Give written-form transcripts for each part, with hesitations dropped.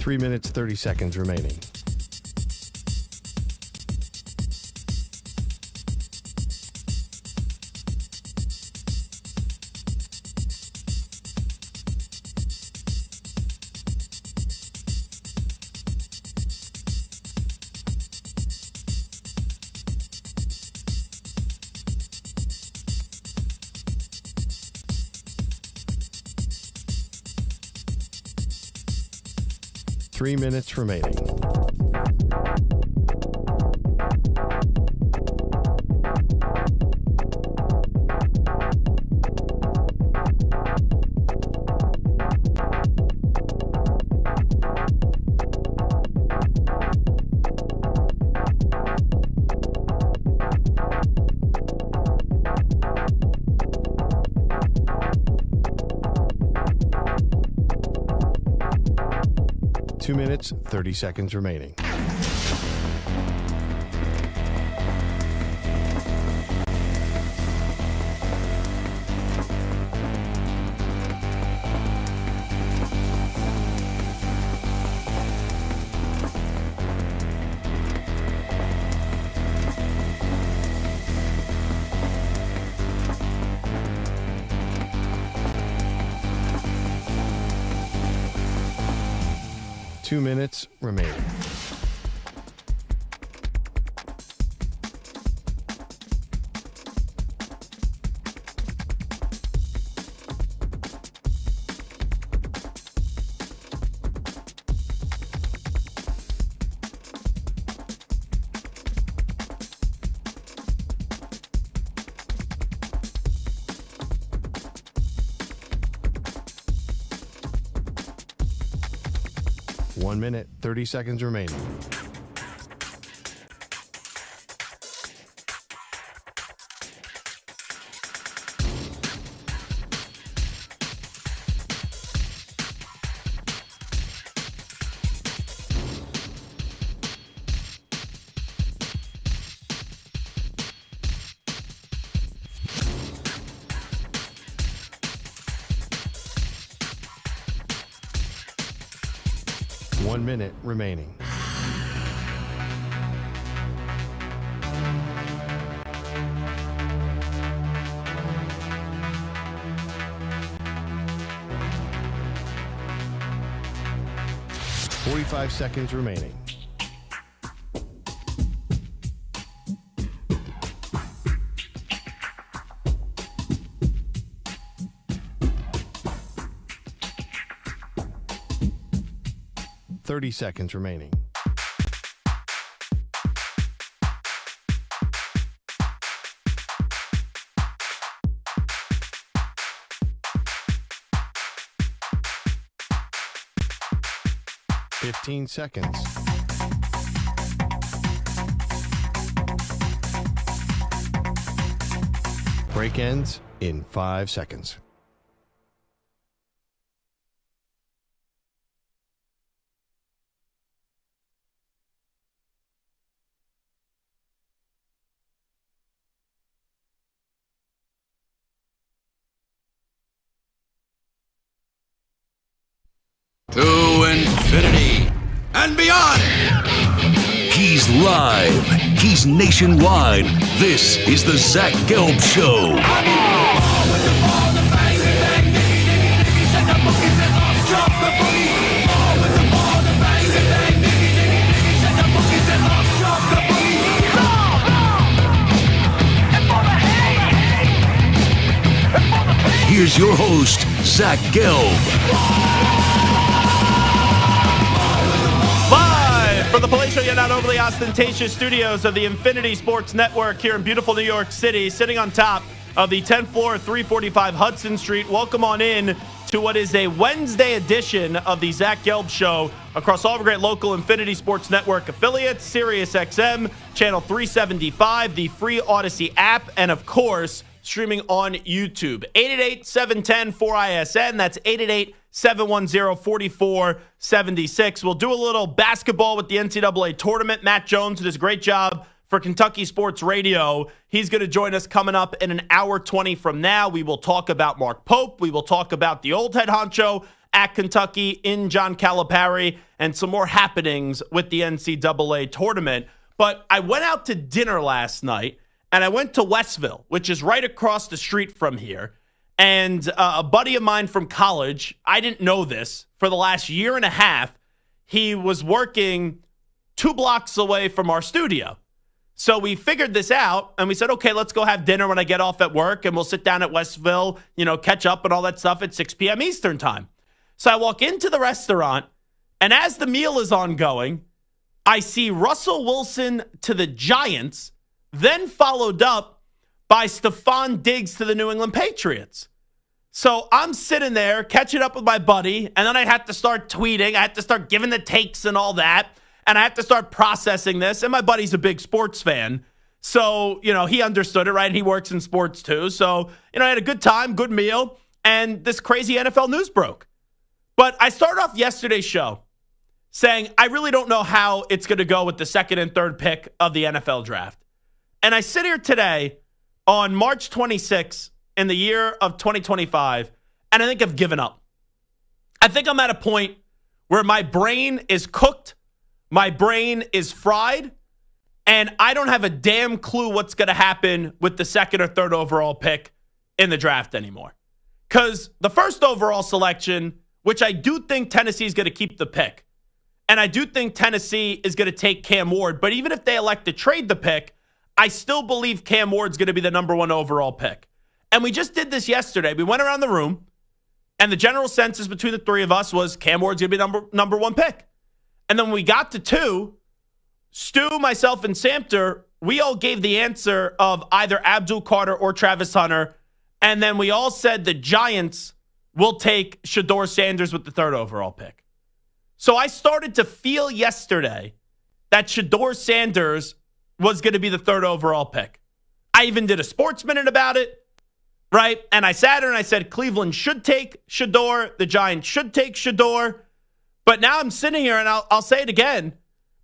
3 minutes, 30 seconds remaining. Three minutes remaining. Two minutes, 30 seconds remaining. Two minutes remaining. One minute, 30 seconds remaining. One minute remaining. Forty-five seconds remaining. Thirty seconds remaining. Fifteen seconds. Break ends in 5 seconds. To infinity and beyond. He's live. He's nationwide. This is the Zach Gelb Show. Here's your host, Zach Gelb. From the palatial yet not overly ostentatious studios of the Infinity Sports Network here in beautiful New York City, sitting on top of the 10th floor of 345 Hudson Street. Welcome on in to what is a Wednesday edition of the Zach Gelb Show across all of our great local Infinity Sports Network affiliates, Sirius XM, Channel 375, the free Odyssey app, and of course, streaming on YouTube. 888-710-4ISN. That's 888-710-4476. We'll do a little basketball with the NCAA tournament. Matt Jones does a great job for Kentucky Sports Radio. He's going to join us coming up in an hour 20 from now. We will talk about Mark Pope. We will talk about the old head honcho at Kentucky in John Calipari. and some more happenings with the NCAA tournament. But I went out to dinner last night, and I went to Westville, which is right across the street from here. And a buddy of mine from college, I didn't know this, for the last year and a half, he was working 2 blocks away from our studio. So we figured this out, and we said, okay, let's go have dinner when I get off at work, and we'll sit down at Westville, catch up and all that stuff at 6 p.m. Eastern time. So I walk into the restaurant, and as the meal is ongoing, I see Russell Wilson to the Giants, then followed up by Stefon Diggs to the New England Patriots. So I'm sitting there catching up with my buddy, and then I had to start tweeting. I had to start giving the takes and all that, and I had to start processing this. And my buddy's a big sports fan, so, he understood it, right? And he works in sports too. So, I had a good time, good meal, and this crazy NFL news broke. But I started off yesterday's show saying I really don't know how it's going to go with the second and third pick of the NFL draft. And I sit here today on March 26th in the year of 2025, and I think I've given up. I think I'm at a point where my brain is cooked, my brain is fried, and I don't have a damn clue what's going to happen with the second or third overall pick in the draft anymore. Because the first overall selection, which I do think Tennessee is going to keep the pick, and I do think Tennessee is going to take Cam Ward, but even if they elect to trade the pick, I still believe Cam Ward's going to be the number 1 overall pick. And we just did this yesterday. We went around the room, and the general consensus between the three of us was Cam Ward's going to be number 1 pick. And then when we got to 2, Stu, myself, and Samter, we all gave the answer of either Abdul Carter or Travis Hunter. And then we all said the Giants will take Shedeur Sanders with the 3rd overall pick. So I started to feel yesterday that Shedeur Sanders was going to be the 3rd overall pick. I even did a Sports Minute about it, right? And I sat there and I said Cleveland should take Shedeur. The Giants should take Shedeur. But now I'm sitting here and I'll say it again.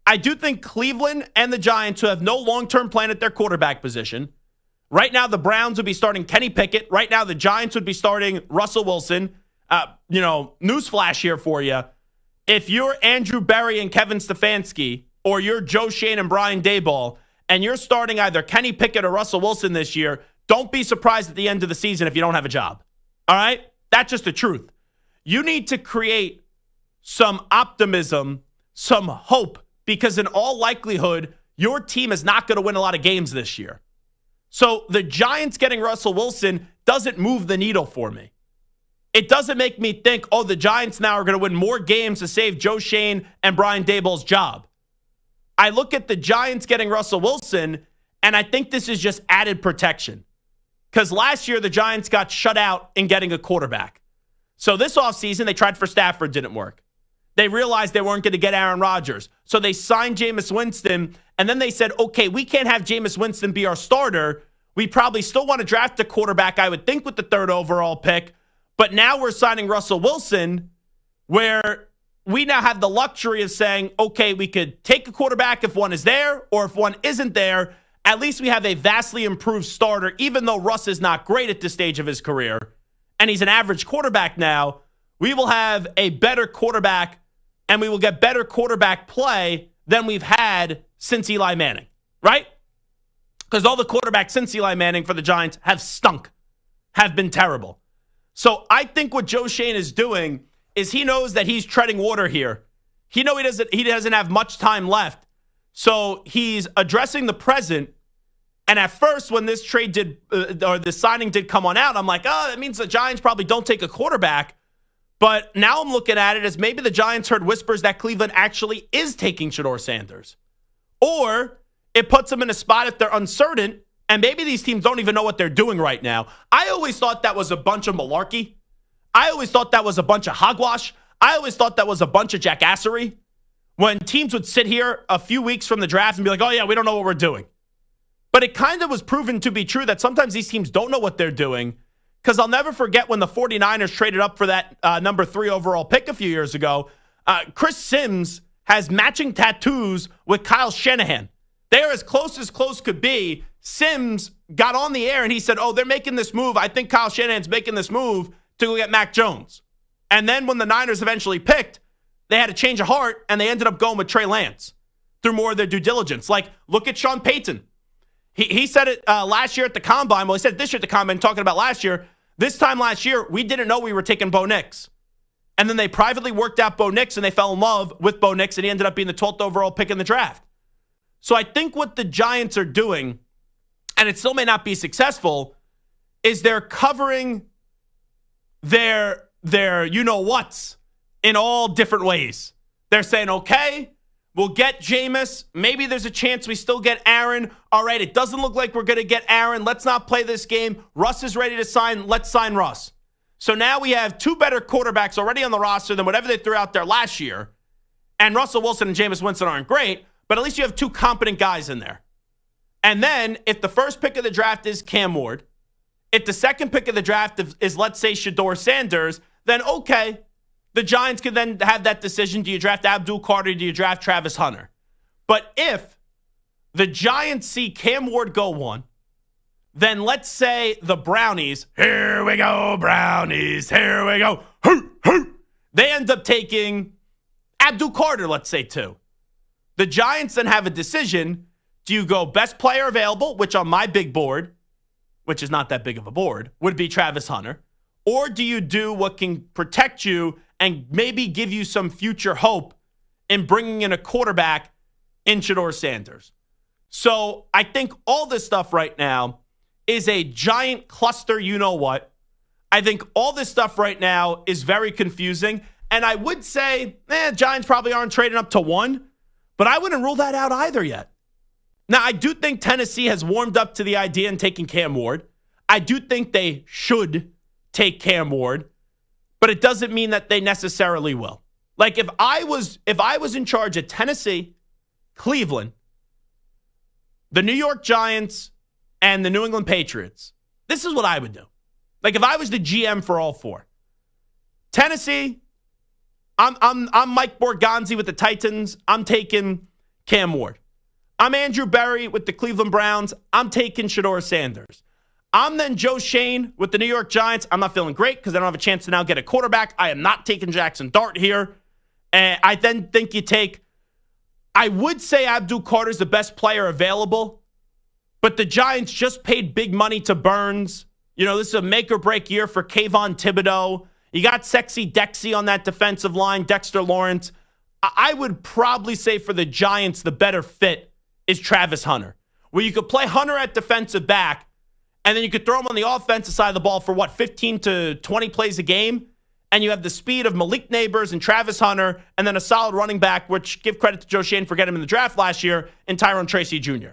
I do think Cleveland and the Giants, who have no long-term plan at their quarterback position. Right now, the Browns would be starting Kenny Pickett. Right now, the Giants would be starting Russell Wilson. Newsflash here for you. If you're Andrew Berry and Kevin Stefanski, or you're Joe Shane and Brian Daboll, and you're starting either Kenny Pickett or Russell Wilson this year, don't be surprised at the end of the season if you don't have a job. All right? That's just the truth. You need to create some optimism, some hope, because in all likelihood, your team is not going to win a lot of games this year. So the Giants getting Russell Wilson doesn't move the needle for me. It doesn't make me think, the Giants now are going to win more games to save Joe Shane and Brian Daboll's job. I look at the Giants getting Russell Wilson, and I think this is just added protection. Because last year, the Giants got shut out in getting a quarterback. So this offseason, they tried for Stafford, didn't work. They realized they weren't going to get Aaron Rodgers. So they signed Jameis Winston, and then they said, okay, we can't have Jameis Winston be our starter. We probably still want to draft a quarterback, I would think, with the 3rd overall pick. But now we're signing Russell Wilson, where we now have the luxury of saying, okay, we could take a quarterback if one is there, or if one isn't there, at least we have a vastly improved starter, even though Russ is not great at this stage of his career, and he's an average quarterback now. We will have a better quarterback, and we will get better quarterback play than we've had since Eli Manning, right? Because all the quarterbacks since Eli Manning for the Giants have stunk, have been terrible. So I think what Joe Shane is doing is he knows that he's treading water here. He doesn't have much time left. So he's addressing the present. And at first, when this trade or the signing did come on out, I'm like, that means the Giants probably don't take a quarterback. But now I'm looking at it as maybe the Giants heard whispers that Cleveland actually is taking Shedeur Sanders. Or it puts them in a spot if they're uncertain, and maybe these teams don't even know what they're doing right now. I always thought that was a bunch of malarkey. I always thought that was a bunch of hogwash. I always thought that was a bunch of jackassery. When teams would sit here a few weeks from the draft and be like, oh yeah, we don't know what we're doing. But it kind of was proven to be true that sometimes these teams don't know what they're doing. Because I'll never forget when the 49ers traded up for that number 3 overall pick a few years ago. Chris Sims has matching tattoos with Kyle Shanahan. They are as close could be. Sims got on the air and he said, they're making this move. I think Kyle Shanahan's making this move to go get Mac Jones. And then when the Niners eventually picked, they had a change of heart, and they ended up going with Trey Lance through more of their due diligence. Like, look at Sean Payton. He said it last year at the Combine. Well, he said it this year at the Combine, talking about last year. This time last year, we didn't know we were taking Bo Nix. And then they privately worked out Bo Nix, and they fell in love with Bo Nix, and he ended up being the 12th overall pick in the draft. So I think what the Giants are doing, and it still may not be successful, is they're covering their you-know-whats in all different ways. They're saying, okay, we'll get Jameis. Maybe there's a chance we still get Aaron. All right, it doesn't look like we're going to get Aaron. Let's not play this game. Russ is ready to sign. Let's sign Russ. So now we have two better quarterbacks already on the roster than whatever they threw out there last year. And Russell Wilson and Jameis Winston aren't great, but at least you have two competent guys in there. And then if the first pick of the draft is Cam Ward, if the second pick of the draft is let's say, Shedeur Sanders, then okay, the Giants can then have that decision. Do you draft Abdul Carter? Do you draft Travis Hunter? But if the Giants see Cam Ward go one, then let's say the Brownies, here we go, Brownies, here we go, they end up taking Abdul Carter, let's say two. The Giants then have a decision. Do you go best player available, which on my big board, which is not that big of a board, would be Travis Hunter? Or do you do what can protect you and maybe give you some future hope in bringing in a quarterback in Shedeur Sanders? So I think all this stuff right now is a giant cluster, you know what. I think all this stuff right now is very confusing. And I would say, Giants probably aren't trading up to one, but I wouldn't rule that out either yet. Now, I do think Tennessee has warmed up to the idea in taking Cam Ward. I do think they should take Cam Ward, but it doesn't mean that they necessarily will. Like if I was in charge of Tennessee, Cleveland, the New York Giants, and the New England Patriots, this is what I would do. Like if I was the GM for all four. Tennessee, I'm Mike Borgonzi with the Titans. I'm taking Cam Ward. I'm Andrew Berry with the Cleveland Browns. I'm taking Shedeur Sanders. I'm then Joe Shane with the New York Giants. I'm not feeling great because I don't have a chance to now get a quarterback. I am not taking Jackson Dart here. And I then think you take, I would say Abdul Carter's the best player available, but the Giants just paid big money to Burns. You know, this is a make or break year for Kayvon Thibodeau. You got Sexy Dexy on that defensive line, Dexter Lawrence. I would probably say for the Giants, the better fit is Travis Hunter, where you could play Hunter at defensive back, and then you could throw him on the offensive side of the ball for 15 to 20 plays a game, and you have the speed of Malik Neighbors and Travis Hunter, and then a solid running back, which give credit to Joe Shane for getting him in the draft last year, and Tyrone Tracy Jr.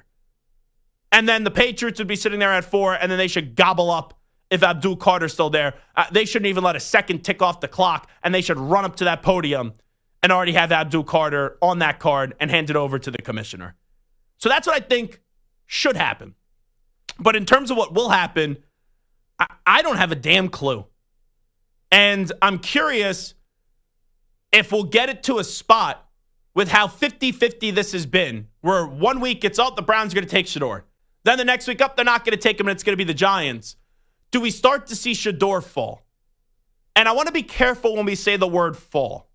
And then the Patriots would be sitting there at 4, and then they should gobble up if Abdul Carter's still there. They shouldn't even let a second tick off the clock, and they should run up to that podium and already have Abdul Carter on that card and hand it over to the commissioner. So that's what I think should happen. But in terms of what will happen, I don't have a damn clue. And I'm curious if we'll get it to a spot with how 50-50 this has been, where 1 week it's, the Browns are going to take Shedeur. Then the next week, they're not going to take him, and it's going to be the Giants. Do we start to see Shedeur fall? And I want to be careful when we say the word fall,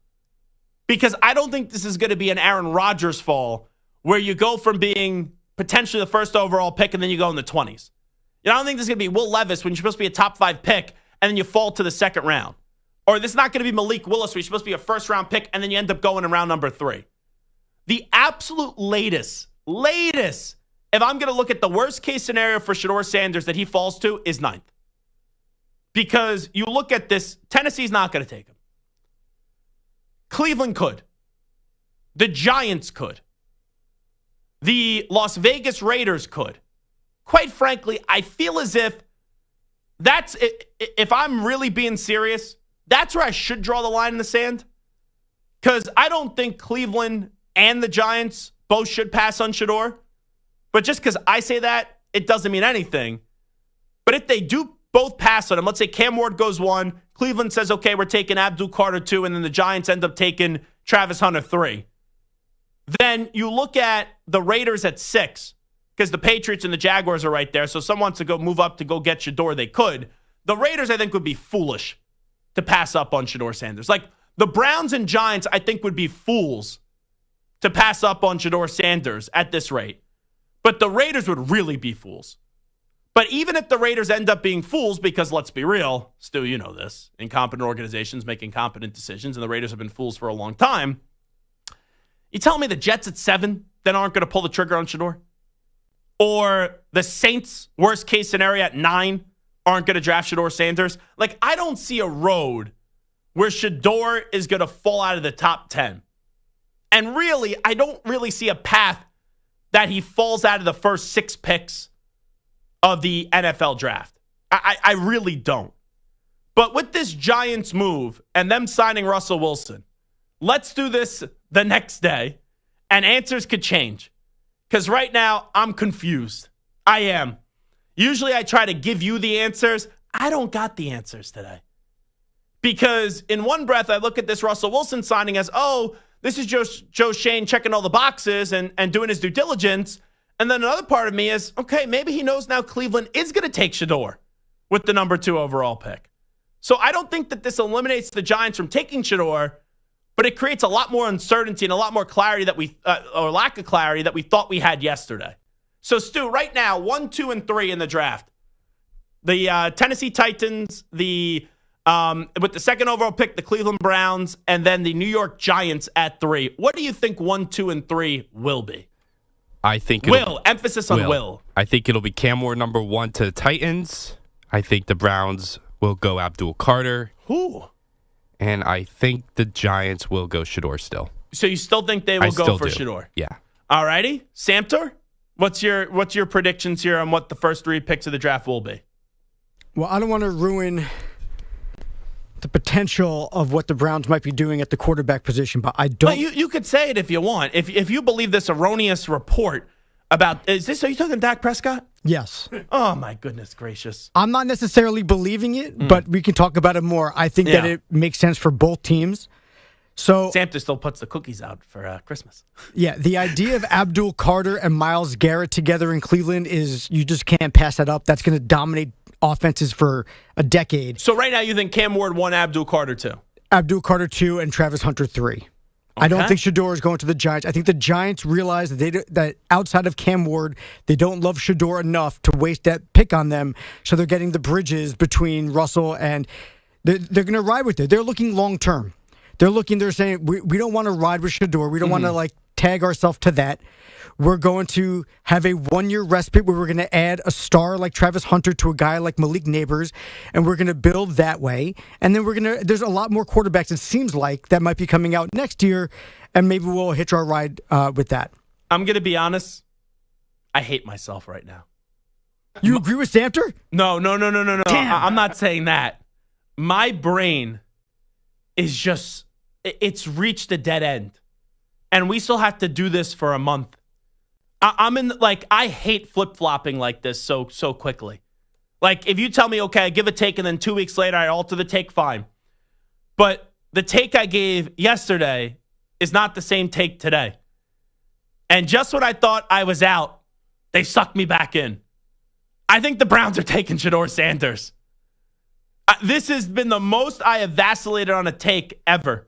because I don't think this is going to be an Aaron Rodgers fall, where you go from being potentially the first overall pick and then you go in the 20s. I don't think this is going to be Will Levis when you're supposed to be a top 5 pick and then you fall to the second round. Or this is not going to be Malik Willis where you're supposed to be a first round pick and then you end up going in round number 3. The absolute latest, if I'm going to look at the worst case scenario for Shedeur Sanders that he falls to, is 9th. Because you look at this, Tennessee's not going to take him. Cleveland could. The Giants could. The Las Vegas Raiders could. Quite frankly, I feel as if if I'm really being serious, that's where I should draw the line in the sand. Because I don't think Cleveland and the Giants both should pass on Shedeur. But just because I say that, it doesn't mean anything. But if they do both pass on him, let's say Cam Ward goes 1, Cleveland says, okay, we're taking Abdul Carter 2, and then the Giants end up taking Travis Hunter 3. Then you look at the Raiders at 6, because the Patriots and the Jaguars are right there. So if someone wants to go move up to go get Shedeur, they could. The Raiders, I think, would be foolish to pass up on Shedeur Sanders. Like, The Browns and Giants, I think, would be fools to pass up on Shedeur Sanders at this rate. But the Raiders would really be fools. But even if the Raiders end up being fools, because let's be real, Stu, you know this, incompetent organizations make incompetent decisions, and the Raiders have been fools for a long time. You telling me the Jets at 7 then aren't going to pull the trigger on Shedeur? Or the Saints, worst case scenario, at 9 aren't going to draft Shedeur Sanders? Like, I don't see a road where Shedeur is going to fall out of the top 10. And really, I don't really see a path that he falls out of the first 6 picks of the NFL draft. I really don't. But with this Giants move and them signing Russell Wilson, let's do this the next day, and answers could change. Because right now, I'm confused. I am. Usually I try to give you the answers. I don't got the answers today. Because in one breath, I look at this Russell Wilson signing as, oh, this is Joe Shane checking all the boxes and doing his due diligence. And then another part of me is, okay, maybe he knows now Cleveland is going to take Shedeur with the number 2 overall pick. So I don't think that this eliminates the Giants from taking Shedeur, but it creates a lot more uncertainty and a lot more clarity that or lack of clarity that we thought we had yesterday. So Stu, right now, 1, 2, and 3 in the draft. The Tennessee Titans, with the second overall pick, the Cleveland Browns, and then the New York Giants at 3. What do you think 1, 2, and 3 will be? I think emphasis on will. I think it'll be Cam Ward number 1 to the Titans. I think the Browns will go Abdul Carter. Who? And I think the Giants will go Shedeur still. So you still think they will go for Shedeur? Yeah. All righty. Samter, what's your predictions here on what the first 3 picks of the draft will be? Well, I don't want to ruin the potential of what the Browns might be doing at the quarterback position, but I don't. But you could say it if you want. If you believe this erroneous report about, are you talking Dak Prescott? Yes. Oh, my goodness gracious. I'm not necessarily believing it, but we can talk about it more. I think that it makes sense for both teams. So Samter still puts the cookies out for Christmas. Yeah, the idea of Abdul Carter and Myles Garrett together in Cleveland is you just can't pass that up. That's going to dominate offenses for a decade. So right now you think Cam Ward 1, Abdul Carter 2? Abdul Carter 2 and Travis Hunter 3. Okay. I don't think Shedeur is going to the Giants. I think the Giants realize that outside of Cam Ward, they don't love Shedeur enough to waste that pick on them. So they're getting the bridges between Russell and they're going to ride with it. They're looking long term. They're saying, we don't want to ride with Shedeur. We don't want to tag ourselves to that. We're going to have a 1-year respite where we're going to add a star like Travis Hunter to a guy like Malik Neighbors, and we're going to build that way. And then there's a lot more quarterbacks, it seems like, that might be coming out next year, and maybe we'll hitch our ride with that. I'm going to be honest. I hate myself right now. You agree with Samter? No. Damn. I'm not saying that. My brain is just, it's reached a dead end. And we still have to do this for a month. I hate flip-flopping like this so quickly. Like, if you tell me, okay, I give a take, and then 2 weeks later I alter the take, fine. But the take I gave yesterday is not the same take today. And just when I thought I was out, they sucked me back in. I think the Browns are taking Shedeur Sanders. This has been the most I have vacillated on a take ever.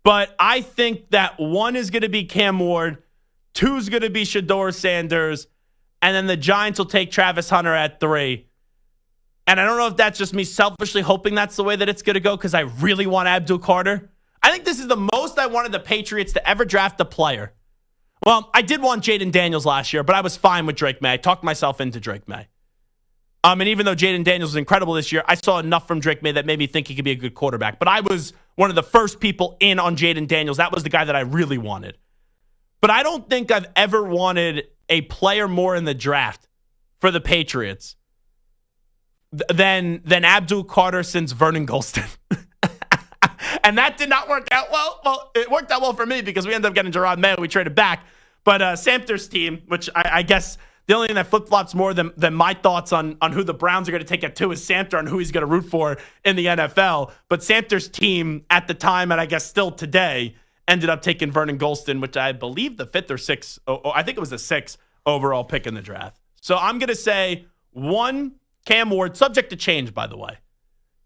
But I think that 1 is going to be Cam Ward, 2 is going to be Shedeur Sanders, and then the Giants will take Travis Hunter at 3. And I don't know if that's just me selfishly hoping that's the way that it's going to go because I really want Abdul Carter. I think this is the most I wanted the Patriots to ever draft a player. Well, I did want Jaden Daniels last year, but I was fine with Drake Maye. I talked myself into Drake Maye. And even though Jaden Daniels was incredible this year, I saw enough from Drake Maye that made me think he could be a good quarterback. But I was one of the first people in on Jaden Daniels. That was the guy that I really wanted. But I don't think I've ever wanted a player more in the draft for the Patriots than Abdul Carter since Vernon Gholston. And that did not work out well. Well, it worked out well for me because we ended up getting Gerard Mayo. We traded back. But Samter's team, which I guess the only thing that flip-flops more than my thoughts on who the Browns are going to take at 2 is Samter and who he's going to root for in the NFL. But Samter's team at the time, and I guess still today, ended up taking Vernon Gholston, which I believe the 5th or 6th, I think it was the 6th overall pick in the draft. So I'm going to say 1, Cam Ward, subject to change, by the way.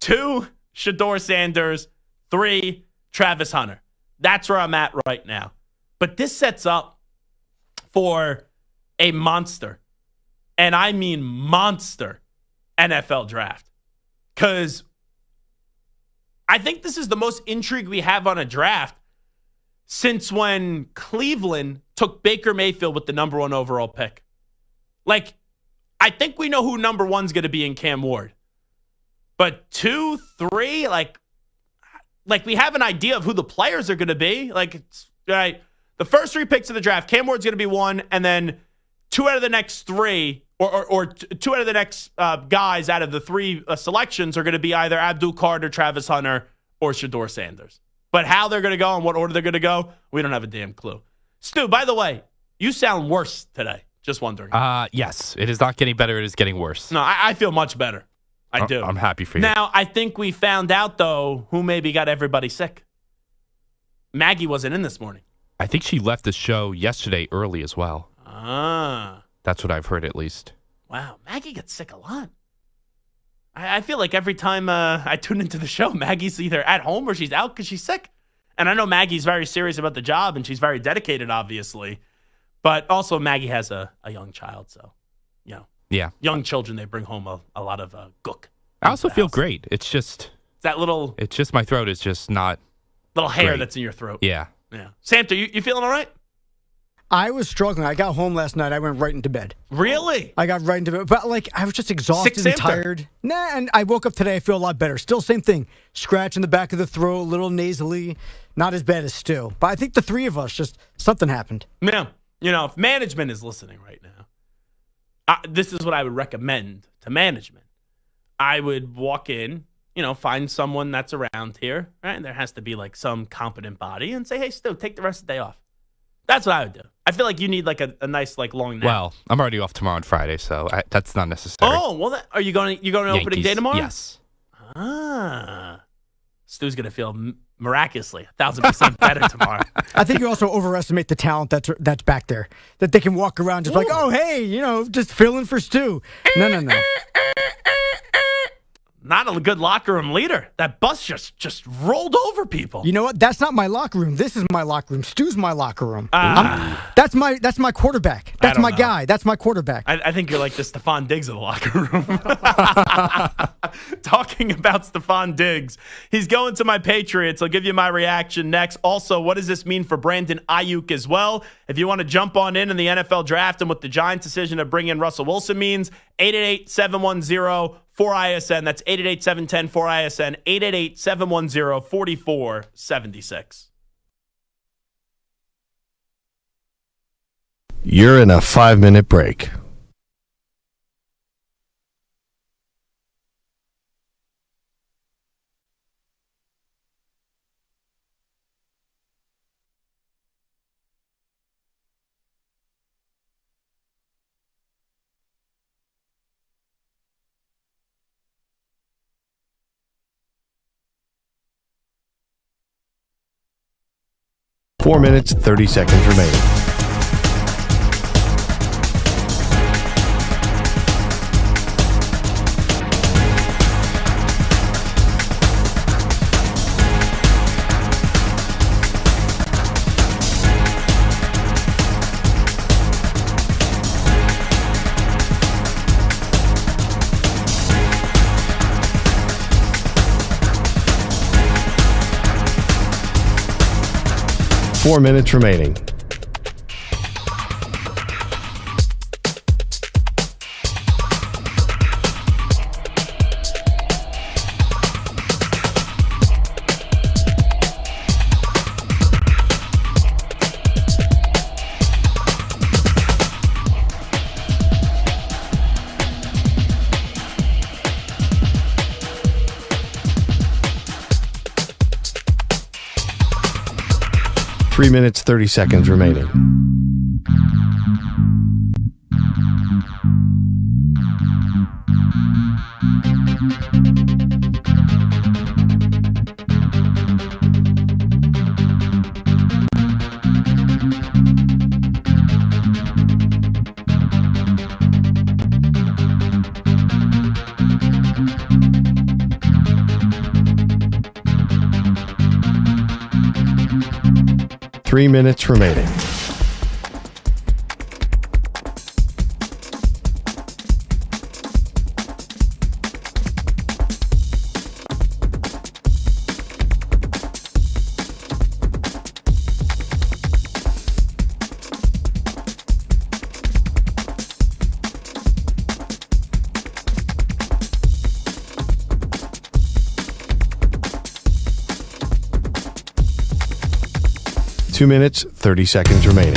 2, Shedeur Sanders. 3, Travis Hunter. That's where I'm at right now. But this sets up for a monster, and I mean monster, NFL draft. Because I think this is the most intrigue we have on a draft since when Cleveland took Baker Mayfield with the number 1 overall pick. Like, I think we know who number 1's going to be in Cam Ward. But 2, 3, like we have an idea of who the players are going to be. Like, it's, right, the first 3 picks of the draft, Cam Ward's going to be 1, and then 2 out of the next 3, or 2 out of the next guys out of the 3 selections are going to be either Abdul Carter, Travis Hunter, or Shedeur Sanders. But how they're going to go and what order they're going to go, we don't have a damn clue. Stu, by the way, you sound worse today. Just wondering. Yes, it is not getting better. It is getting worse. No, I feel much better. I do. I'm happy for you. Now, I think we found out, though, who maybe got everybody sick. Maggie wasn't in this morning. I think she left the show yesterday early as well. Ah. That's what I've heard, at least. Wow, Maggie gets sick a lot. I feel like every time I tune into the show, Maggie's either at home or she's out because she's sick. And I know Maggie's very serious about the job, and she's very dedicated, obviously. But also, Maggie has a young child, so, you know. Yeah. Young children, they bring home a lot of gook. I also feel great. It's just... That little... It's just my throat is just not... Little hair great. that's in your throat. Yeah. Yeah. Samter, you feeling all right? I was struggling. I got home last night. I went right into bed. Really? I got right into bed. But, like, I was just exhausted Sick and Samter. tired. Nah, and I woke up today. I feel a lot better. Still same thing. Scratch in the back of the throat, a little nasally. Not as bad as Stu. But I think the 3 of us, just something happened. Yeah. You know, if management is listening right now, this is what I would recommend to management. I would walk in, find someone that's around here, right? And there has to be like some competent body and say, hey, Stu, take the rest of the day off. That's what I would do. I feel like you need like a nice like long nap. Well, I'm already off tomorrow and Friday, so that's not necessary. Oh, well, are you going to opening day tomorrow? Yes. Stu's going to feel miraculously 1,000% better tomorrow. I think you also overestimate the talent that's back there. That they can walk around just like, oh, hey, just filling for Stu. No. Not a good locker room leader. That bus just rolled over people. You know what? That's not my locker room. This is my locker room. Stu's my locker room. That's my quarterback. That's my guy. That's my quarterback. I think you're like the Stefon Diggs of the locker room. Talking about Stefon Diggs, he's going to my Patriots. I'll give you my reaction next. Also, what does this mean for Brandon Aiyuk as well? If you want to jump on in the NFL draft and what the Giants' decision to bring in Russell Wilson means, 888-710-4ISN. That's 888-710-4ISN, 888-710-4476. You're in a 5-minute break. Four minutes, 30 seconds remaining. Four minutes remaining. Three minutes, 30 seconds remaining. 3 minutes remaining. Two minutes, 30 seconds remaining.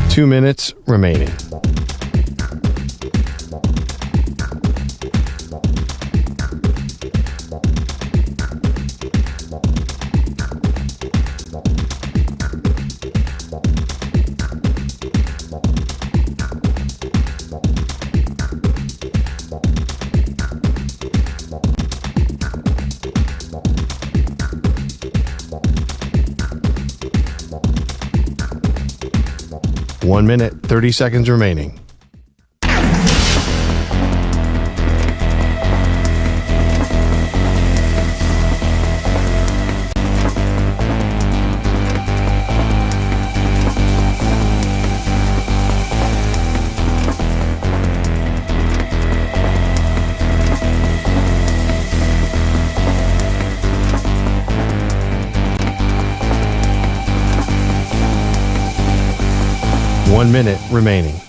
Two minutes remaining. One minute, 30 seconds remaining. One minute remaining.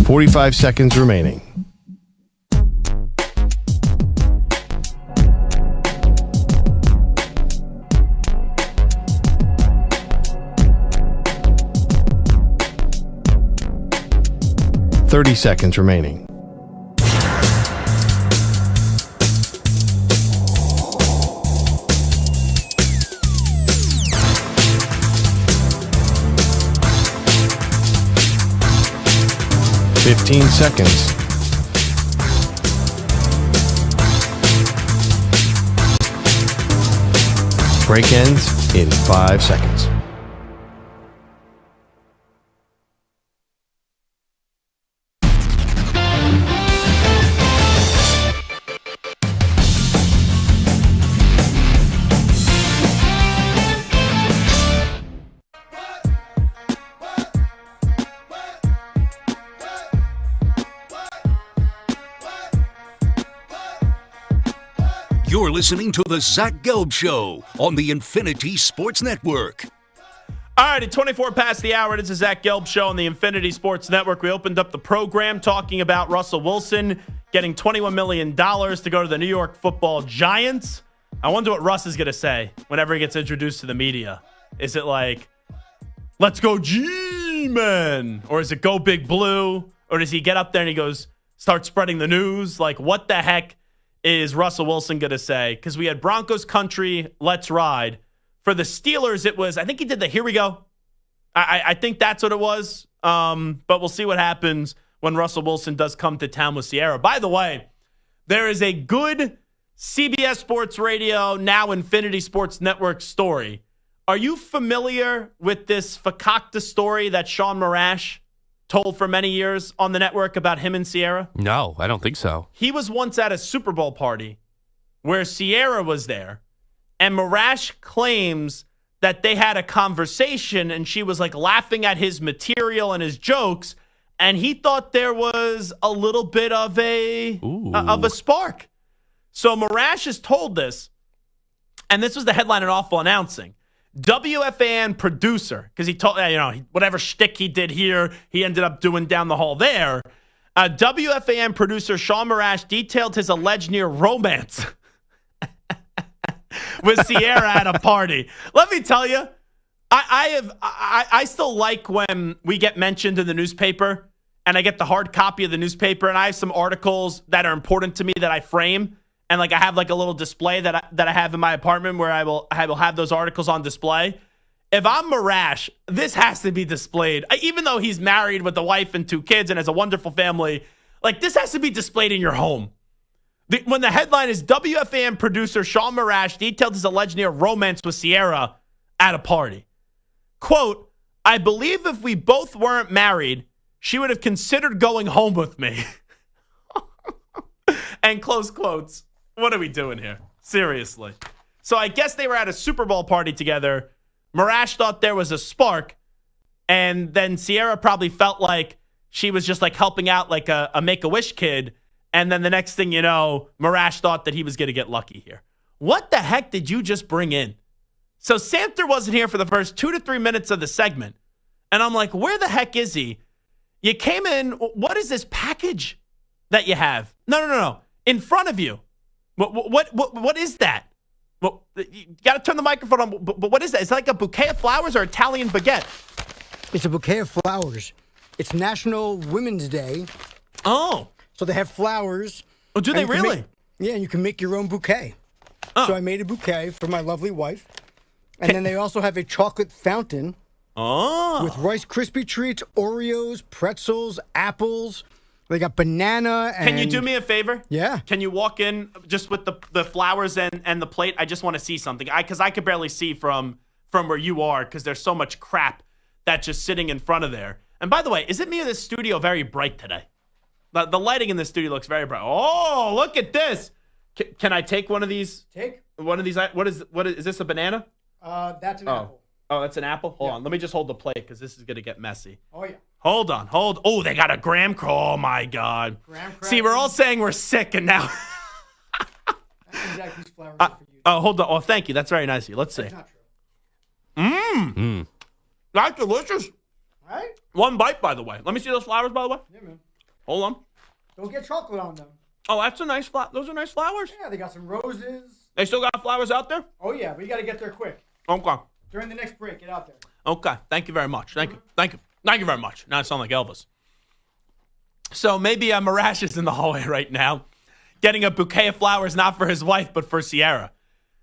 Forty-five seconds remaining. Thirty seconds remaining. Fifteen seconds. Break ends in 5 seconds. You're listening to the Zach Gelb Show on the Infinity Sports Network. All right, at 24 past the hour, it is the Zach Gelb Show on the Infinity Sports Network. We opened up the program talking about Russell Wilson getting $21 million to go to the New York Football Giants. I wonder what Russ is going to say whenever he gets introduced to the media. Is it like, let's go G-Men? Or is it go Big Blue? Or does he get up there and he goes, start spreading the news? Like, what the heck is Russell Wilson going to say? Because we had Broncos country, let's ride. For the Steelers, it was, I think he did the here we go. I think that's what it was. But we'll see what happens when Russell Wilson does come to town with Sierra. By the way, there is a good CBS Sports Radio, now Infinity Sports Network story. Are you familiar with this fakakta story that Sean Marash told for many years on the network about him and Sierra? No, I don't think so. He was once at a Super Bowl party where Sierra was there, and Marash claims that they had a conversation and she was like laughing at his material and his jokes, and he thought there was a little bit of a spark. So Marash is told this, and this was the headline in Awful Announcing. WFAN producer, because he told, whatever shtick he did here, he ended up doing down the hall there. WFAN producer Sean Marash detailed his alleged near romance with Sierra at a party. Let me tell you, I still like when we get mentioned in the newspaper and I get the hard copy of the newspaper, and I have some articles that are important to me that I frame, and like I have like a little display that I have in my apartment where I will have those articles on display. If I'm Marash, this has to be displayed. Even though he's married with a wife and 2 kids and has a wonderful family, like this has to be displayed in your home. When the headline is WFAN producer Sean Marash detailed his alleged near romance with Sierra at a party. Quote, I believe if we both weren't married, she would have considered going home with me. And close quotes. What are we doing here? Seriously. So I guess they were at a Super Bowl party together. Marash thought there was a spark, and then Sierra probably felt like she was just like helping out like a Make-A-Wish kid, and then the next thing you know, Marash thought that he was going to get lucky here. What the heck did you just bring in? So Samter wasn't here for the first 2 to 3 minutes of the segment, and I'm like, where the heck is he? You came in, what is this package that you have? No. In front of you. What is that? Well, you got to turn the microphone on. But what is that? It's like a bouquet of flowers or Italian baguette? It's a bouquet of flowers. It's National Women's Day. Oh. So they have flowers. Oh, do they really? Yeah, you can make your own bouquet. Oh. So I made a bouquet for my lovely wife. And then they also have a chocolate fountain. Oh. With Rice Krispie treats, Oreos, pretzels, apples. They got banana and... Can you do me a favor? Yeah. Can you walk in just with the flowers and the plate? I just want to see something. Because I could barely see from where you are because there's so much crap that's just sitting in front of there. And by the way, isn't me in the studio very bright today? The lighting in the studio looks very bright. Oh, look at this. Can I take one of these? Take? One of these. What is this a banana? That's an apple. Oh, that's an apple? Hold on. Let me just hold the plate because this is going to get messy. Oh, yeah. Hold on. Oh, they got a graham cracker. Oh, my God. See, we're all saying we're sick, and now... That's exactly these flowers are for you. Oh, hold on. Oh, thank you. That's very nice of you. Let's see. That's not true. That's delicious. All right? One bite, by the way. Let me see those flowers, by the way. Yeah, man. Hold on. Don't get chocolate on them. Oh, that's a nice flower. Those are nice flowers. Yeah, they got some roses. They still got flowers out there? Oh, yeah, but you got to get there quick. Okay. During the next break, get out there. Okay. Thank you very much. Thank you very much. Now I sound like Elvis. So maybe Marash is in the hallway right now, getting a bouquet of flowers, not for his wife, but for Sierra.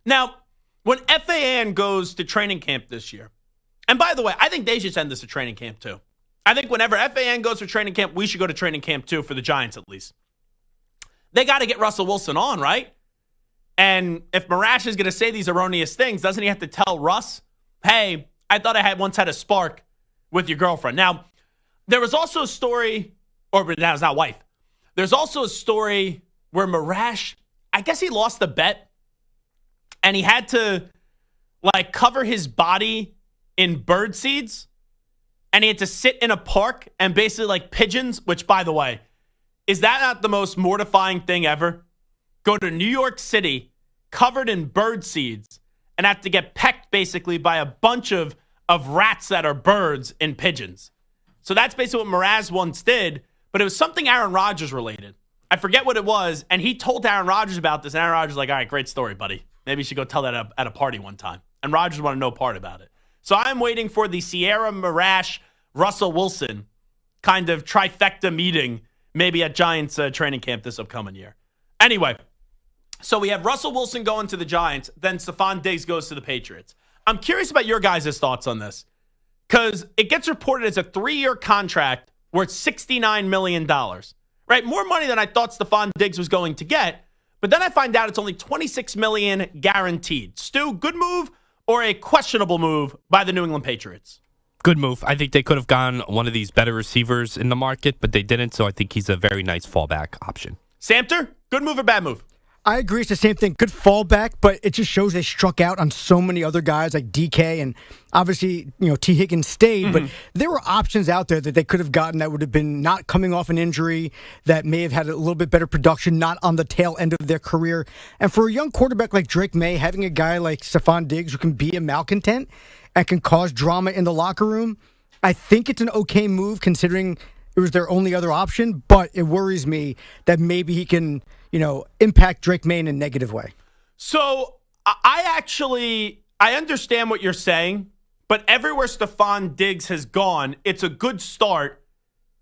Now, when FAN goes to training camp this year, and by the way, I think they should send us to training camp too. I think whenever FAN goes to training camp, we should go to training camp too, for the Giants at least. They got to get Russell Wilson on, right? And if Marash is going to say these erroneous things, doesn't he have to tell Russ, hey, I thought I once had a spark with your girlfriend? Now, there was also a story, or that was not wife. There's also a story where Marash, I guess he lost the bet, and he had to, like, cover his body in bird seeds, and he had to sit in a park and basically, like, pigeons, which, by the way, is that not the most mortifying thing ever? Go to New York City, covered in bird seeds, and have to get pecked basically by a bunch of rats that are birds and pigeons. So that's basically what Mraz once did, but it was something Aaron Rodgers related. I forget what it was, and he told Aaron Rodgers about this, and Aaron Rodgers was like, all right, great story, buddy. Maybe you should go tell that at a party one time. And Rodgers wanted no part about it. So I'm waiting for the Sierra Marash, Russell Wilson kind of trifecta meeting, maybe at Giants training camp this upcoming year. Anyway, so we have Russell Wilson going to the Giants, then Stefon Diggs goes to the Patriots. I'm curious about your guys' thoughts on this, because it gets reported as a 3-year contract worth $69 million, right? More money than I thought Stefon Diggs was going to get, but then I find out it's only $26 million guaranteed. Stu, good move or a questionable move by the New England Patriots? Good move. I think they could have gone one of these better receivers in the market, but they didn't, so I think he's a very nice fallback option. Samter, good move or bad move? I agree. It's the same thing. Good fallback, but it just shows they struck out on so many other guys like DK, and obviously, T. Higgins stayed, but there were options out there that they could have gotten that would have been not coming off an injury, that may have had a little bit better production, not on the tail end of their career. And for a young quarterback like Drake Maye, having a guy like Stefon Diggs who can be a malcontent and can cause drama in the locker room, I think it's an okay move considering it was their only other option, but it worries me that maybe he can, impact Drake Maye in a negative way. So I understand what you're saying, but everywhere Stefon Diggs has gone, it's a good start.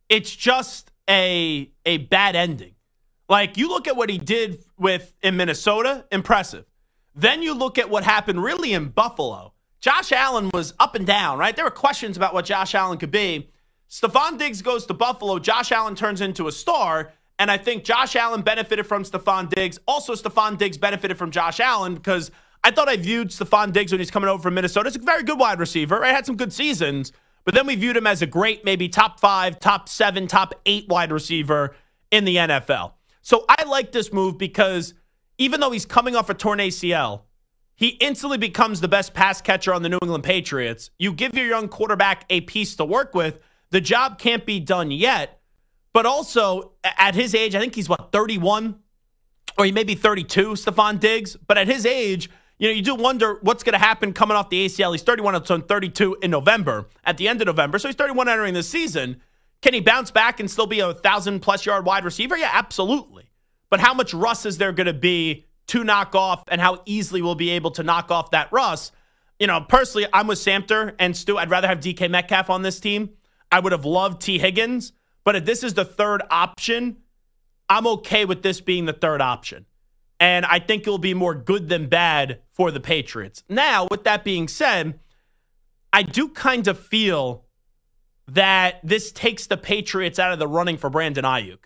it's just a bad ending. Like, you look at what he did in Minnesota, impressive. Then you look at what happened really in Buffalo. Josh Allen was up and down, right? There were questions about what Josh Allen could be. Stefon Diggs goes to Buffalo. Josh Allen turns into a star. And I think Josh Allen benefited from Stefon Diggs. Also, Stefon Diggs benefited from Josh Allen because I thought I viewed Stefon Diggs when he's coming over from Minnesota as a very good wide receiver. Right? Had some good seasons. But then we viewed him as a great, maybe top 5, top 7, top 8 wide receiver in the NFL. So I like this move because even though he's coming off a torn ACL, he instantly becomes the best pass catcher on the New England Patriots. You give your young quarterback a piece to work with. The job can't be done yet. But also, at his age, I think he's, 31? Or he may be 32, Stefon Diggs. But at his age, you do wonder what's going to happen coming off the ACL. He's 31, he'll turn 32 in November, at the end of November. So he's 31 entering this season. Can he bounce back and still be a 1,000-plus yard wide receiver? Yeah, absolutely. But how much rust is there going to be to knock off, and how easily we'll be able to knock off that rust? Personally, I'm with Samter and Stu. I'd rather have DK Metcalf on this team. I would have loved T. Higgins. But if this is the third option, I'm okay with this being the third option. And I think it'll be more good than bad for the Patriots. Now, with that being said, I do kind of feel that this takes the Patriots out of the running for Brandon Aiyuk.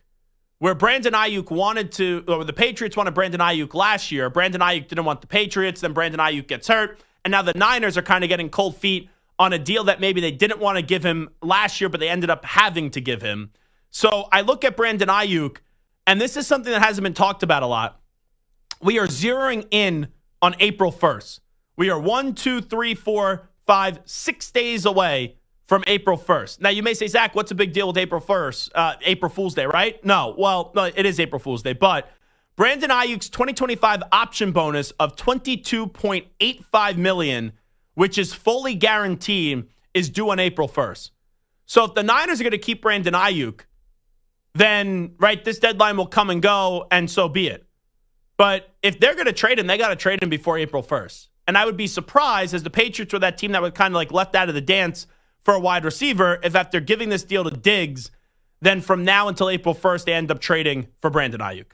Where Brandon Aiyuk the Patriots wanted Brandon Aiyuk last year. Brandon Aiyuk didn't want the Patriots. Then Brandon Aiyuk gets hurt. And now the Niners are kind of getting cold feet on a deal that maybe they didn't want to give him last year, but they ended up having to give him. So I look at Brandon Aiyuk, and this is something that hasn't been talked about a lot. We are zeroing in on April 1st. We are 6 days away from April 1st. Now, you may say, Zach, what's the big deal with April 1st? April Fool's Day, right? No, it is April Fool's Day. But Brandon Aiyuk's 2025 option bonus of $22.85 million, which is fully guaranteed, is due on April 1st. So if the Niners are going to keep Brandon Aiyuk, then, right, this deadline will come and go, and so be it. But if they're going to trade him, they got to trade him before April 1st. And I would be surprised, as the Patriots were that team that was kind of left out of the dance for a wide receiver, if after giving this deal to Diggs, then from now until April 1st, they end up trading for Brandon Aiyuk.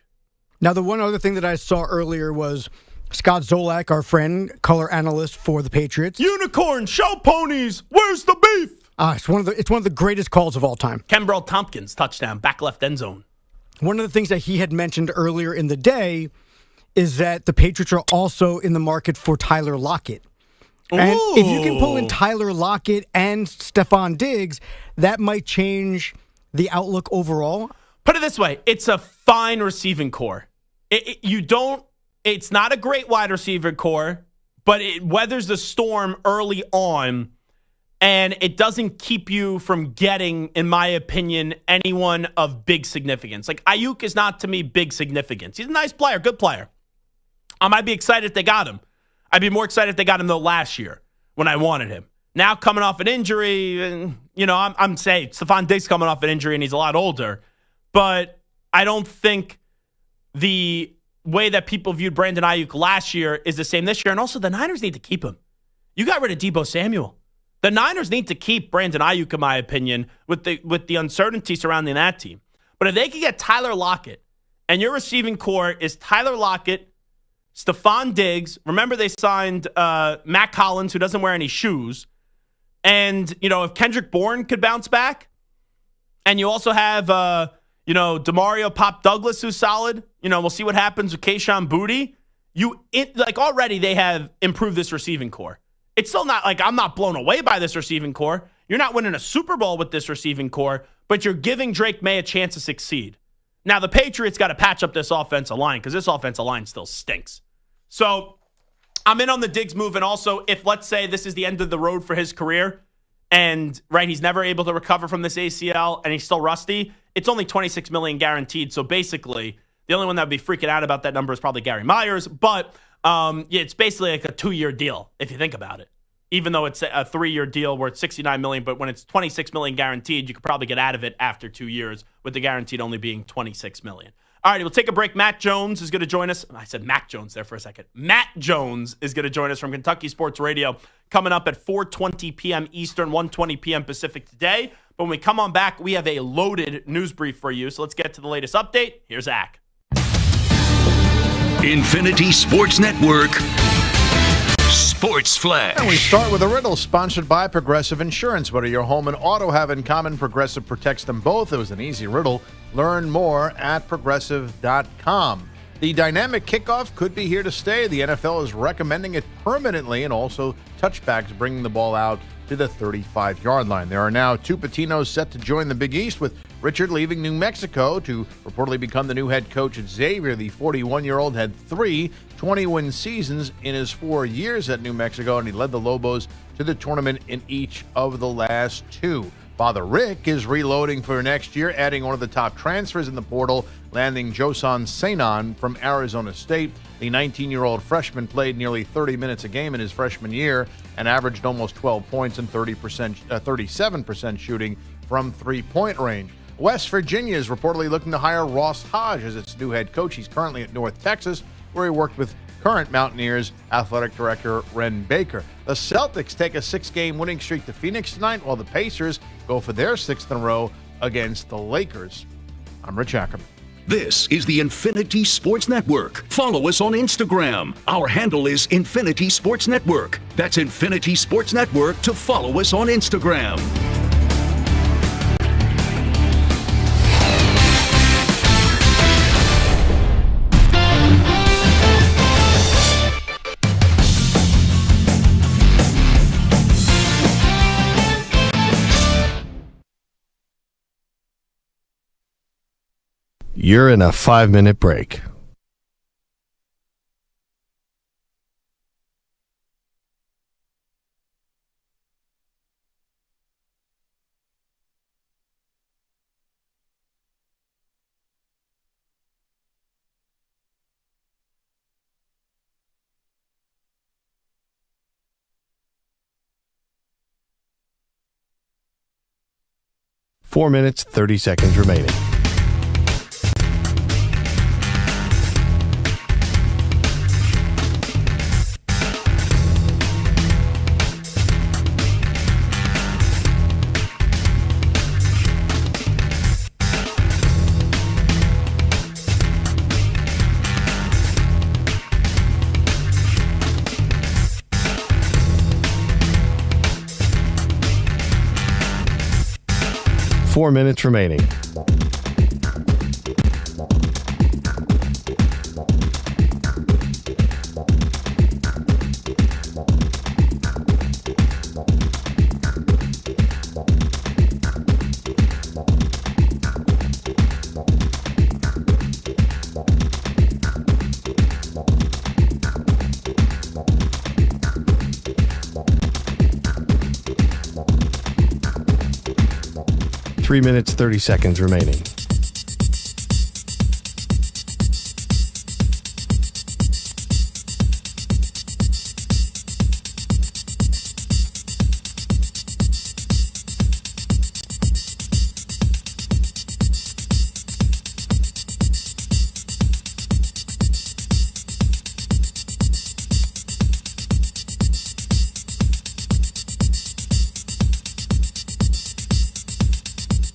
Now, the one other thing that I saw earlier was Scott Zolak, our friend, color analyst for the Patriots. Unicorn, show ponies, where's the beef? It's one of the greatest calls of all time. Kenbrell Tompkins, touchdown, back left end zone. One of the things that he had mentioned earlier in the day is that the Patriots are also in the market for Tyler Lockett. And if you can pull in Tyler Lockett and Stefon Diggs, that might change the outlook overall. Put it this way, it's a fine receiving core. It's not a great wide receiver core, but it weathers the storm early on, and it doesn't keep you from getting, in my opinion, anyone of big significance. Like, Aiyuk is not, to me, big significance. He's a nice player, good player. I might be excited if they got him. I'd be more excited if they got him, though, last year when I wanted him. Now, coming off an injury, I'm saying Stefon Diggs coming off an injury, and he's a lot older. But I don't think the way that people viewed Brandon Aiyuk last year is the same this year. And also, the Niners need to keep him. You got rid of Deebo Samuel. The Niners need to keep Brandon Aiyuk, in my opinion, with the uncertainty surrounding that team. But if they could get Tyler Lockett, and your receiving core is Tyler Lockett, Stefon Diggs. Remember, they signed Matt Collins, who doesn't wear any shoes. And, if Kendrick Bourne could bounce back, and you also have, Demario Pop Douglas, who's solid. We'll see what happens with Kayshon Boutte. Already they have improved this receiving core. It's still not I'm not blown away by this receiving core. You're not winning a Super Bowl with this receiving core, but you're giving Drake Maye a chance to succeed. Now, the Patriots got to patch up this offensive line because this offensive line still stinks. So I'm in on the Diggs move. And also, if let's say this is the end of the road for his career and he's never able to recover from this ACL and he's still rusty, it's only $26 million guaranteed. So basically, the only one that would be freaking out about that number is probably Gary Myers. But it's basically like a 2-year deal if you think about it. Even though it's a 3-year deal where it's $69 million, but when it's $26 million guaranteed, you could probably get out of it after 2 years with the guaranteed only being $26 million. All right, we'll take a break. Matt Jones is going to join us. I said Mac Jones there for a second. Matt Jones is going to join us from Kentucky Sports Radio coming up at 4:20 p.m. Eastern, 1:20 p.m. Pacific today. But when we come on back, we have a loaded news brief for you. So let's get to the latest update. Here's Zach. Infinity Sports Network Sports Flash. And we start with a riddle sponsored by Progressive Insurance. What do your home and auto have in common? Progressive protects them both. It was an easy riddle. Learn more at progressive.com. The dynamic kickoff could be here to stay. The NFL is recommending it permanently, and also touchbacks bringing the ball out to the 35-yard line. There are now 2 Patinos set to join the Big East, with Richard leaving New Mexico to reportedly become the new head coach at Xavier. The 41-year-old had 3 20-win seasons in his 4 years at New Mexico, and he led the Lobos to the tournament in each of the last 2. Father Rick is reloading for next year, adding one of the top transfers in the portal, landing Josan Sanon from Arizona State. The 19-year-old freshman played nearly 30 minutes a game in his freshman year and averaged almost 12 points and 37% shooting from three-point range. West Virginia is reportedly looking to hire Ross Hodge as its new head coach. He's currently at North Texas, where he worked with current Mountaineers athletic director Ren Baker. The Celtics take a 6-game winning streak to Phoenix tonight, while the Pacers go for their 6th in a row against the Lakers. I'm Rich Ackerman. This is the Infinity Sports Network. Follow us on Instagram. Our handle is Infinity Sports Network. That's Infinity Sports Network to follow us on Instagram. You're in a 5-minute break. Four minutes, 30 seconds remaining. Four minutes remaining. Three minutes, 30 seconds remaining.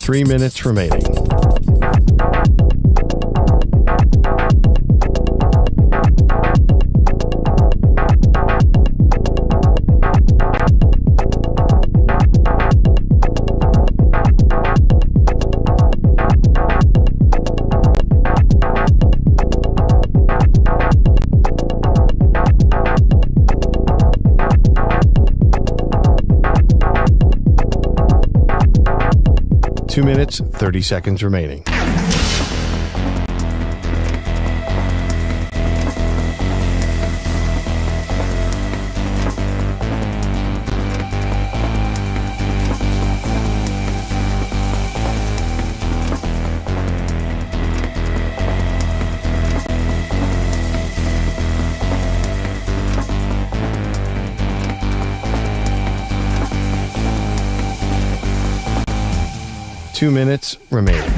Three minutes remaining. Two minutes, 30 seconds remaining. Two minutes remaining.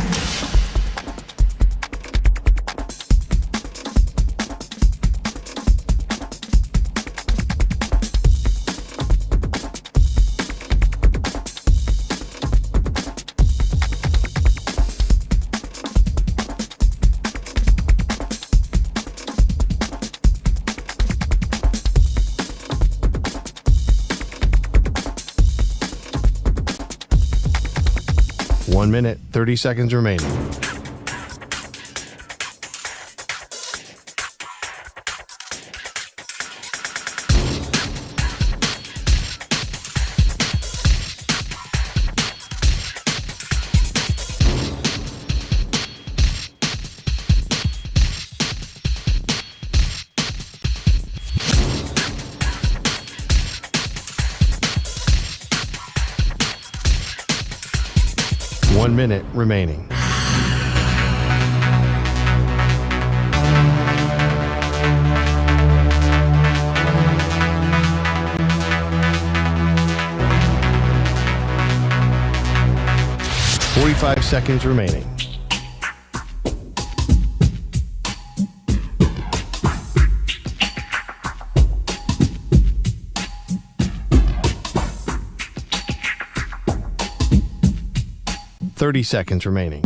1 minute, 30 seconds remaining. One minute remaining. Forty-five seconds remaining. Thirty seconds remaining.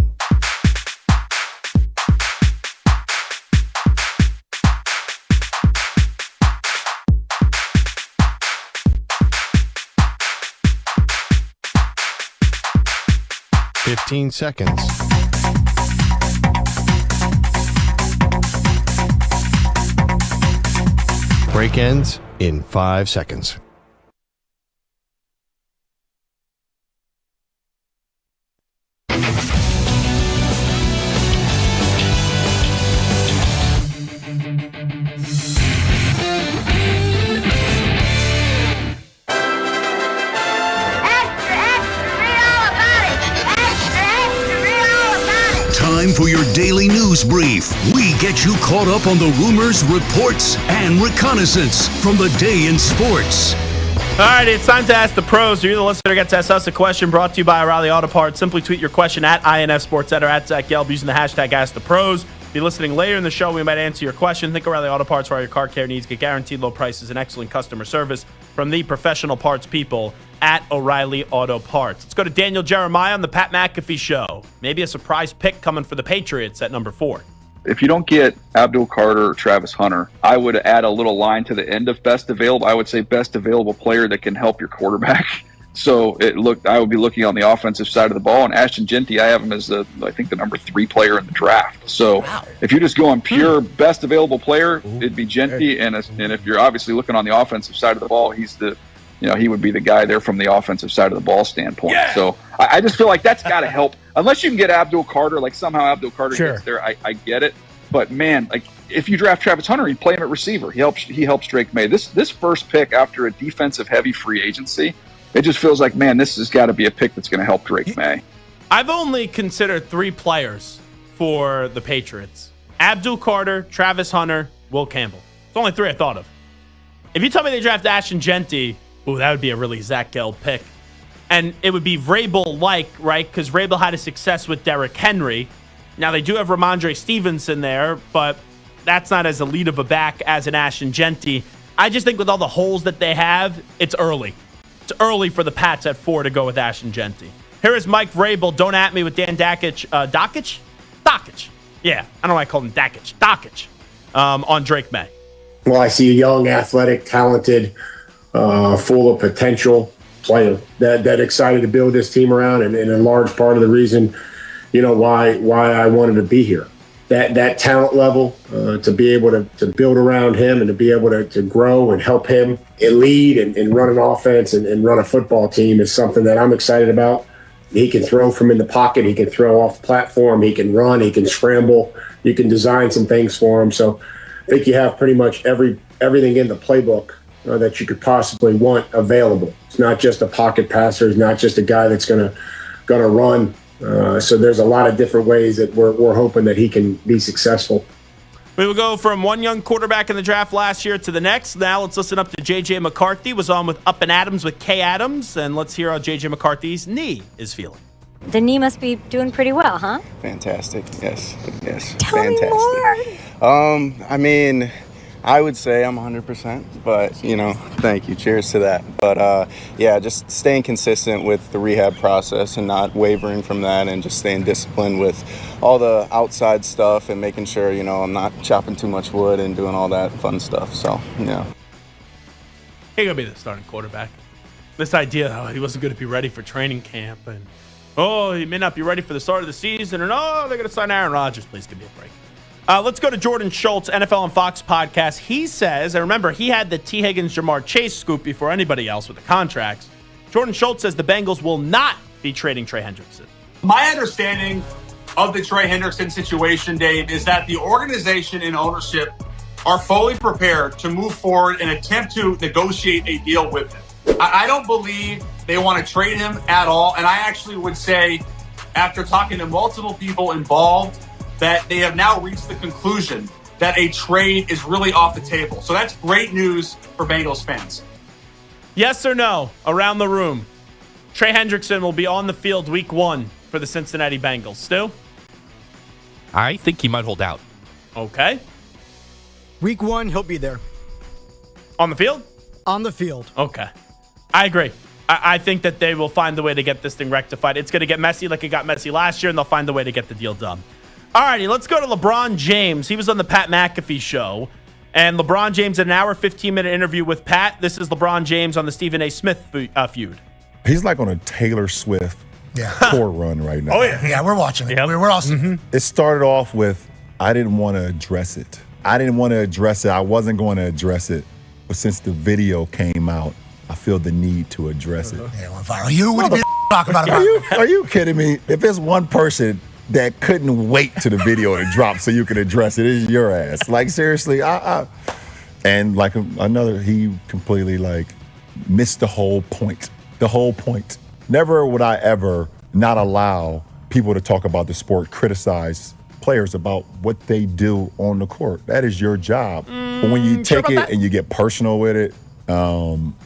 Fifteen seconds. Break ends in 5 seconds. Time for your daily news brief. We get you caught up on the rumors, reports, and reconnaissance from the day in sports. All right, it's time to ask the pros. You're the listener, gets to ask us a question brought to you by O'Reilly Auto Parts. Simply tweet your question at INF Sports Center at Zach Gelb using the hashtag #AskThePros. If you're listening later in the show, we might answer your question. Think O'Reilly Auto Parts for all your car care needs. Get guaranteed low prices and excellent customer service from the professional parts people at O'Reilly Auto Parts. Let's go to Daniel Jeremiah on the Pat McAfee Show. Maybe a surprise pick coming for the Patriots at number 4. If you don't get Abdul Carter or Travis Hunter, I would add a little line to the end of best available. I would say best available player that can help your quarterback. So I would be looking on the offensive side of the ball, and Ashton Genty, I have him as I think the number 3 player in the draft. So if you're just going pure best available player, it'd be Genty, and if you're obviously looking on the offensive side of the ball, he would be the guy there from the offensive side of the ball standpoint. Yeah. So I just feel like that's got to help. Unless you can get Abdul Carter, like somehow Abdul Carter gets there, I get it. But man, like if you draft Travis Hunter, you play him at receiver. He helps Drake Maye. This first pick after a defensive heavy free agency, it just feels like, man, this has got to be a pick that's going to help Drake Maye. I've only considered 3 players for the Patriots: Abdul Carter, Travis Hunter, Will Campbell. It's only 3 I thought of. If you tell me they draft Ashton Genty, that would be a really Zach Gelb pick. And it would be Vrabel-like, right? Because Vrabel had a success with Derrick Henry. Now, they do have Ramondre Stevenson there, but that's not as elite of a back as an Ashton Genty. I just think with all the holes that they have, it's early. It's early for the Pats at 4 to go with Ashton Genty. Here is Mike Vrabel. Don't at me with Dan Dakich. Dakich. Yeah, I don't know why I call him Dakich. Dakich on Drake Maye. Well, I see a young, athletic, talented, full of potential player that excited to build this team around, and a large part of the reason, why I wanted to be here. That talent level, to be able to build around him and to be able to grow and help him and lead and run an offense and run a football team is something that I'm excited about. He can throw from in the pocket. He can throw off the platform. He can run. He can scramble. You can design some things for him. So I think you have pretty much everything in the playbook that you could possibly want available. It's not just a pocket passer. It's not just a guy that's gonna run. So there's a lot of different ways that we're hoping that he can be successful. We will go from one young quarterback in the draft last year to the next. Now let's listen up to J.J. McCarthy. Was on with Up and Adams with Kay Adams, and let's hear how J.J. McCarthy's knee is feeling. The knee must be doing pretty well, huh? Fantastic. Yes. Tell fantastic. me more. I mean, I would say I'm 100%, but, thank you. Cheers to that. But, just staying consistent with the rehab process and not wavering from that, and just staying disciplined with all the outside stuff and making sure, I'm not chopping too much wood and doing all that fun stuff. So, He's going to be the starting quarterback. This idea, he wasn't going to be ready for training camp and Oh, he may not be ready for the start of the season. And, they're going to sign Aaron Rodgers. Please give me a break. Let's go to Jordan Schultz, NFL on Fox podcast. He says, and remember, he had the T. Higgins, Jamar Chase scoop before anybody else with the contracts. Jordan Schultz says the Bengals will not be trading Trey Hendrickson. My understanding of the Trey Hendrickson situation, Dave, is that the organization and ownership are fully prepared to move forward and attempt to negotiate a deal with him. I don't believe they want to trade him at all. And I actually would say, after talking to multiple people involved, that they have now reached the conclusion that a trade is really off the table. So that's great news for Bengals fans. Yes or no, around the room, Trey Hendrickson will be on the field week 1 for the Cincinnati Bengals. Stu? I think he might hold out. Okay. Week 1, he'll be there. On the field? On the field. Okay. I agree. I think that they will find the way to get this thing rectified. It's going to get messy like it got messy last year, and they'll find the way to get the deal done. All righty, let's go to LeBron James. He was on the Pat McAfee show, and LeBron James had an hour, 15-minute interview with Pat. This is LeBron James on the Stephen A. Smith feud. He's like on a Taylor Swift tour run right now. Oh, yeah. Yeah, we're watching it. Yep. We're also. Mm-hmm. It started off with, I didn't want to address it. I wasn't going to address it. But since the video came out, I feel the need to address it. Yeah, well, viral. You would be talking about it. Are you kidding me? If there's one person that couldn't wait to the video to drop so you could address it, it's your ass. Like, seriously, and like another, he completely like missed the whole point. The whole point. Never would I ever not allow people to talk about the sport, criticize players about what they do on the court. That is your job. But when you take it and you get personal with it,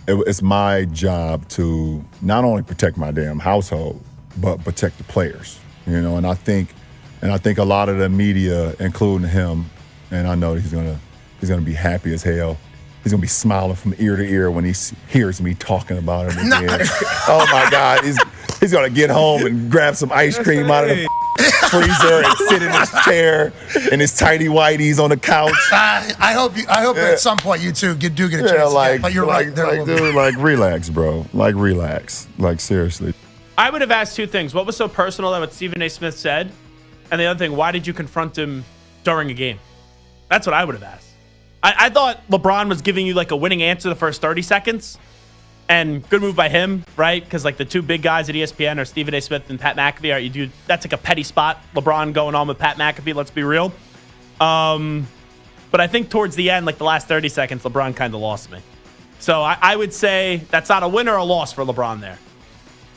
it's my job to not only protect my damn household, but protect the players. And I think a lot of the media, including him, and I know he's gonna be happy as hell. He's gonna be smiling from ear to ear when he hears me talking about it again. Oh my God, he's gonna get home and grab some ice cream out of the freezer and sit in his chair and his tighty whities on the couch. I hope at some point you two do get a chance. But you're right. Dude, relax, bro. Relax. Seriously. I would have asked two things. What was so personal that what Stephen A. Smith said? And the other thing, why did you confront him during a game? That's what I would have asked. I thought LeBron was giving you like a winning answer the first 30 seconds. And good move by him, right? Because like the two big guys at ESPN are Stephen A. Smith and Pat McAfee. All right, that's like a petty spot. LeBron going on with Pat McAfee, let's be real. But I think towards the end, like the last 30 seconds, LeBron kind of lost me. So I would say that's not a win or a loss for LeBron there.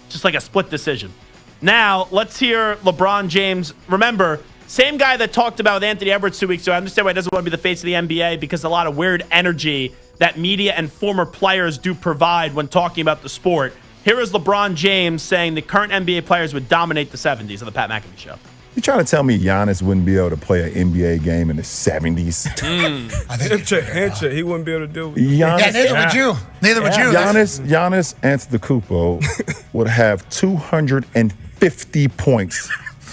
Just like a split decision. Now, let's hear LeBron James. Remember, same guy that talked about Anthony Edwards 2 weeks ago. I understand why he doesn't want to be the face of the NBA because a lot of weird energy that media and former players do provide when talking about the sport. Here is LeBron James saying the current NBA players would dominate the 70s on the Pat McAfee show. You trying to tell me Giannis wouldn't be able to play an NBA game in the 70s? I think he wouldn't be able to do it. Neither would you. Giannis Antetokounmpo would have 250 points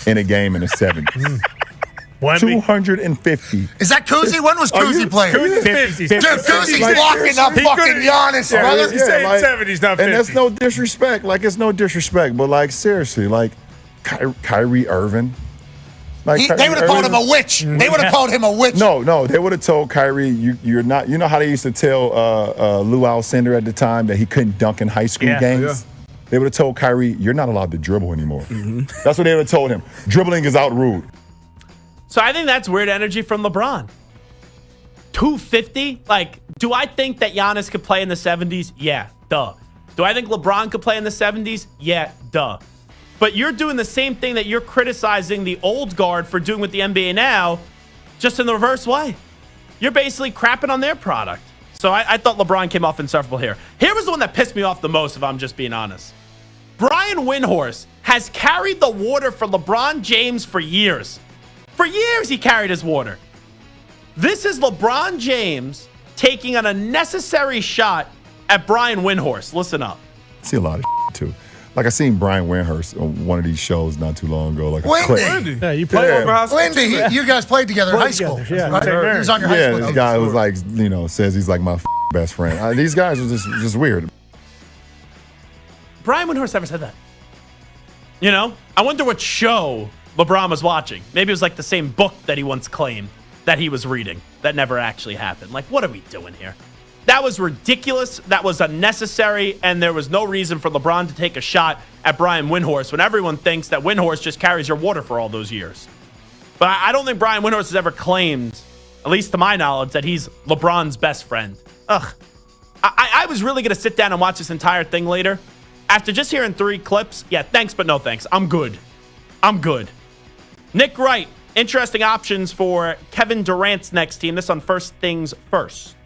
in a game in the 70s. 250. Is that Kuzi? When was Kuzi playing? Kuzi's 50s. Dude, Kuzi's locking up fucking Giannis, brother. He's saying 70s, not 50s. And that's no disrespect. It's no disrespect. But, seriously, Kyrie Irving. They would have called him a witch. They would have called him a witch. No. They would have told Kyrie, you're not. You know how they used to tell Lou Alcindor at the time that he couldn't dunk in high school games? Yeah. They would have told Kyrie, you're not allowed to dribble anymore. Mm-hmm. That's what they would have told him. Dribbling is out rude. So I think that's weird energy from LeBron. 250? Do I think that Giannis could play in the 70s? Yeah, duh. Do I think LeBron could play in the 70s? Yeah, duh. But you're doing the same thing that you're criticizing the old guard for doing with the NBA now, just in the reverse way. You're basically crapping on their product. So I thought LeBron came off insufferable here. Here was the one that pissed me off the most, if I'm just being honest. Brian Windhorst has carried the water for LeBron James for years. For years, he carried his water. This is LeBron James taking an unnecessary shot at Brian Windhorst. Listen up. I see a lot of too. I seen Brian Windhorst on one of these shows not too long ago. Wendy. Yeah, you played over high school. Wendy, you guys played together in high school. Yeah, right? He was on your high school. Yeah, this guy was says he's like my best friend. These guys are just weird. Brian Windhorst never said that. You know, I wonder what show LeBron was watching. Maybe it was like the same book that he once claimed that he was reading that never actually happened. Like, what are we doing here? That was ridiculous. That was unnecessary. And there was no reason for LeBron to take a shot at Brian Windhorst when everyone thinks that Windhorst just carries your water for all those years. But I don't think Brian Windhorst has ever claimed, at least to my knowledge, that he's LeBron's best friend. Ugh. I was really going to sit down and watch this entire thing later. After just hearing 3 clips, yeah, thanks, but no thanks. I'm good. Nick Wright, interesting options for Kevin Durant's next team. This on First Things First.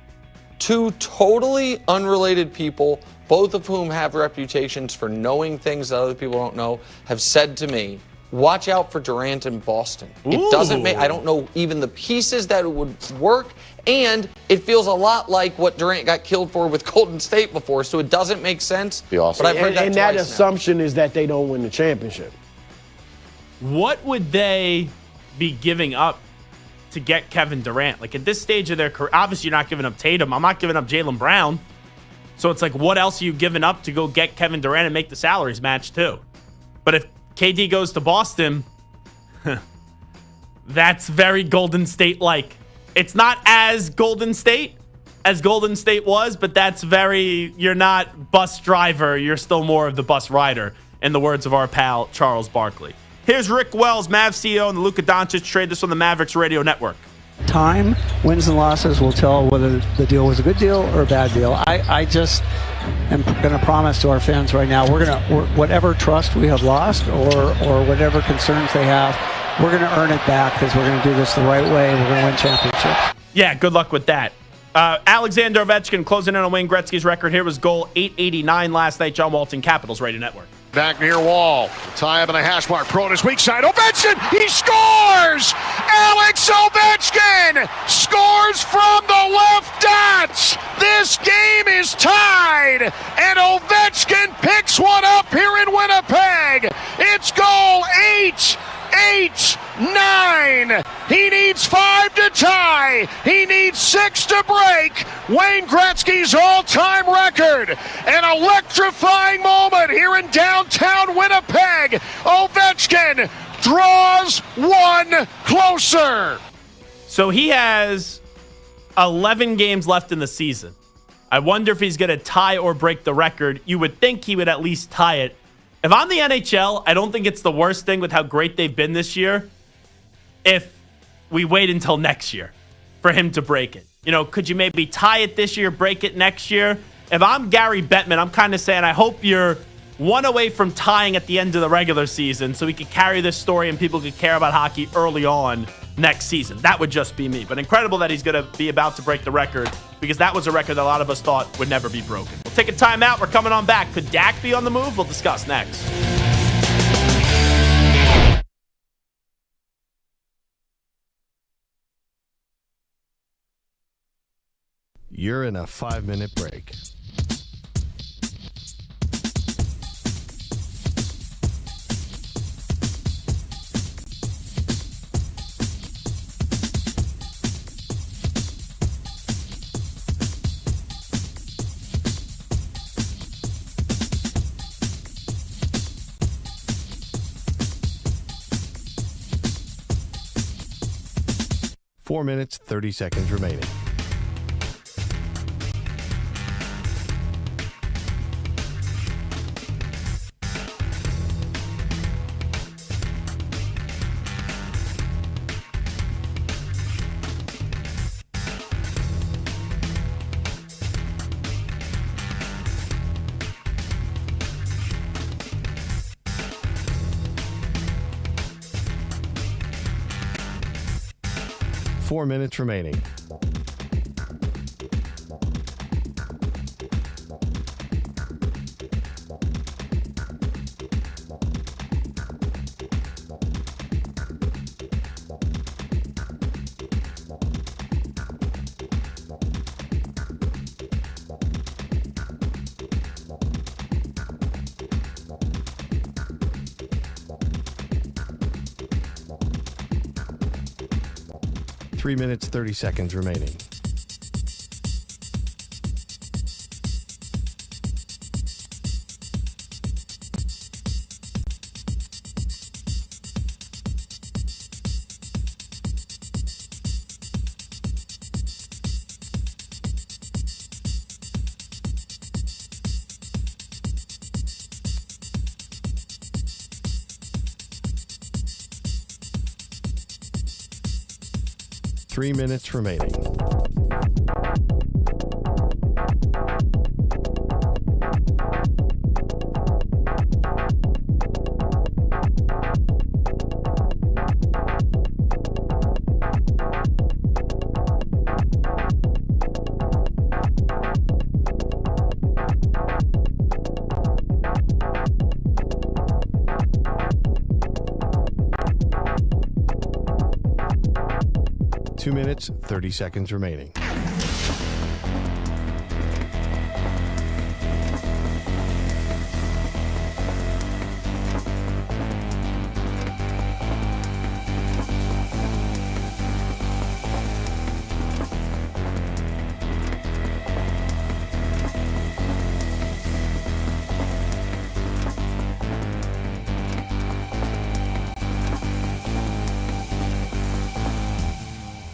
2 totally unrelated people, both of whom have reputations for knowing things that other people don't know, have said to me, watch out for Durant in Boston. It doesn't make, I don't know even the pieces that it would work, and it feels a lot like what Durant got killed for with Golden State before, so it doesn't make sense. Be awesome. But I've heard and that assumption is that they don't win the championship. What would they be giving up to get Kevin Durant? Like, at this stage of their career, obviously you're not giving up Tatum. I'm not giving up Jaylen Brown. So it's like, what else are you giving up to go get Kevin Durant and make the salaries match too? But if KD goes to Boston, that's very Golden State-like. It's not as Golden State was, but that's very, you're not bus driver. You're still more of the bus rider, in the words of our pal Charles Barkley. Here's Rick Wells, Mavs CEO, and the Luka Doncic trade. This on the Mavericks Radio Network. Time, wins and losses will tell whether the deal was a good deal or a bad deal. I just am going to promise to our fans right now, we're whatever trust we have lost or whatever concerns they have, we're going to earn it back because we're going to do this the right way. We're going to win championships. Yeah, good luck with that. Alexander Ovechkin closing in on Wayne Gretzky's record. Here was goal 889 last night. John Walton, Capitals Radio Network. Back near wall. Tie up in a hash mark. Pro on his weak side. Ovechkin! He scores! Alex Ovechkin scores from the left dot! This game is tied! And Ovechkin picks one up here in Winnipeg! It's goal 8-8-9! He needs 5 to tie. He needs 6 to break Wayne Gretzky's all-time record. An electrifying moment here in downtown Winnipeg. Ovechkin draws one closer. So he has 11 games left in the season. I wonder if he's going to tie or break the record. You would think he would at least tie it. If I'm the NHL, I don't think it's the worst thing with how great they've been this year if we wait until next year for him to break it. You know, could you maybe tie it this year, break it next year? If I'm Gary Bettman, I'm kind of saying I hope you're one away from tying at the end of the regular season so we could carry this story and people could care about hockey early on next season. That would just be me. But incredible that he's going to be about to break the record because that was a record that a lot of us thought would never be broken. We'll take a timeout. We're coming on back. Could Dak be on the move? We'll discuss next. You're in a 5-minute break. Four minutes, 30 seconds remaining. Four minutes remaining. Three minutes, 30 seconds remaining. 3 minutes remaining. Two minutes, 30 seconds remaining.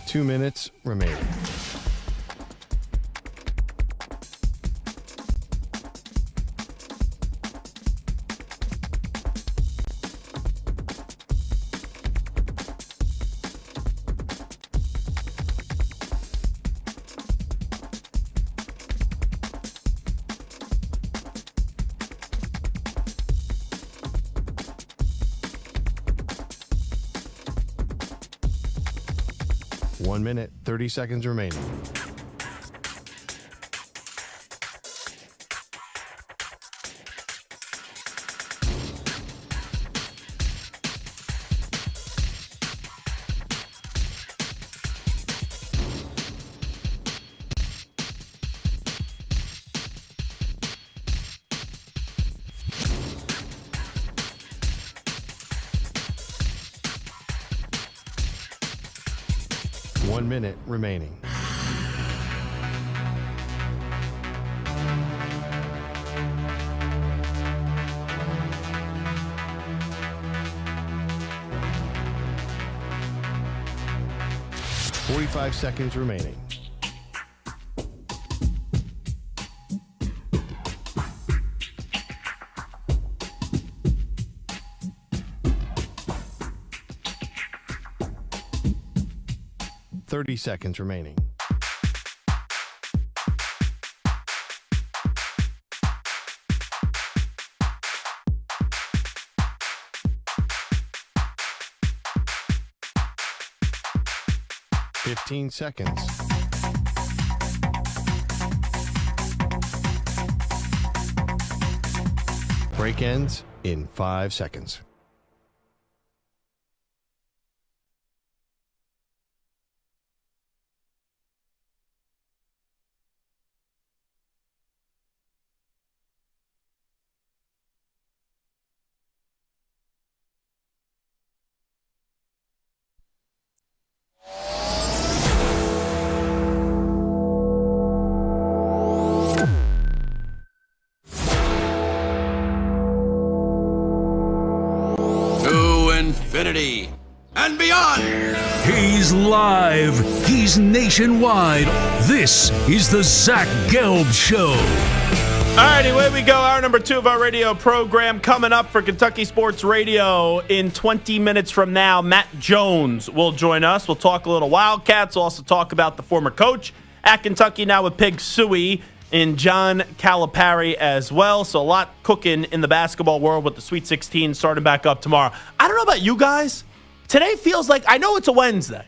Two minutes remaining. One minute, 30 seconds remaining. One minute remaining. Forty-five seconds remaining. Thirty seconds remaining. Fifteen seconds. Break ends in 5 seconds. Infinity and beyond. He's live. He's nationwide. This is the Zach Gelb Show. All right, away we go. Hour number 2 of our radio program coming up for Kentucky Sports Radio in 20 minutes from now. Matt Jones will join us. We'll talk a little Wildcats. We'll also talk about the former coach at Kentucky now with Pig Sooie and John Calipari as well. So a lot cooking in the basketball world with the Sweet 16 starting back up tomorrow. I don't know about you guys. Today feels like, I know it's a Wednesday.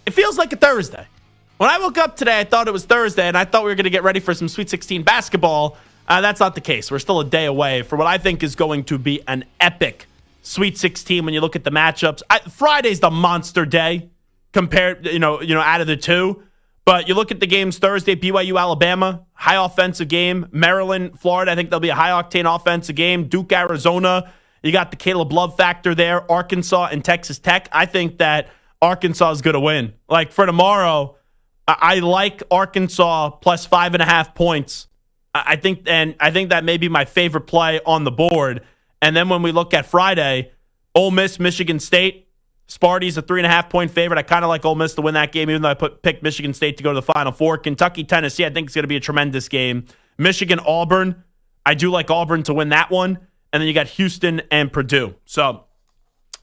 It feels like a Thursday. When I woke up today, I thought it was Thursday, and I thought we were going to get ready for some Sweet 16 basketball. That's not the case. We're still a day away for what I think is going to be an epic Sweet 16 when you look at the matchups. Friday's the monster day compared, out of the two. But you look at the games Thursday, BYU, Alabama, high offensive game. Maryland, Florida, I think there'll be a high-octane offensive game. Duke, Arizona, you got the Caleb Love factor there. Arkansas and Texas Tech. I think that Arkansas is going to win. Like for tomorrow, I like Arkansas plus 5.5 points. I think that may be my favorite play on the board. And then when we look at Friday, Ole Miss, Michigan State. Sparty's a 3.5-point favorite. I kind of like Ole Miss to win that game, even though I picked Michigan State to go to the Final Four. Kentucky, Tennessee, I think it's going to be a tremendous game. Michigan, Auburn, I do like Auburn to win that one. And then you got Houston and Purdue. So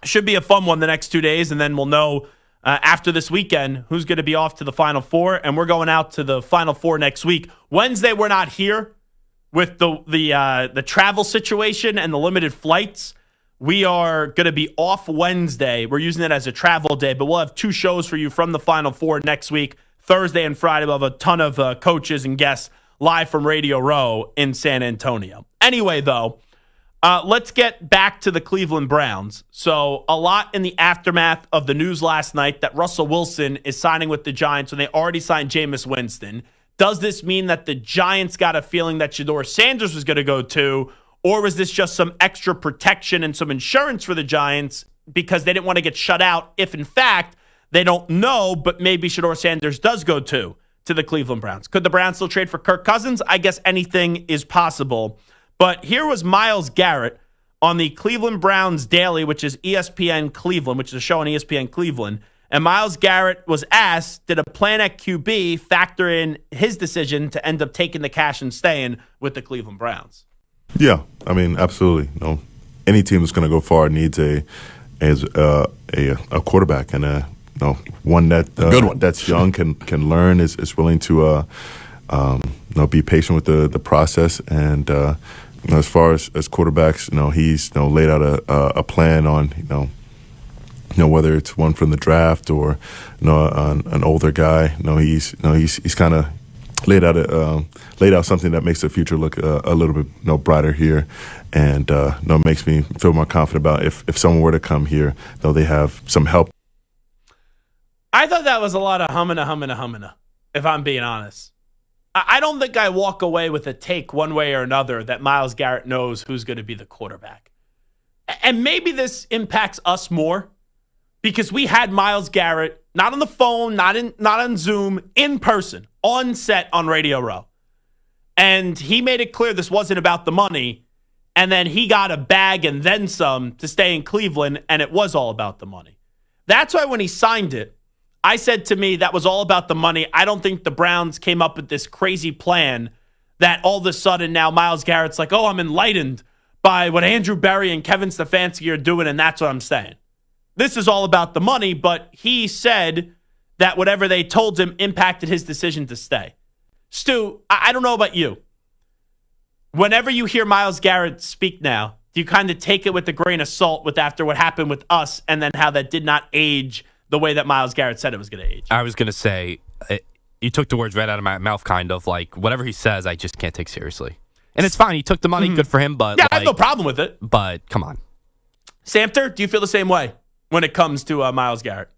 should be a fun one the next 2 days, and then we'll know after this weekend who's going to be off to the Final Four, and we're going out to the Final Four next week. Wednesday, we're not here with the travel situation and the limited flights. We are going to be off Wednesday. We're using it as a travel day, but we'll have 2 shows for you from the Final Four next week. Thursday and Friday, we'll have a ton of coaches and guests live from Radio Row in San Antonio. Anyway, though, let's get back to the Cleveland Browns. So a lot in the aftermath of the news last night that Russell Wilson is signing with the Giants when they already signed Jameis Winston. Does this mean that the Giants got a feeling that Shedeur Sanders was going to go too, or was this just some extra protection and some insurance for the Giants because they didn't want to get shut out if, in fact, they don't know, but maybe Shedeur Sanders does go to the Cleveland Browns? Could the Browns still trade for Kirk Cousins? I guess anything is possible. But here was Myles Garrett on the Cleveland Browns Daily, which is ESPN Cleveland, which is a show on ESPN Cleveland. And Myles Garrett was asked, did a plan at QB factor in his decision to end up taking the cash and staying with the Cleveland Browns? Yeah, I mean, absolutely. Any team that's going to go far needs a quarterback and one that good one that's young, can learn, is willing to be patient with the process. And as far as quarterbacks, he's laid out a plan on whether it's one from the draft or an older guy. He's kind of laid out something that makes the future look a little bit brighter here, and makes me feel more confident about if someone were to come here, they have some help. I thought that was a lot of humming, if I'm being honest. I don't think I walk away with a take one way or another that Myles Garrett knows who's going to be the quarterback. And maybe this impacts us more because we had Myles Garrett, not on the phone, not on Zoom, in person, on set on Radio Row. And he made it clear this wasn't about the money. And then he got a bag and then some to stay in Cleveland, and it was all about the money. That's why when he signed it, I said to me that was all about the money. I don't think the Browns came up with this crazy plan that all of a sudden now Myles Garrett's like, oh, I'm enlightened by what Andrew Berry and Kevin Stefanski are doing, and that's what I'm saying. This is all about the money, but he said that whatever they told him impacted his decision to stay. Stu, I don't know about you. Whenever you hear Myles Garrett speak now, do you kind of take it with a grain of salt with after what happened with us and then how that did not age the way that Myles Garrett said it was going to age? I was going to say, you took the words right out of my mouth, kind of. Like, whatever he says, I just can't take seriously. And it's fine. He took the money. Good for him. But yeah, I have no problem with it. But come on. Samter, do you feel the same way when it comes to Myles Garrett?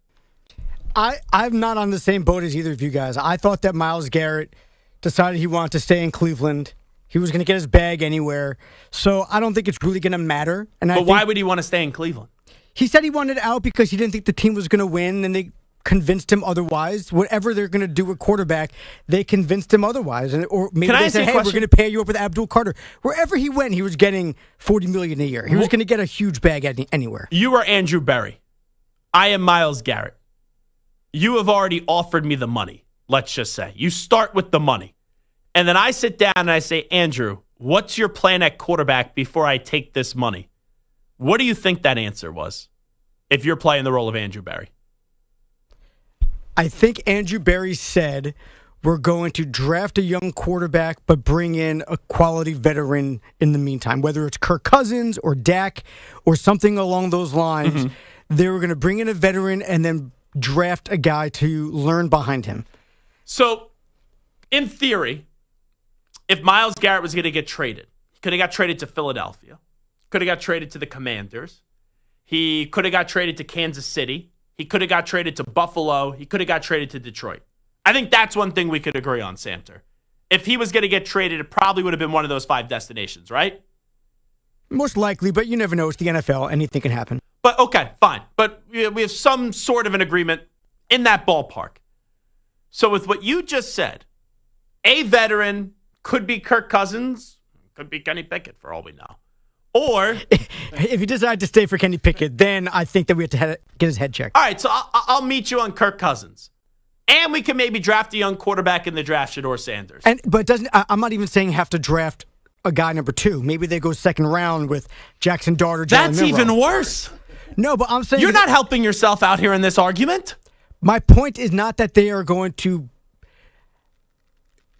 I'm not on the same boat as either of you guys. I thought that Myles Garrett decided he wanted to stay in Cleveland. He was going to get his bag anywhere. So I don't think it's really going to matter. But why would he want to stay in Cleveland? He said he wanted out because he didn't think the team was going to win, and they convinced him otherwise. Whatever they're going to do with quarterback, they convinced him otherwise. Or maybe they said, hey, we're going to pair you up with Abdul Carter. Wherever he went, he was getting $40 million a year. He was going to get a huge bag anywhere. You are Andrew Berry. I am Myles Garrett. You have already offered me the money, let's just say. You start with the money. And then I sit down and I say, Andrew, what's your plan at quarterback before I take this money? What do you think that answer was if you're playing the role of Andrew Berry? I think Andrew Berry said we're going to draft a young quarterback but bring in a quality veteran in the meantime, whether it's Kirk Cousins or Dak or something along those lines. Mm-hmm. They were going to bring in a veteran and then draft a guy to learn behind him. So, in theory, if Myles Garrett was going to get traded, he could have got traded to Philadelphia. Could have got traded to the Commanders. He could have got traded to Kansas City. He could have got traded to Buffalo. He could have got traded to Detroit. I think that's one thing we could agree on, Samter. If he was going to get traded, it probably would have been one of those 5 destinations, right? Most likely, but you never know. It's the NFL. Anything can happen. But okay, fine. But we have some sort of an agreement in that ballpark. So with what you just said, a veteran could be Kirk Cousins, could be Kenny Pickett for all we know. Or if you decide to stay for Kenny Pickett, then I think that we have to get his head checked. All right, so I'll meet you on Kirk Cousins. And we can maybe draft a young quarterback in the draft, Shedeur Sanders. But I'm not even saying have to draft a guy number 2. Maybe they go second round with Jackson Dart or Jalen That's Milroe. Even worse. No, but I'm saying... You're not helping yourself out here in this argument. My point is not that they are going to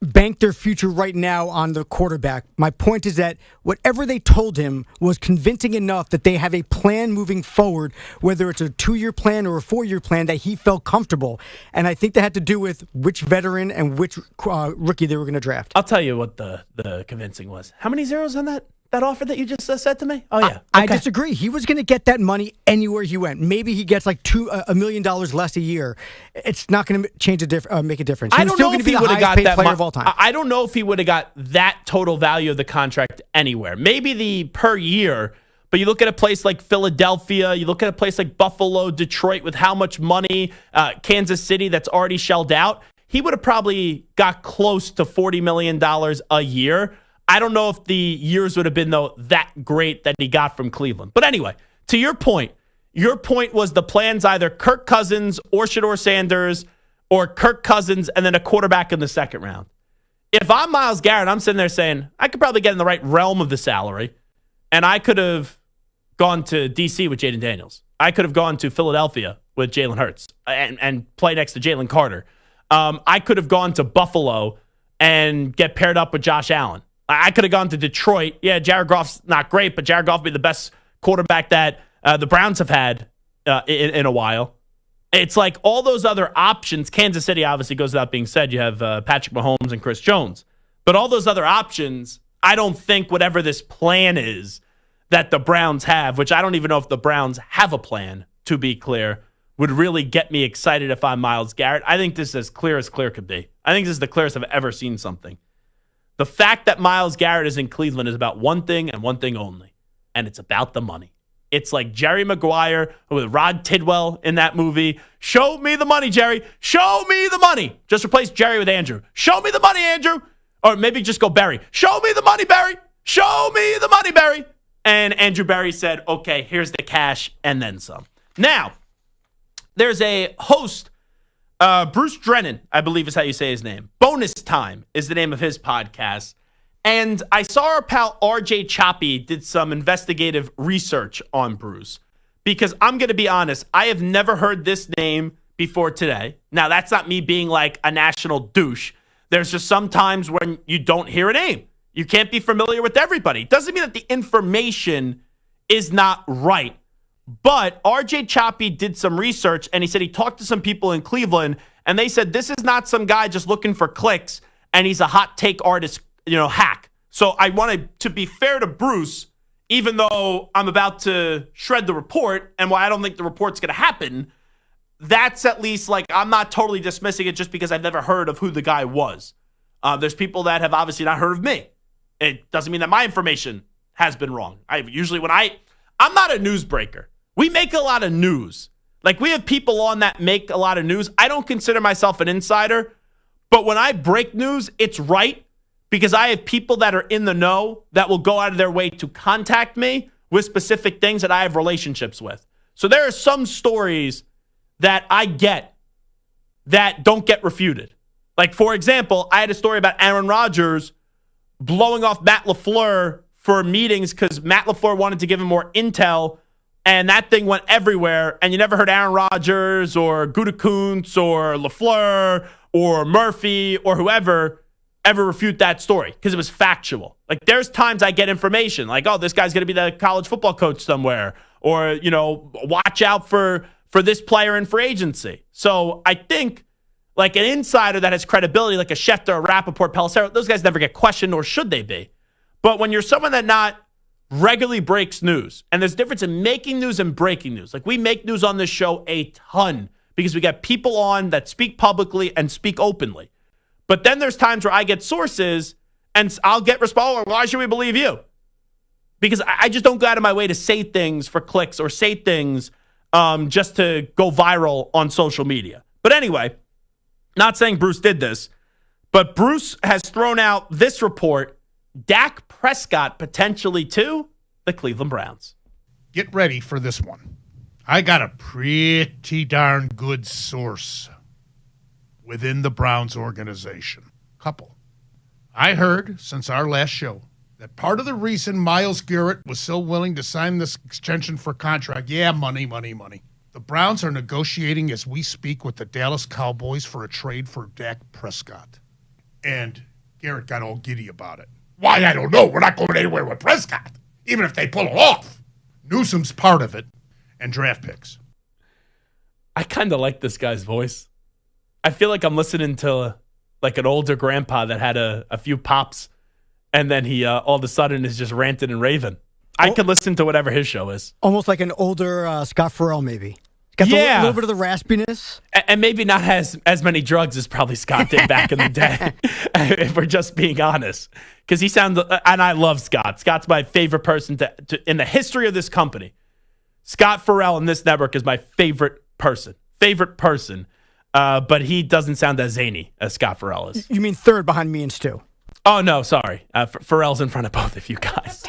bank their future right now on the quarterback. My point is that whatever they told him was convincing enough that they have a plan moving forward, whether it's a 2-year plan or a 4-year plan, that he felt comfortable. And I think that had to do with which veteran and which rookie they were going to draft. I'll tell you what the convincing was. How many zeros on that offer that you just said to me? Oh, yeah. I disagree. He was going to get that money anywhere he went. Maybe he gets like $1 million less a year. It's not going to make a difference. I don't know if he would have got that player of all time. I don't know if he would have got that total value of the contract anywhere. Maybe the per year, but you look at a place like Philadelphia, you look at a place like Buffalo, Detroit, with how much money, Kansas City that's already shelled out, he would have probably got close to $40 million a year. I don't know if the years would have been, though, that great that he got from Cleveland. But anyway, to your point was the plan's either Kirk Cousins or Shedeur Sanders, or Kirk Cousins and then a quarterback in the second round. If I'm Myles Garrett, I'm sitting there saying, I could probably get in the right realm of the salary, and I could have gone to D.C. with Jaden Daniels. I could have gone to Philadelphia with Jalen Hurts and play next to Jalen Carter. I could have gone to Buffalo and get paired up with Josh Allen. I could have gone to Detroit. Yeah, Jared Goff's not great, but Jared Goff would be the best quarterback that the Browns have had in a while. It's like all those other options. Kansas City obviously goes without being said. You have Patrick Mahomes and Chris Jones. But all those other options, I don't think whatever this plan is that the Browns have, which I don't even know if the Browns have a plan, to be clear, would really get me excited if I'm Myles Garrett. I think this is as clear could be. I think this is the clearest I've ever seen something. The fact that Myles Garrett is in Cleveland is about one thing and one thing only, and it's about the money. It's like Jerry Maguire with Rod Tidwell in that movie. Show me the money, Jerry. Show me the money. Just replace Jerry with Andrew. Show me the money, Andrew. Or maybe just go Barry. Show me the money, Barry. Show me the money, Barry. And Andrew Barry said, okay, here's the cash and then some. Now, there's a host, Bruce Drennan, I believe is how you say his name. Bonus Time is the name of his podcast. And I saw our pal RJ Choppy did some investigative research on Bruce. Because I'm going to be honest, I have never heard this name before today. Now, that's not me being like a national douche. There's just some times when you don't hear a name. You can't be familiar with everybody. It doesn't mean that the information is not right. But RJ Choppy did some research, and he said he talked to some people in Cleveland, and they said this is not some guy just looking for clicks, and he's a hot take artist, hack. So I wanted to be fair to Bruce, even though I'm about to shred the report, and why I don't think the report's going to happen, that's at least like I'm not totally dismissing it just because I've never heard of who the guy was. There's people that have obviously not heard of me. It doesn't mean that my information has been wrong. I'm not a newsbreaker. We make a lot of news. Like, we have people on that make a lot of news. I don't consider myself an insider, but when I break news, it's right because I have people that are in the know that will go out of their way to contact me with specific things that I have relationships with. So there are some stories that I get that don't get refuted. Like, for example, I had a story about Aaron Rodgers blowing off Matt LaFleur for meetings because Matt LaFleur wanted to give him more intel, and that thing went everywhere, and you never heard Aaron Rodgers or Gutekunst or LaFleur or Murphy or whoever ever refute that story because it was factual. Like, there's times I get information like, oh, this guy's going to be the college football coach somewhere, or, watch out for this player in free agency. So I think like an insider that has credibility, like a Schefter, a Rappaport, Pelissero, those guys never get questioned, or should they be? But when you're someone that not regularly breaks news, and there's a difference in making news and breaking news. Like, we make news on this show a ton because we get people on that speak publicly and speak openly. But then there's times where I get sources and I'll get response, why should we believe you? Because I just don't go out of my way to say things for clicks or say things just to go viral on social media. But anyway, not saying Bruce did this, but Bruce has thrown out this report, Dak Prescott potentially to the Cleveland Browns. Get ready for this one. I got a pretty darn good source within the Browns organization. Couple. I heard since our last show that part of the reason Myles Garrett was so willing to sign this extension for contract, money, The Browns are negotiating as we speak with the Dallas Cowboys for a trade for Dak Prescott. And Garrett got all giddy about it. Why, I don't know. We're not going anywhere with Prescott, even if they pull it off. Newsom's part of it, and draft picks. I kind of like this guy's voice. I feel like I'm listening to like an older grandpa that had a few pops, and then he all of a sudden is just ranting and raving. I could listen to whatever his show is. Almost like an older Scott Farrell, maybe. Got a little bit of the raspiness. And maybe not as many drugs as probably Scott did back in the day, if we're just being honest. Because he sounds, and I love Scott. Scott's my favorite person to in the history of this company. Scott Farrell in this network is my favorite person. But he doesn't sound as zany as Scott Farrell is. You mean third behind me and Stu? Oh, no, sorry. Farrell's in front of both of you guys,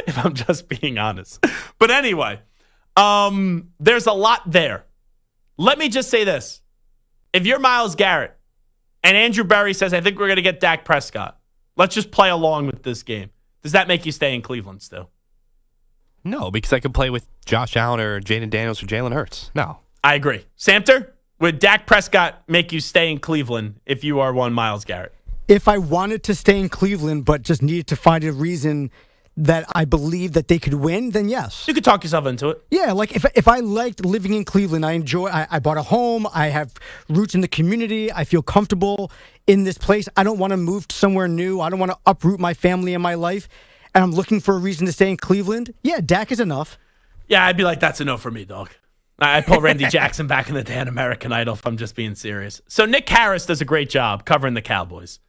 if I'm just being honest. But anyway, there's a lot there. Let me just say this. If you're Myles Garrett and Andrew Berry says, I think we're going to get Dak Prescott, let's just play along with this game. Does that make you stay in Cleveland still? No, because I could play with Josh Allen or Jaden Daniels or Jalen Hurts. No. I agree. Samter, would Dak Prescott make you stay in Cleveland if you are one Myles Garrett? If I wanted to stay in Cleveland but just needed to find a reason that I believe that they could win, then yes. You could talk yourself into it. Yeah, like if I liked living in Cleveland, I bought a home, I have roots in the community, I feel comfortable in this place. I don't want to move to somewhere new. I don't want to uproot my family and my life. And I'm looking for a reason to stay in Cleveland. Yeah, Dak is enough. Yeah, I'd be like, that's a no for me, dog. I pull Randy Jackson back in the day on American Idol if I'm just being serious. So Nick Harris does a great job covering the Cowboys.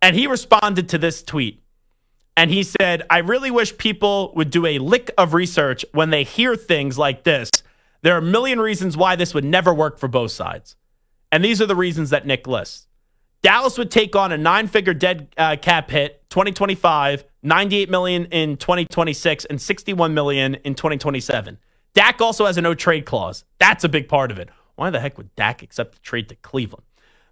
And he responded to this tweet. And he said, I really wish people would do a lick of research when they hear things like this. There are a million reasons why this would never work for both sides. And these are the reasons that Nick lists. Dallas would take on a 9-figure dead cap hit, 2025, $98 million in 2026, and $61 million in 2027. Dak also has a no-trade clause. That's a big part of it. Why the heck would Dak accept the trade to Cleveland?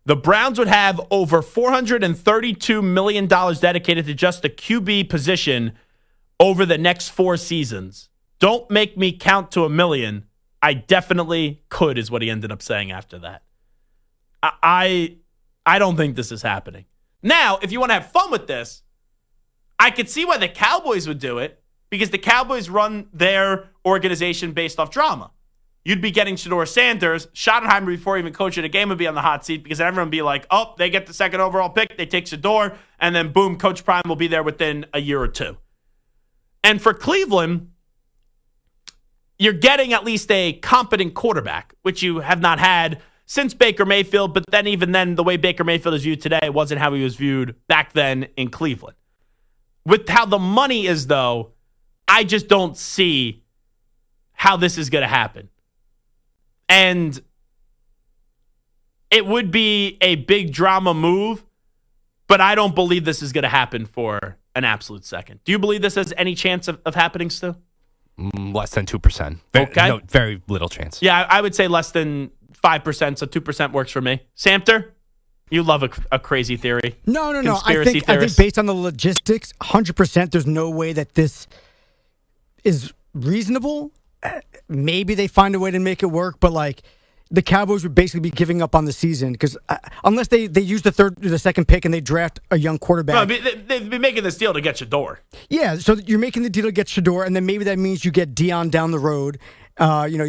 The Browns would have over $432 million dedicated to just the QB position over the next 4 seasons. Don't make me count to 1 million. I definitely could, is what he ended up saying after that. I don't think this is happening. Now, if you want to have fun with this, I could see why the Cowboys would do it, because the Cowboys run their organization based off drama. You'd be getting Shedeur Sanders. Schottenheimer, before even coaching a game, would be on the hot seat because everyone would be like, oh, they get the second overall pick. They take Shedeur, and then boom, Coach Prime will be there within a year or two. And for Cleveland, you're getting at least a competent quarterback, which you have not had since Baker Mayfield. But then even then, the way Baker Mayfield is viewed today wasn't how he was viewed back then in Cleveland. With how the money is, though, I just don't see how this is going to happen. And it would be a big drama move, but I don't believe this is going to happen for an absolute second. Do you believe this has any chance of happening still? Less than 2%. Okay. No, very little chance. Yeah, I would say less than 5%, so 2% works for me. Samter, you love a crazy theory. No. I think based on the logistics, 100%, there's no way that this is reasonable. Maybe they find a way to make it work, but like the Cowboys would basically be giving up on the season because unless they use the second pick and they draft a young quarterback. No, they've been making this deal to get Shedeur. Yeah, so you're making the deal to get Shedeur, and then maybe that means you get Dion down the road. You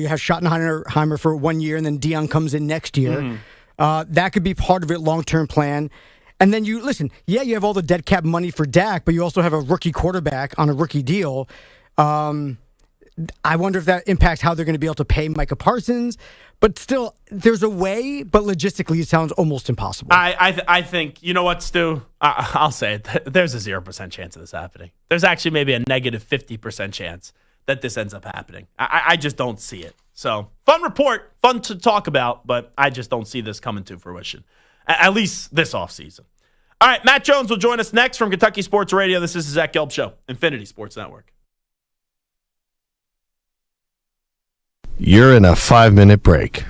have Schottenheimer for 1 year, and then Dion comes in next year. That could be part of it, long-term plan. And then you have all the dead cap money for Dak, but you also have a rookie quarterback on a rookie deal. I wonder if that impacts how they're going to be able to pay Micah Parsons. But still, there's a way, but logistically, it sounds almost impossible. I think, you know what, Stu? I'll say it. There's a 0% chance of this happening. There's actually maybe a negative 50% chance that this ends up happening. I just don't see it. So, fun report, fun to talk about, but I just don't see this coming to fruition, at least this offseason. All right, Matt Jones will join us next from Kentucky Sports Radio. This is the Zach Gelb Show, Infinity Sports Network. You're in a 5-minute break.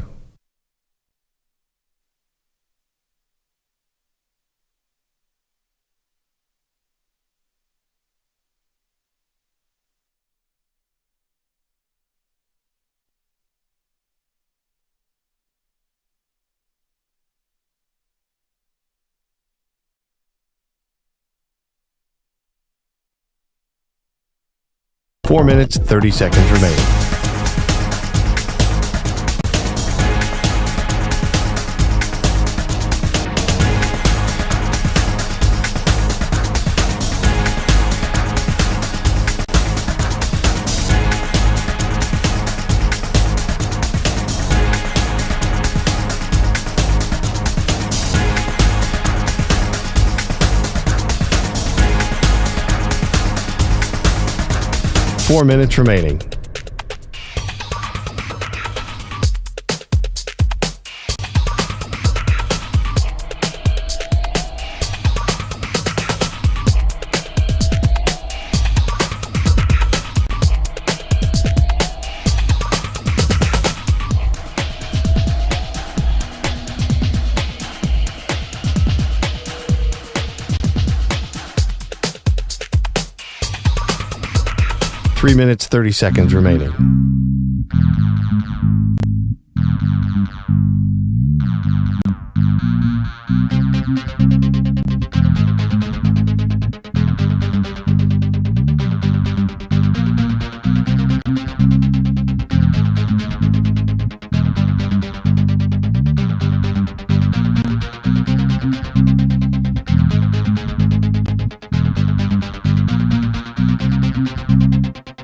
4 minutes, 30 seconds remaining. Four minutes remaining. Three minutes, 30 seconds remaining.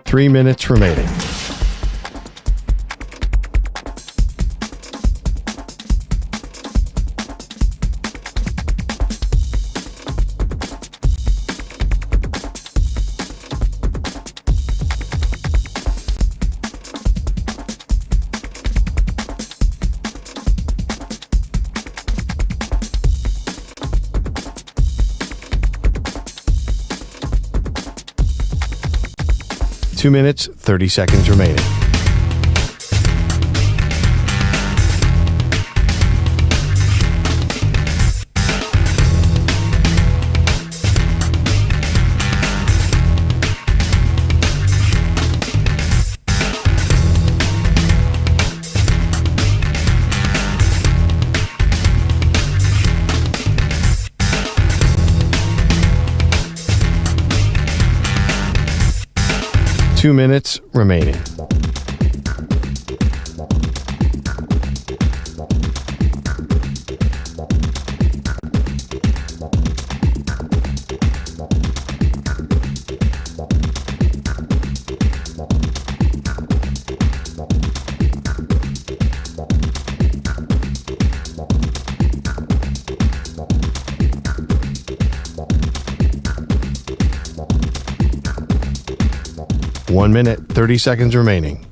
Three minutes remaining. Two minutes, 30 seconds remaining. Two minutes remaining. One minute, 30 seconds remaining.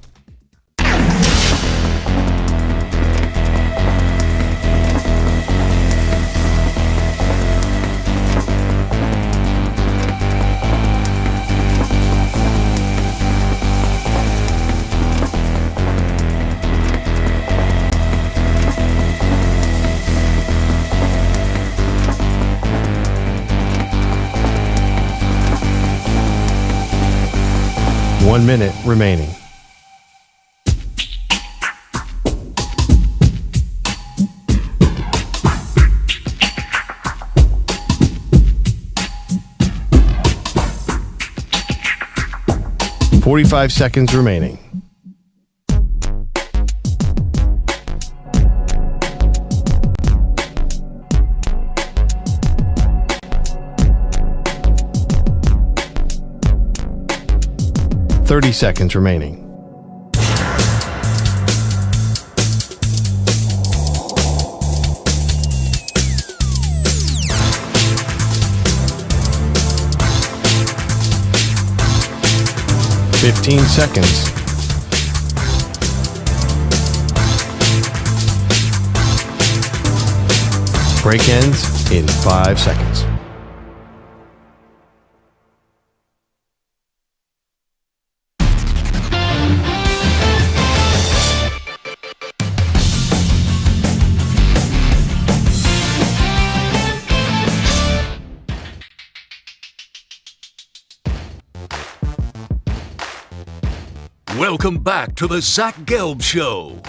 One minute remaining. .45 seconds remaining. .30 seconds remaining. .15 seconds. Break ends in 5 seconds. Welcome back to the Zach Gelb Show.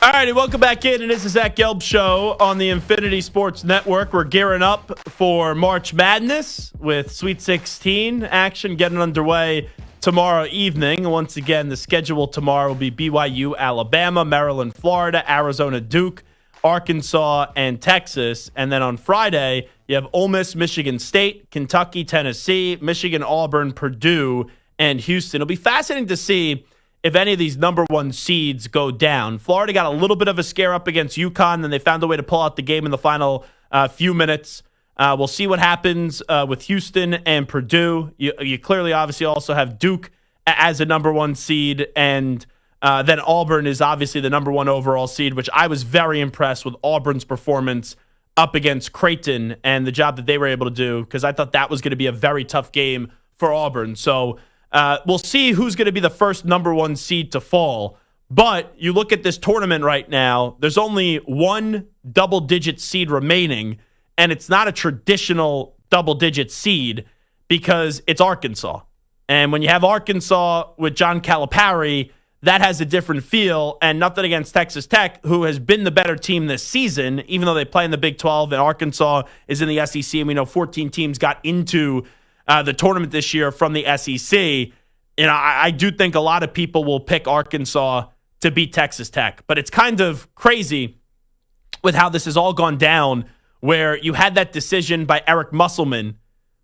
All righty, welcome back in. It is the Zach Gelb Show on the Infinity Sports Network. We're gearing up for March Madness with Sweet 16 action getting underway tomorrow evening. Once again, the schedule tomorrow will be BYU, Alabama, Maryland, Florida, Arizona, Duke, Arkansas, and Texas. And then on Friday, you have Ole Miss, Michigan State, Kentucky, Tennessee, Michigan, Auburn, Purdue, and Houston. It'll be fascinating to see if any of these number one seeds go down. Florida got a little bit of a scare up against UConn, then they found a way to pull out the game in the final few minutes. We'll see what happens with Houston and Purdue. You clearly, obviously, also have Duke as a number one seed, and then Auburn is obviously the number one overall seed, which I was very impressed with Auburn's performance up against Creighton and the job that they were able to do, because I thought that was going to be a very tough game for Auburn. So we'll see who's going to be the first number one seed to fall. But you look at this tournament right now, there's only one double-digit seed remaining, and it's not a traditional double-digit seed because it's Arkansas. And when you have Arkansas with John Calipari, that has a different feel, and nothing against Texas Tech, who has been the better team this season, even though they play in the Big 12, and Arkansas is in the SEC, and we know 14 teams got into the tournament this year from the SEC. I do think a lot of people will pick Arkansas to beat Texas Tech, but it's kind of crazy with how this has all gone down, where you had that decision by Eric Musselman.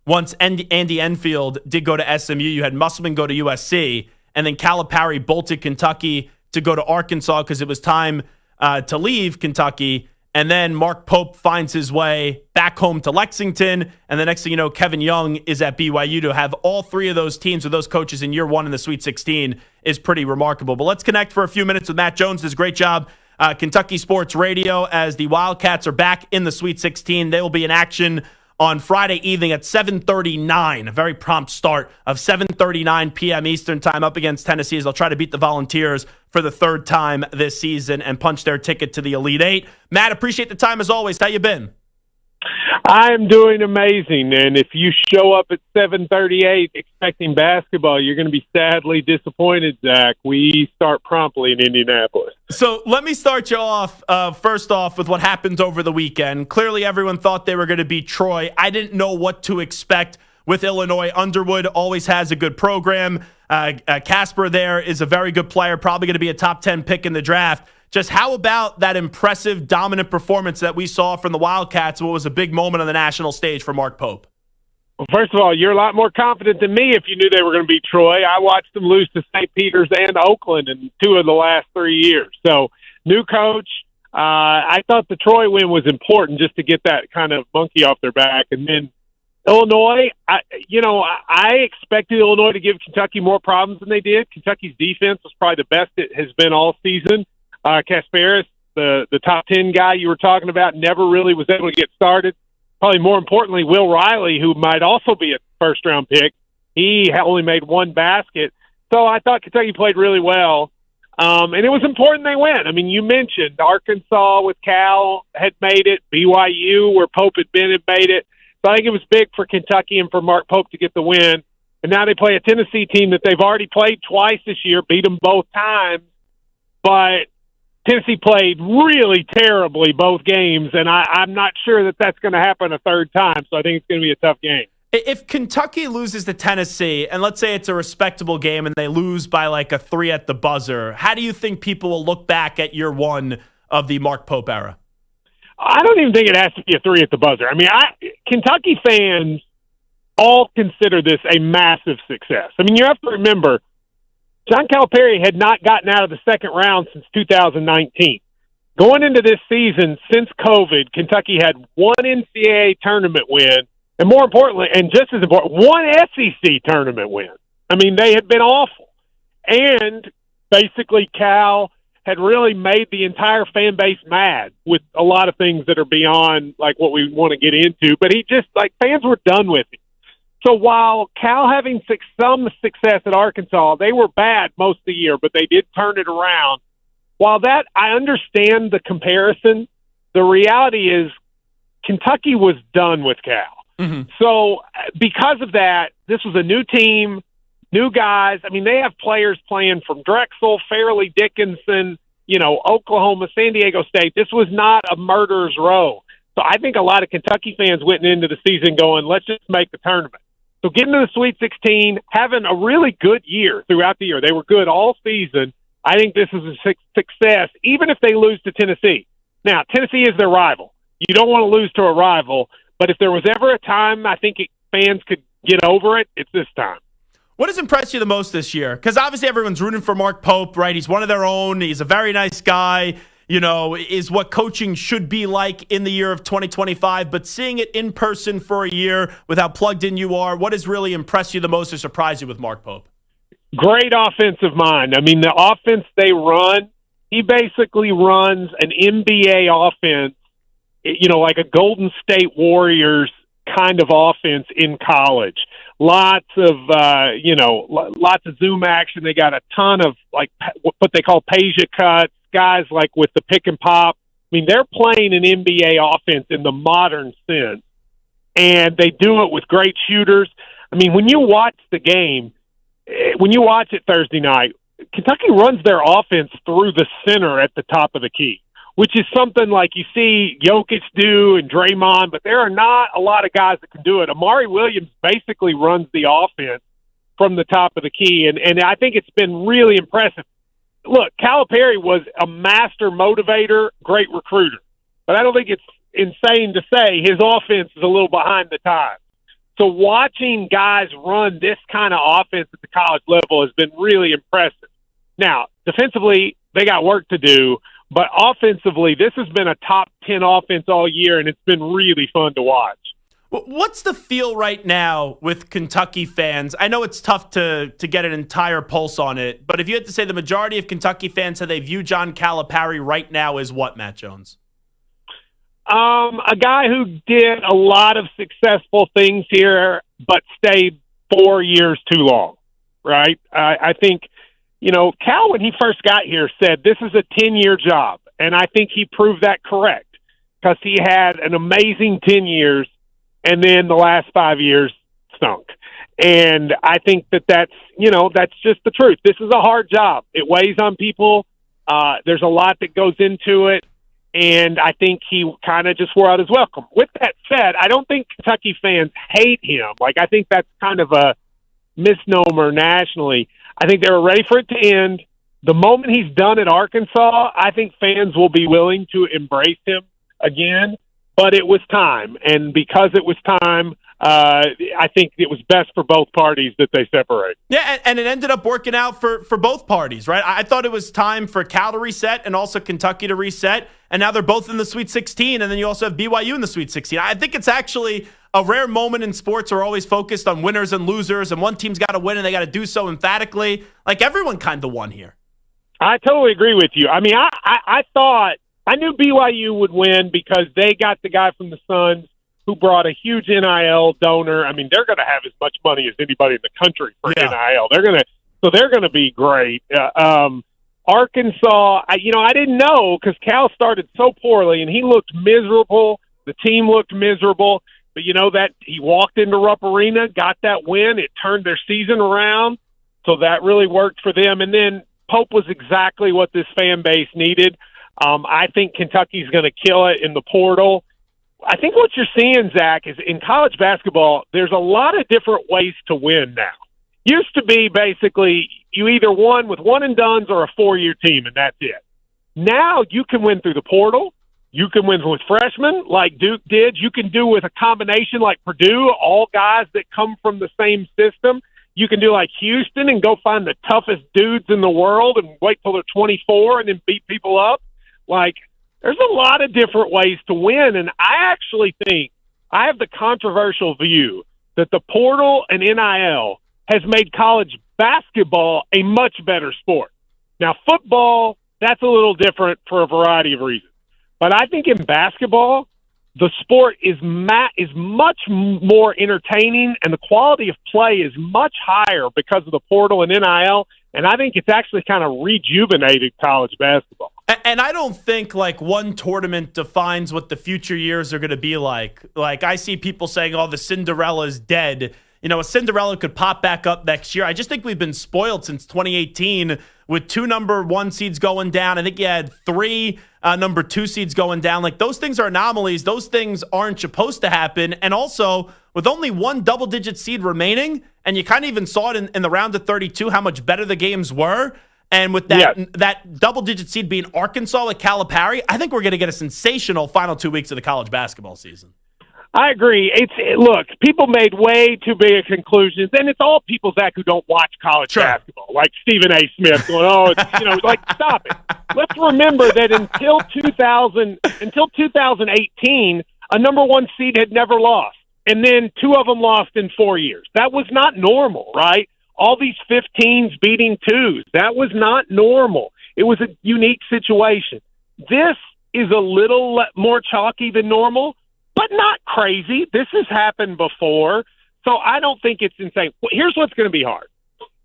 Once Andy Enfield did go to SMU, you had Musselman go to USC, and then Calipari bolted Kentucky to go to Arkansas because it was time to leave Kentucky. And then Mark Pope finds his way back home to Lexington. And the next thing you know, Kevin Young is at BYU. To have all three of those teams with those coaches in year one in the Sweet 16 is pretty remarkable. But let's connect for a few minutes with Matt Jones. Does a great job. Kentucky Sports Radio, as the Wildcats are back in the Sweet 16. They will be in action on Friday evening at 7:39, a very prompt start of 7:39 p.m. Eastern time up against Tennessee as they'll try to beat the Volunteers for the third time this season and punch their ticket to the Elite Eight. Matt, appreciate the time as always. How you been? I'm doing amazing, and if you show up at 7:38 expecting basketball, you're going to be sadly disappointed, Zach. We start promptly in Indianapolis. So let me start you off, first off, with what happened over the weekend. Clearly, everyone thought they were going to beat Troy. I didn't know what to expect with Illinois. Underwood always has a good program. Casper there is a very good player, probably going to be a top 10 pick in the draft. Just how about that impressive, dominant performance that we saw from the Wildcats? What was a big moment on the national stage for Mark Pope? Well, first of all, you're a lot more confident than me if you knew they were going to beat Troy. I watched them lose to St. Peter's and Oakland in 2 of the last 3 years. So, new coach. I thought the Troy win was important just to get that kind of monkey off their back. And then Illinois, I expected Illinois to give Kentucky more problems than they did. Kentucky's defense was probably the best it has been all season. Kasparis, the top 10 guy you were talking about, never really was able to get started. Probably more importantly, Will Riley, who might also be a first-round pick, he only made one basket. So I thought Kentucky played really well, and it was important they win. I mean, you mentioned Arkansas with Cal had made it, BYU where Pope had been had made it. So I think it was big for Kentucky and for Mark Pope to get the win. And now they play a Tennessee team that they've already played twice this year, beat them both times, but Tennessee played really terribly both games, and I'm not sure that that's going to happen a third time, so I think it's going to be a tough game. If Kentucky loses to Tennessee, and let's say it's a respectable game and they lose by like a 3 at the buzzer, how do you think people will look back at year one of the Mark Pope era? I don't even think it has to be a 3 at the buzzer. I mean, Kentucky fans all consider this a massive success. I mean, you have to remember, John Calipari had not gotten out of the second round since 2019. Going into this season, since COVID, Kentucky had one NCAA tournament win, and more importantly, and just as important, one SEC tournament win. I mean, they had been awful. And basically Cal had really made the entire fan base mad with a lot of things that are beyond like what we want to get into. But he just, like, fans were done with him. So while Cal having some success at Arkansas, they were bad most of the year, but they did turn it around. While that, I understand the comparison, the reality is Kentucky was done with Cal. Mm-hmm. So because of that, this was a new team, new guys. I mean, they have players playing from Drexel, Fairleigh Dickinson, Oklahoma, San Diego State. This was not a murderer's row. So I think a lot of Kentucky fans went into the season going, let's just make the tournament. So getting to the Sweet 16, having a really good year throughout the year. They were good all season. I think this is a success, even if they lose to Tennessee. Now, Tennessee is their rival. You don't want to lose to a rival, but if there was ever a time I think fans could get over it, it's this time. What has impressed you the most this year? Because obviously everyone's rooting for Mark Pope, right? He's one of their own. He's a very nice guy, is what coaching should be like in the year of 2025. But seeing it in person for a year with how plugged in you are, what has really impressed you the most or surprised you with Mark Pope? Great offensive mind. I mean, the offense they run, he basically runs an NBA offense, like a Golden State Warriors kind of offense in college. Lots of zoom action. They got a ton of like what they call Peja cuts, guys like with the pick and pop. I mean, they're playing an NBA offense in the modern sense, and they do it with great shooters. I mean, when you watch the game, when you watch it Thursday night, Kentucky runs their offense through the center at the top of the key, which is something like you see Jokic do and Draymond, but there are not a lot of guys that can do it. Amari Williams basically runs the offense from the top of the key, and I think it's been really impressive. Look, Calipari was a master motivator, great recruiter, but I don't think it's insane to say his offense is a little behind the times. So watching guys run this kind of offense at the college level has been really impressive. Now, defensively, they got work to do, but offensively, this has been a top 10 offense all year, and it's been really fun to watch. What's the feel right now with Kentucky fans? I know it's tough to get an entire pulse on it, but if you had to say the majority of Kentucky fans, how they view John Calipari right now is what, Matt Jones? A guy who did a lot of successful things here, but stayed 4 years too long, right? I think, Cal, when he first got here, said this is a 10-year job, and I think he proved that correct because he had an amazing 10 years, and then the last 5 years stunk. And I think that's just the truth. This is a hard job. It weighs on people. There's a lot that goes into it. And I think he kind of just wore out his welcome. With that said, I don't think Kentucky fans hate him. I think that's kind of a misnomer nationally. I think they were ready for it to end. The moment he's done at Arkansas, I think fans will be willing to embrace him again. But it was time. And because it was time, I think it was best for both parties that they separate. Yeah, and it ended up working out for both parties, right? I thought it was time for Cal to reset and also Kentucky to reset, and now they're both in the Sweet 16, and then you also have BYU in the Sweet 16. I think it's actually a rare moment in sports are always focused on winners and losers, and one team's got to win, and they got to do so emphatically. Like, everyone kind of won here. I totally agree with you. I mean, I thought – I knew BYU would win because they got the guy from the Suns who brought a huge NIL donor. I mean, they're going to have as much money as anybody in the country for NIL. They're going to be great. Arkansas, I didn't know because Cal started so poorly and he looked miserable. The team looked miserable, but that he walked into Rupp Arena, got that win. It turned their season around, so that really worked for them. And then Pope was exactly what this fan base needed. I think Kentucky's going to kill it in the portal. I think what you're seeing, Zach, is in college basketball, there's a lot of different ways to win now. Used to be basically you either won with one and dones or a 4-year team, and that's it. Now you can win through the portal. You can win with freshmen like Duke did. You can do with a combination like Purdue, all guys that come from the same system. You can do like Houston and go find the toughest dudes in the world and wait till they're 24 and then beat people up. There's a lot of different ways to win, and I actually think I have the controversial view that the portal and NIL has made college basketball a much better sport. Now, football, that's a little different for a variety of reasons. But I think in basketball, the sport is much more entertaining, and the quality of play is much higher because of the portal and NIL, and I think it's actually kind of rejuvenated college basketball. And I don't think one tournament defines what the future years are going to be like. I see people saying, the Cinderella's dead. A Cinderella could pop back up next year. I just think we've been spoiled since 2018 with 2 number 1 seeds going down. I think you had 3 number 2 seeds going down. Those things are anomalies. Those things aren't supposed to happen. And also, with only one double-digit seed remaining, and you kind of even saw it in the round of 32 how much better the games were. And with that double-digit seed being Arkansas at Calipari, I think we're going to get a sensational final 2 weeks of the college basketball season. I agree. Look, people made way too big conclusions, and it's all people, Zach, who don't watch college basketball, like Stephen A. Smith going, stop it. Let's remember that until 2018, a number one seed had never lost, and then two of them lost in 4 years. That was not normal, right? All these 15s beating twos. That was not normal. It was a unique situation. This is a little more chalky than normal, but not crazy. This has happened before, so I don't think it's insane. Here's what's going to be hard.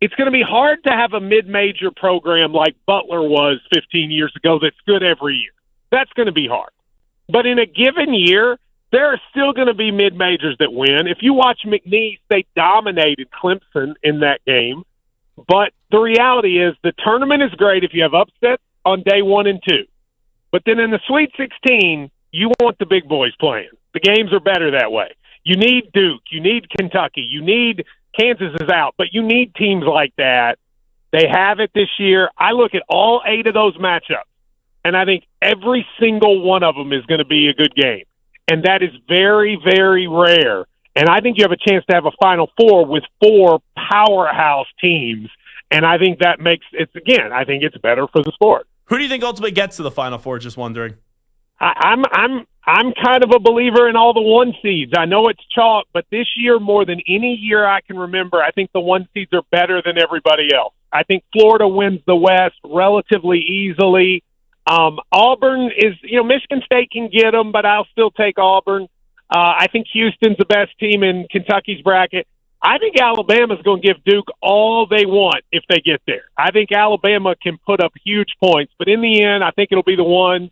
It's going to be hard to have a mid-major program like Butler was 15 years ago that's good every year. That's going to be hard. But in a given year, there are still going to be mid-majors that win. If you watch McNeese, they dominated Clemson in that game. But the reality is the tournament is great if you have upsets on day 1 and 2. But then in the Sweet 16, you want the big boys playing. The games are better that way. You need Duke. You need Kentucky. You need Kansas is out. But you need teams like that. They have it this year. I look at all 8 of those matchups, and I think every single one of them is going to be a good game. And that is very, very rare. And I think you have a chance to have a Final Four with 4 powerhouse teams. And I think that makes it, again, I think it's better for the sport. Who do you think ultimately gets to the Final Four? Just wondering. I'm kind of a believer in all the 1 seeds. I know it's chalk, but this year more than any year I can remember, I think the 1 seeds are better than everybody else. I think Florida wins the West relatively easily. Auburn is, Michigan State can get them, but I'll still take Auburn. I think Houston's the best team in Kentucky's bracket. I think Alabama's going to give Duke all they want if they get there. I think Alabama can put up huge points, but in the end, I think it'll be the one.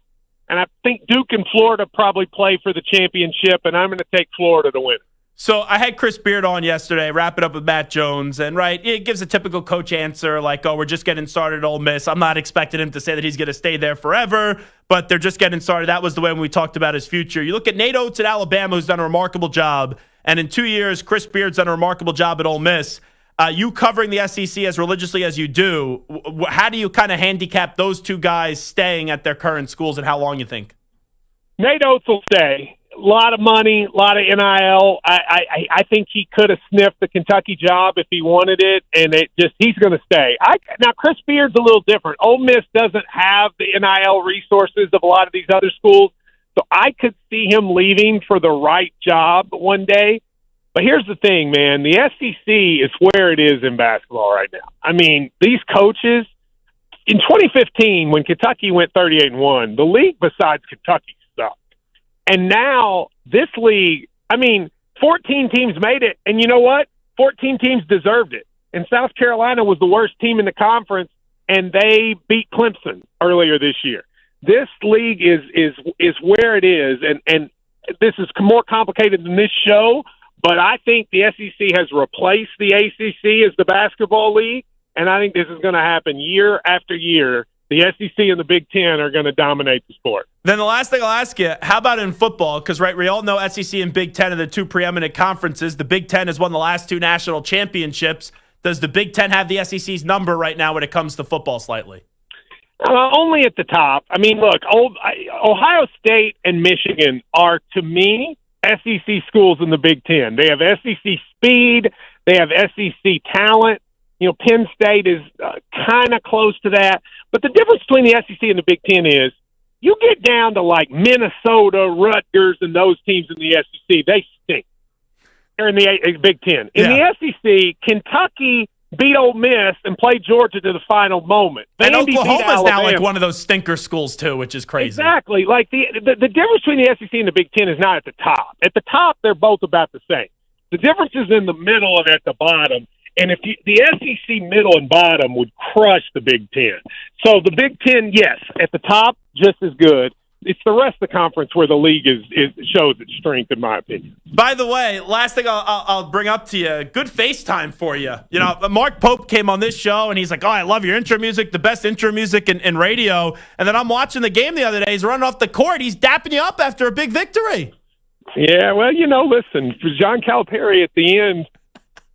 And I think Duke and Florida probably play for the championship, and I'm going to take Florida to win. So I had Chris Beard on yesterday, wrap it up with Matt Jones, and it gives a typical coach answer like, we're just getting started at Ole Miss. I'm not expecting him to say that he's going to stay there forever, but they're just getting started. That was the way when we talked about his future. You look at Nate Oates at Alabama, who's done a remarkable job, and in 2 years, Chris Beard's done a remarkable job at Ole Miss. You covering the SEC as religiously as you do, how do you kind of handicap those two guys staying at their current schools and how long you think? Nate Oates will stay. A lot of money, a lot of NIL. I think he could have sniffed the Kentucky job if he wanted it, and he's going to stay. Now, Chris Beard's a little different. Ole Miss doesn't have the NIL resources of a lot of these other schools, so I could see him leaving for the right job one day. But here's the thing, man. The SEC is where it is in basketball right now. I mean, these coaches, in 2015, when Kentucky went 38-1, the league besides Kentucky sucked. And now this league, 14 teams made it. And you know what? 14 teams deserved it. And South Carolina was the worst team in the conference, and they beat Clemson earlier this year. This league is where it is. And this is more complicated than this show. But I think the SEC has replaced the ACC as the basketball league, and I think this is going to happen year after year. The SEC and the Big Ten are going to dominate the sport. Then the last thing I'll ask you, how about in football? Because, we all know SEC and Big Ten are the two preeminent conferences. The Big Ten has won the last 2 national championships. Does the Big Ten have the SEC's number right now when it comes to football slightly? Only at the top. Look, Ohio State and Michigan are, to me, SEC schools in the Big Ten. They have SEC speed. They have SEC talent. Penn State is kind of close to that. But the difference between the SEC and the Big Ten is you get down to like Minnesota, Rutgers, and those teams in the SEC, they stink. They're in the Big Ten. In the SEC, Kentucky beat Ole Miss and played Georgia to the final moment. And Oklahoma's now like one of those stinker schools too, which is crazy. Exactly. Like the difference between the SEC and the Big Ten is not at the top. At the top, they're both about the same. The difference is in the middle and at the bottom. And if the SEC middle and bottom would crush the Big Ten. So the Big Ten, yes, at the top, just as good. It's the rest of the conference where the league shows its strength, in my opinion. By the way, last thing I'll bring up to you, good FaceTime for you. Mark Pope came on this show, and he's like, I love your intro music, the best intro music in radio. And then I'm watching the game the other day. He's running off the court. He's dapping you up after a big victory. Yeah, well, listen, John Calipari at the end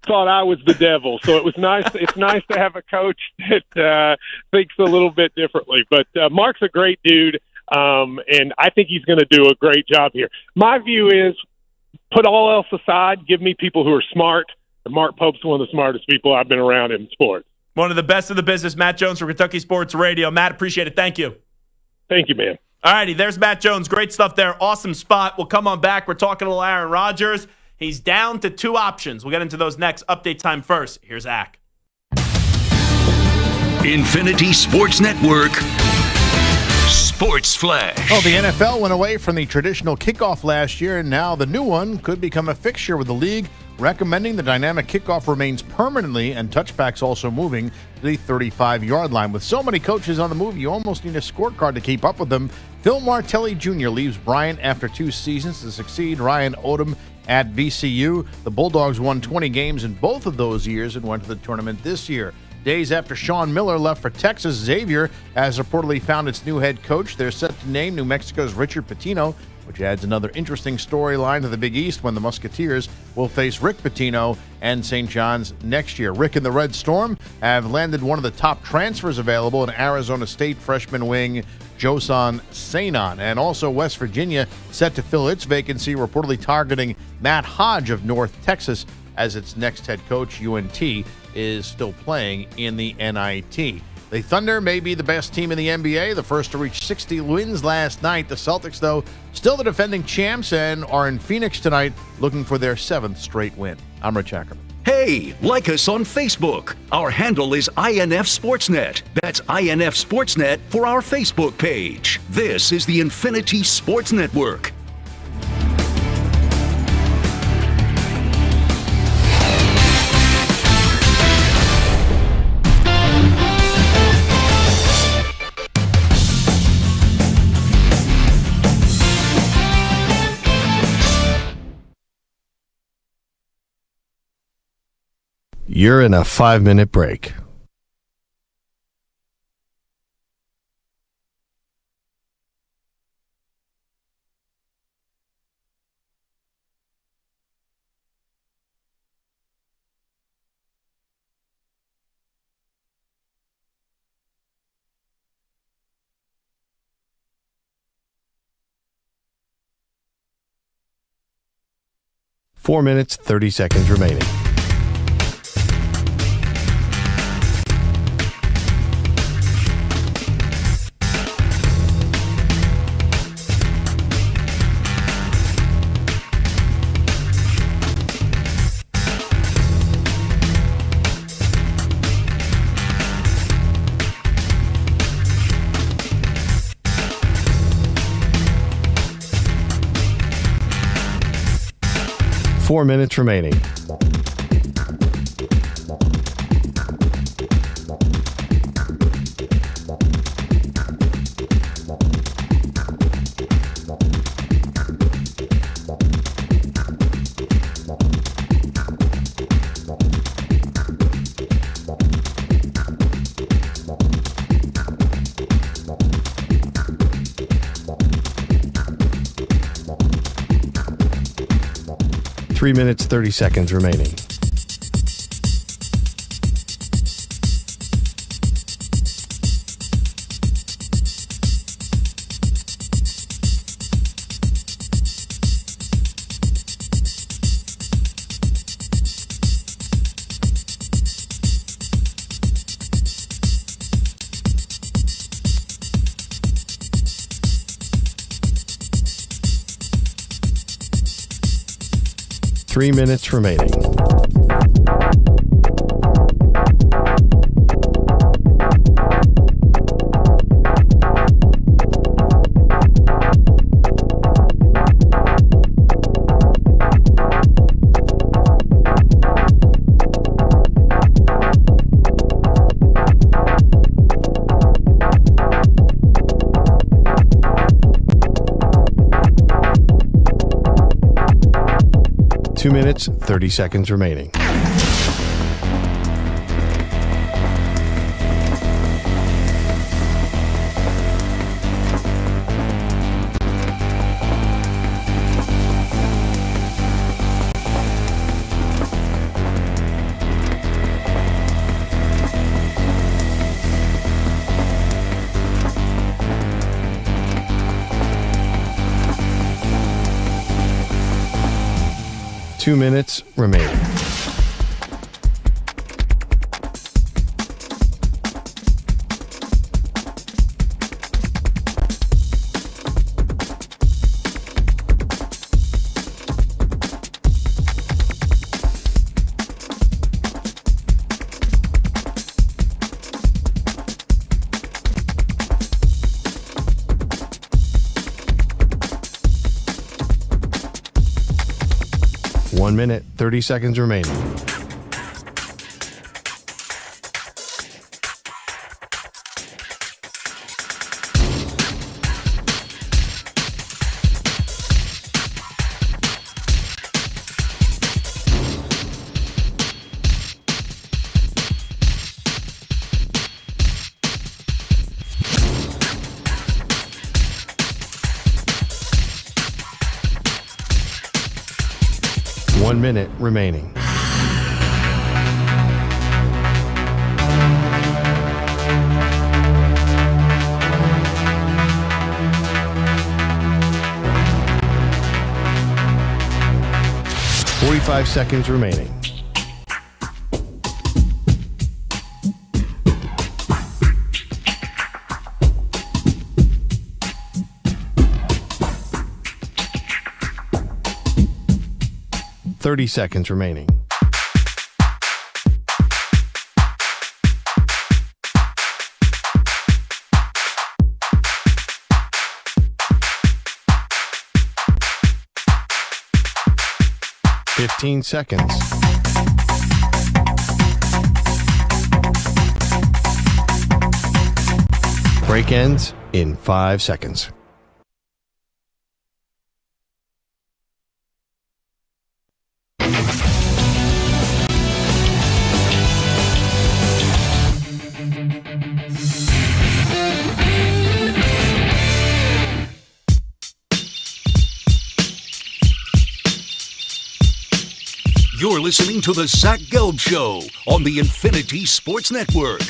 thought I was the devil, so it was nice. It's nice to have a coach that thinks a little bit differently. But Mark's a great dude, and I think he's going to do a great job here. My view is, put all else aside, give me people who are smart. And Mark Pope's one of the smartest people I've been around in sports. One of the best of the business, Matt Jones from Kentucky Sports Radio. Matt, appreciate it. Thank you. Thank you, man. All righty, there's Matt Jones. Great stuff there. Awesome spot. We'll come on back. We're talking to Aaron Rodgers. He's down to 2 options. We'll get into those next. Update time first. Here's Zach. Infinity Sports Network Sports Flash. Oh, the NFL went away from the traditional kickoff last year, and now the new one could become a fixture, with the league recommending the dynamic kickoff remains permanently and touchbacks also moving to the 35-yard line. With so many coaches on the move, you almost need a scorecard to keep up with them. Phil Martelli Jr. leaves Bryant after 2 seasons to succeed Ryan Odom at VCU. The Bulldogs won 20 games in both of those years and went to the tournament this year. Days after Sean Miller left for Texas, Xavier has reportedly found its new head coach. They're set to name New Mexico's Richard Pitino, which adds another interesting storyline to the Big East when the Musketeers will face Rick Pitino and St. John's next year. Rick and the Red Storm have landed one of the top transfers available in Arizona State freshman wing Josan Sanon. And also West Virginia set to fill its vacancy, reportedly targeting Matt Hodge of North Texas as its next head coach. UNT is still playing in the NIT. The Thunder may be the best team in the NBA, the first to reach 60 wins last night. The Celtics, though, still the defending champs and are in Phoenix tonight looking for their 7th straight win. I'm Rich Ackerman. Hey, like us on Facebook. Our handle is INF Sportsnet. That's INF Sportsnet for our Facebook page. This is the Infinity Sports Network. You're in a 5-minute break. Four minutes, 30 seconds remaining. Four minutes remaining. Three minutes, 30 seconds remaining. Three minutes remaining. Two minutes, 30 seconds remaining. 2 minutes remaining. One minute, 30 seconds remaining. One minute remaining. Forty-five seconds remaining. Thirty seconds remaining. Fifteen seconds. Break ends in 5 seconds. You're listening to the Zach Gelb Show on the Infinity Sports Network.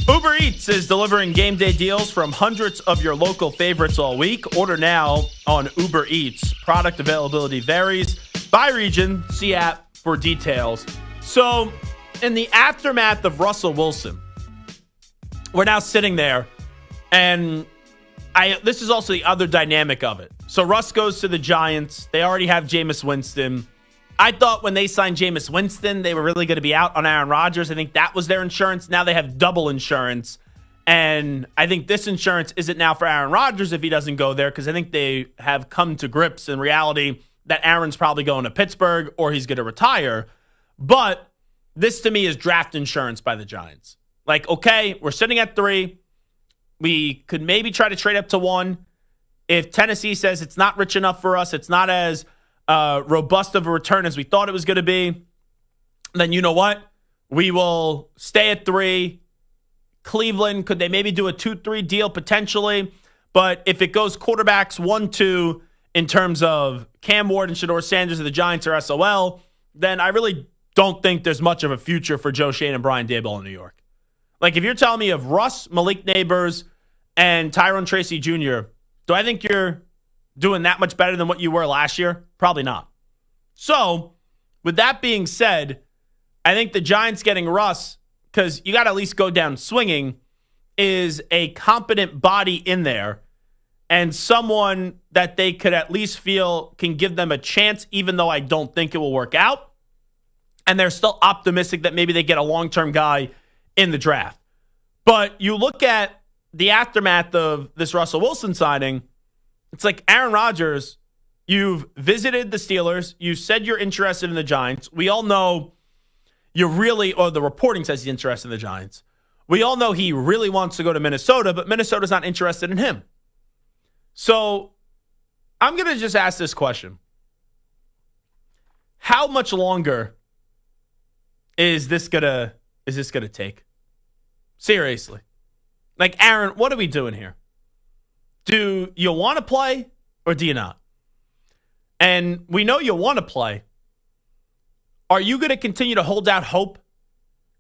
Uber Eats is delivering game day deals from hundreds of your local favorites all week. Order now on Uber Eats. Product availability varies by region. See app for details. So, in the aftermath of Russell Wilson, we're now sitting there, and this is also the other dynamic of it. So, Russ goes to the Giants. They already have Jameis Winston. I thought when they signed Jameis Winston, they were really going to be out on Aaron Rodgers. I think that was their insurance. Now they have double insurance. And I think this insurance isn't now for Aaron Rodgers if he doesn't go there, because I think they have come to grips in reality that Aaron's probably going to Pittsburgh or he's going to retire. But this to me is draft insurance by the Giants. Like, okay, we're sitting at 3. We could maybe try to trade up to 1. If Tennessee says it's not rich enough for us, it's not as robust of a return as we thought it was going to be, then you know what? We will stay at 3. Cleveland, could they maybe do a 2-3 deal potentially? But if it goes quarterbacks 1-2 in terms of Cam Ward and Shedeur Sanders of the Giants or SOL, then I really don't think there's much of a future for Joe Shane and Brian Daboll in New York. Like, if you're telling me of Russ, Malik Neighbors, and Tyrone Tracy Jr., do I think you're doing that much better than what you were last year? Probably not. So, with that being said, I think the Giants getting Russ, because you got to at least go down swinging, is a competent body in there and someone that they could at least feel can give them a chance, even though I don't think it will work out. And they're still optimistic that maybe they get a long-term guy in the draft. But you look at the aftermath of this Russell Wilson signing, it's like Aaron Rodgers, you've visited the Steelers. You said you're interested in the Giants. We all know you really, or the reporting says he's interested in the Giants. We all know he really wants to go to Minnesota, but Minnesota's not interested in him. So I'm going to just ask this question. How much longer is this gonna take? Seriously. Like, Aaron, what are we doing here? Do you want to play or do you not? And we know you want to play. Are you going to continue to hold out hope?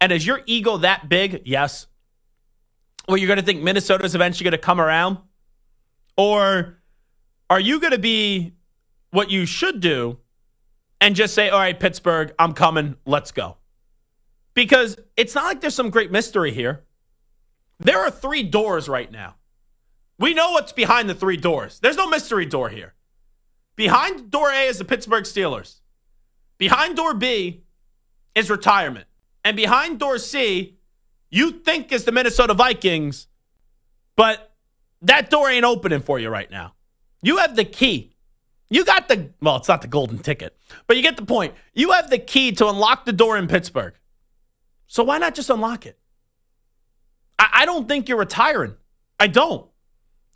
And is your ego that big? Yes. Or you're going to think Minnesota's eventually going to come around? Or are you going to be what you should do and just say, all right, Pittsburgh, I'm coming. Let's go. Because it's not like there's some great mystery here. There are 3 doors right now. We know what's behind the 3 doors. There's no mystery door here. Behind door A is the Pittsburgh Steelers. Behind door B is retirement. And behind door C, you think is the Minnesota Vikings, but that door ain't opening for you right now. You have the key. You got well, it's not the golden ticket, but you get the point. You have the key to unlock the door in Pittsburgh. So why not just unlock it? I don't think you're retiring. I don't.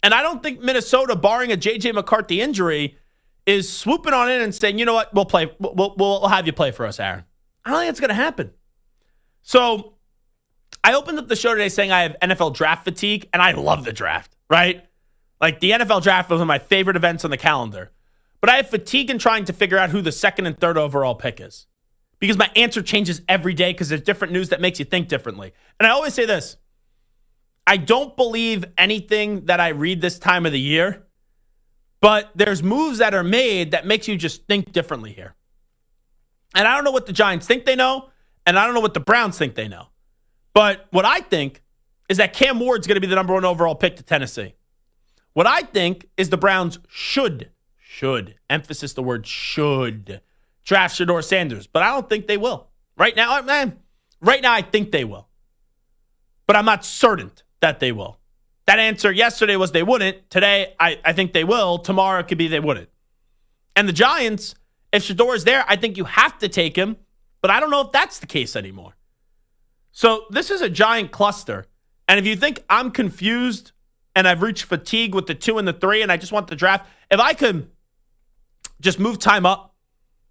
And I don't think Minnesota, barring a J.J. McCarthy injury, is swooping on in and saying, you know what, we'll play. We'll have you play for us, Aaron. I don't think it's going to happen. So I opened up the show today saying I have NFL draft fatigue, and I love the draft, right? Like the NFL draft was one of my favorite events on the calendar. But I have fatigue in trying to figure out who the 2nd and 3rd overall pick is. Because my answer changes every day because there's different news that makes you think differently. And I always say this. I don't believe anything that I read this time of the year, but there's moves that are made that makes you just think differently here. And I don't know what the Giants think they know, and I don't know what the Browns think they know. But what I think is that Cam Ward's going to be the number 1 overall pick to Tennessee. What I think is the Browns should, emphasis the word should, draft Shedeur Sanders. But I don't think they will. Right now, I think they will. But I'm not certain that they will. That answer yesterday was they wouldn't. Today, I think they will. Tomorrow, it could be they wouldn't. And the Giants, if Shedeur is there, I think you have to take him. But I don't know if that's the case anymore. So this is a giant cluster. And if you think I'm confused and I've reached fatigue with the 2 and the 3 and I just want the draft, if I could just move time up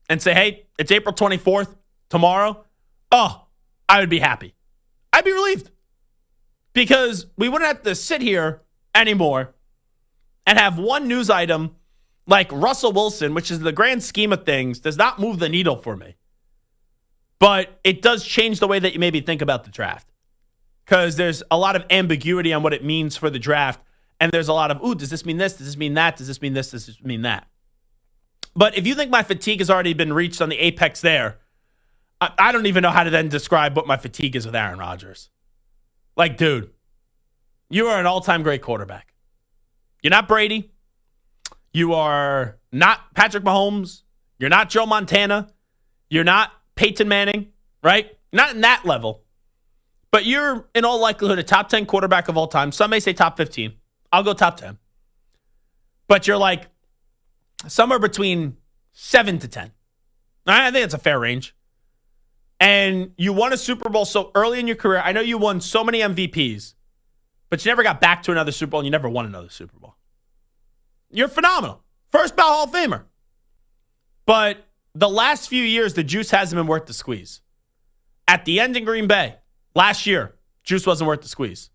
and say, hey, it's April 24th tomorrow, I would be happy. I'd be relieved. Because we wouldn't have to sit here anymore and have one news item like Russell Wilson, which is the grand scheme of things, does not move the needle for me. But it does change the way that you maybe think about the draft. Because there's a lot of ambiguity on what it means for the draft. And there's a lot of, does this mean this? Does this mean that? Does this mean this? Does this mean that? But if you think my fatigue has already been reached on the apex there, I don't even know how to then describe what my fatigue is with Aaron Rodgers. Like, dude, you are an all-time great quarterback. You're not Brady. You are not Patrick Mahomes. You're not Joe Montana. You're not Peyton Manning, right? Not in that level. But you're, in all likelihood, a top 10 quarterback of all time. Some may say top 15. I'll go top 10. But you're like somewhere between 7 to 10. I think that's a fair range. And you won a Super Bowl so early in your career. I know you won so many MVPs, but you never got back to another Super Bowl and you never won another Super Bowl. You're phenomenal. First ballot Hall of Famer. But the last few years, the juice hasn't been worth the squeeze. At the end in Green Bay, last year, juice wasn't worth the squeeze.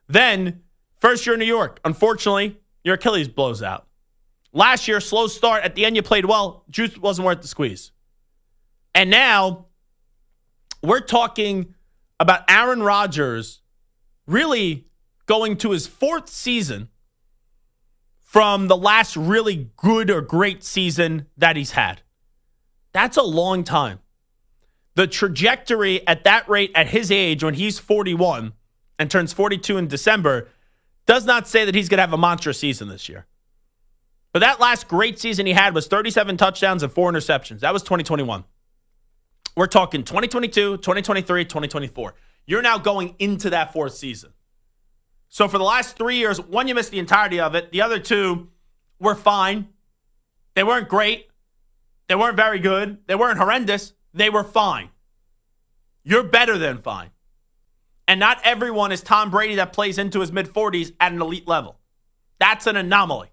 Then, first year in New York, unfortunately, your Achilles blows out. Last year, slow start. At the end, you played well. Juice wasn't worth the squeeze. And now, we're talking about Aaron Rodgers really going to his 4th season from the last really good or great season that he's had. That's a long time. The trajectory at that rate at his age when he's 41 and turns 42 in December does not say that he's going to have a monstrous season this year. But that last great season he had was 37 touchdowns and 4 interceptions. That was 2021. We're talking 2022, 2023, 2024. You're now going into that 4th season. So for the last 3 years, one, you missed the entirety of it. The other 2 were fine. They weren't great. They weren't very good. They weren't horrendous. They were fine. You're better than fine. And not everyone is Tom Brady that plays into his mid-40s at an elite level. That's an anomaly.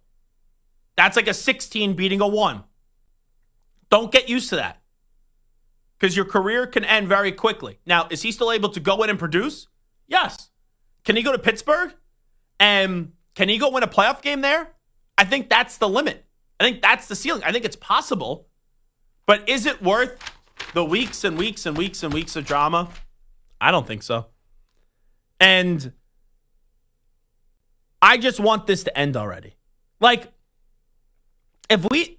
That's like a 16 beating a 1. Don't get used to that. Because your career can end very quickly. Now, is he still able to go in and produce? Yes. Can he go to Pittsburgh? And can he go win a playoff game there? I think that's the limit. I think that's the ceiling. I think it's possible. But is it worth the weeks and weeks and weeks and weeks of drama? I don't think so. And I just want this to end already. Like, if we...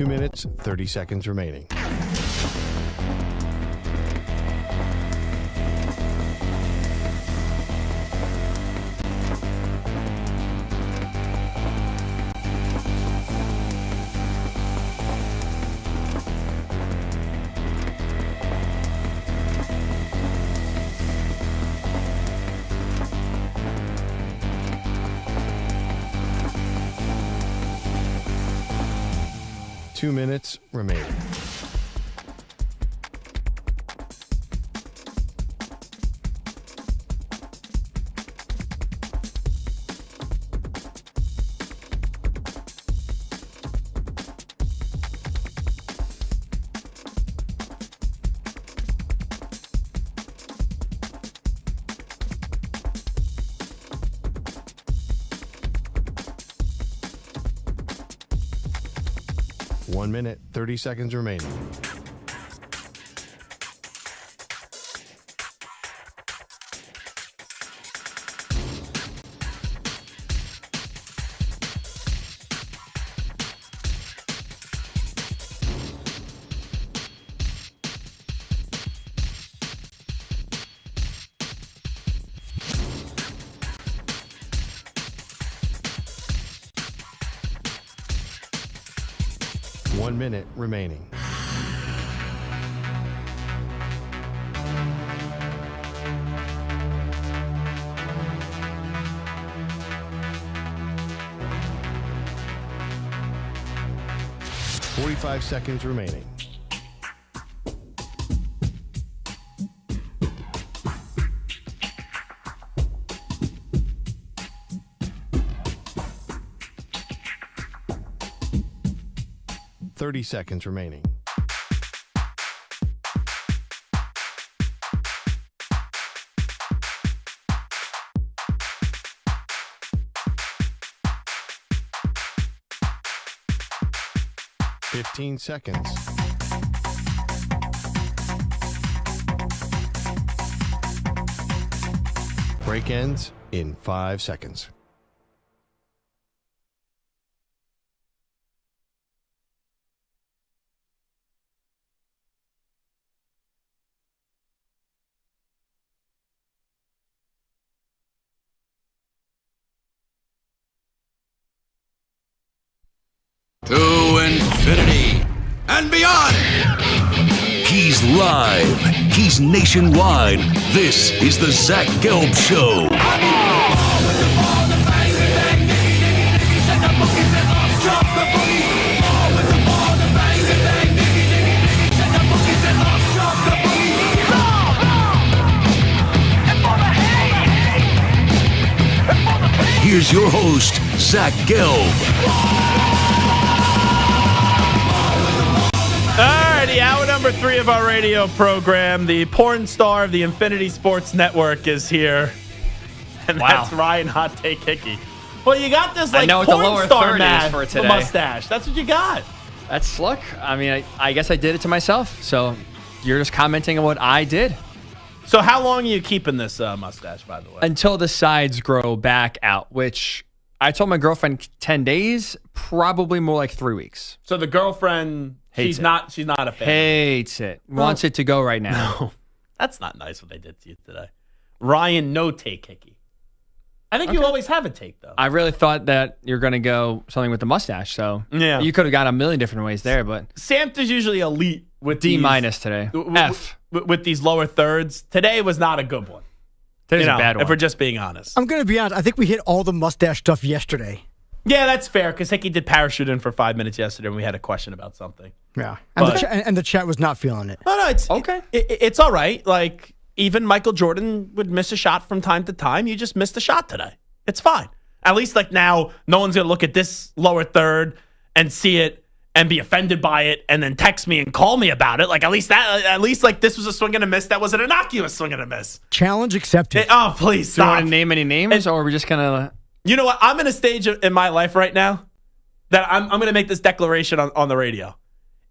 2 minutes, 30 seconds remaining. Two minutes remaining. One minute, 30 seconds remaining. One minute remaining. Forty-five seconds remaining. Thirty seconds remaining. Fifteen seconds. Break ends in 5 seconds. To infinity and beyond. He's live. He's nationwide. This is the Zach Gelb Show. Here's your host, Zach Gelb. Alrighty, hour number 3 of our radio program. The porn star of the Infinity Sports Network is here. And that's Ryan Hot Take Hickey. Well, you got this like what porn the lower star third is for today. mustache. That's what you got. Look, I mean, I guess I did it to myself. So you're just commenting on what I did. So how long are you keeping this mustache, by the way? Until the sides grow back out, which I told my girlfriend 10 days, probably more like 3 weeks. So the girlfriend, she's not a fan. Hates it. Wants it to go right now. No, that's not nice what they did to you today. Ryan, no take Hickey. I think you always have a take, though. I really thought that you're going to go something with the mustache. So yeah, you could have got a million different ways there. But Samta's usually elite with D- these, today. F. With these lower thirds. Today was not a good one. Today's a bad one. If we're just being honest. I'm going to be honest. I think we hit all the mustache stuff yesterday. Yeah, that's fair, because Hickey did parachute in for 5 minutes yesterday and we had a question about something. Yeah. And the chat was not feeling it. No, it's okay. It's all right. Like, even Michael Jordan would miss a shot from time to time. You just missed a shot today. It's fine. At least, like, now, no one's going to look at this lower third and see it and be offended by it and then text me and call me about it. Like, at least, like, this was a swing and a miss. That was an innocuous swing and a miss. Challenge accepted. Oh, please, Do you stop. want to name any names, or are we just going to... You know what? I'm in a stage in my life right now that I'm going to make this declaration on the radio.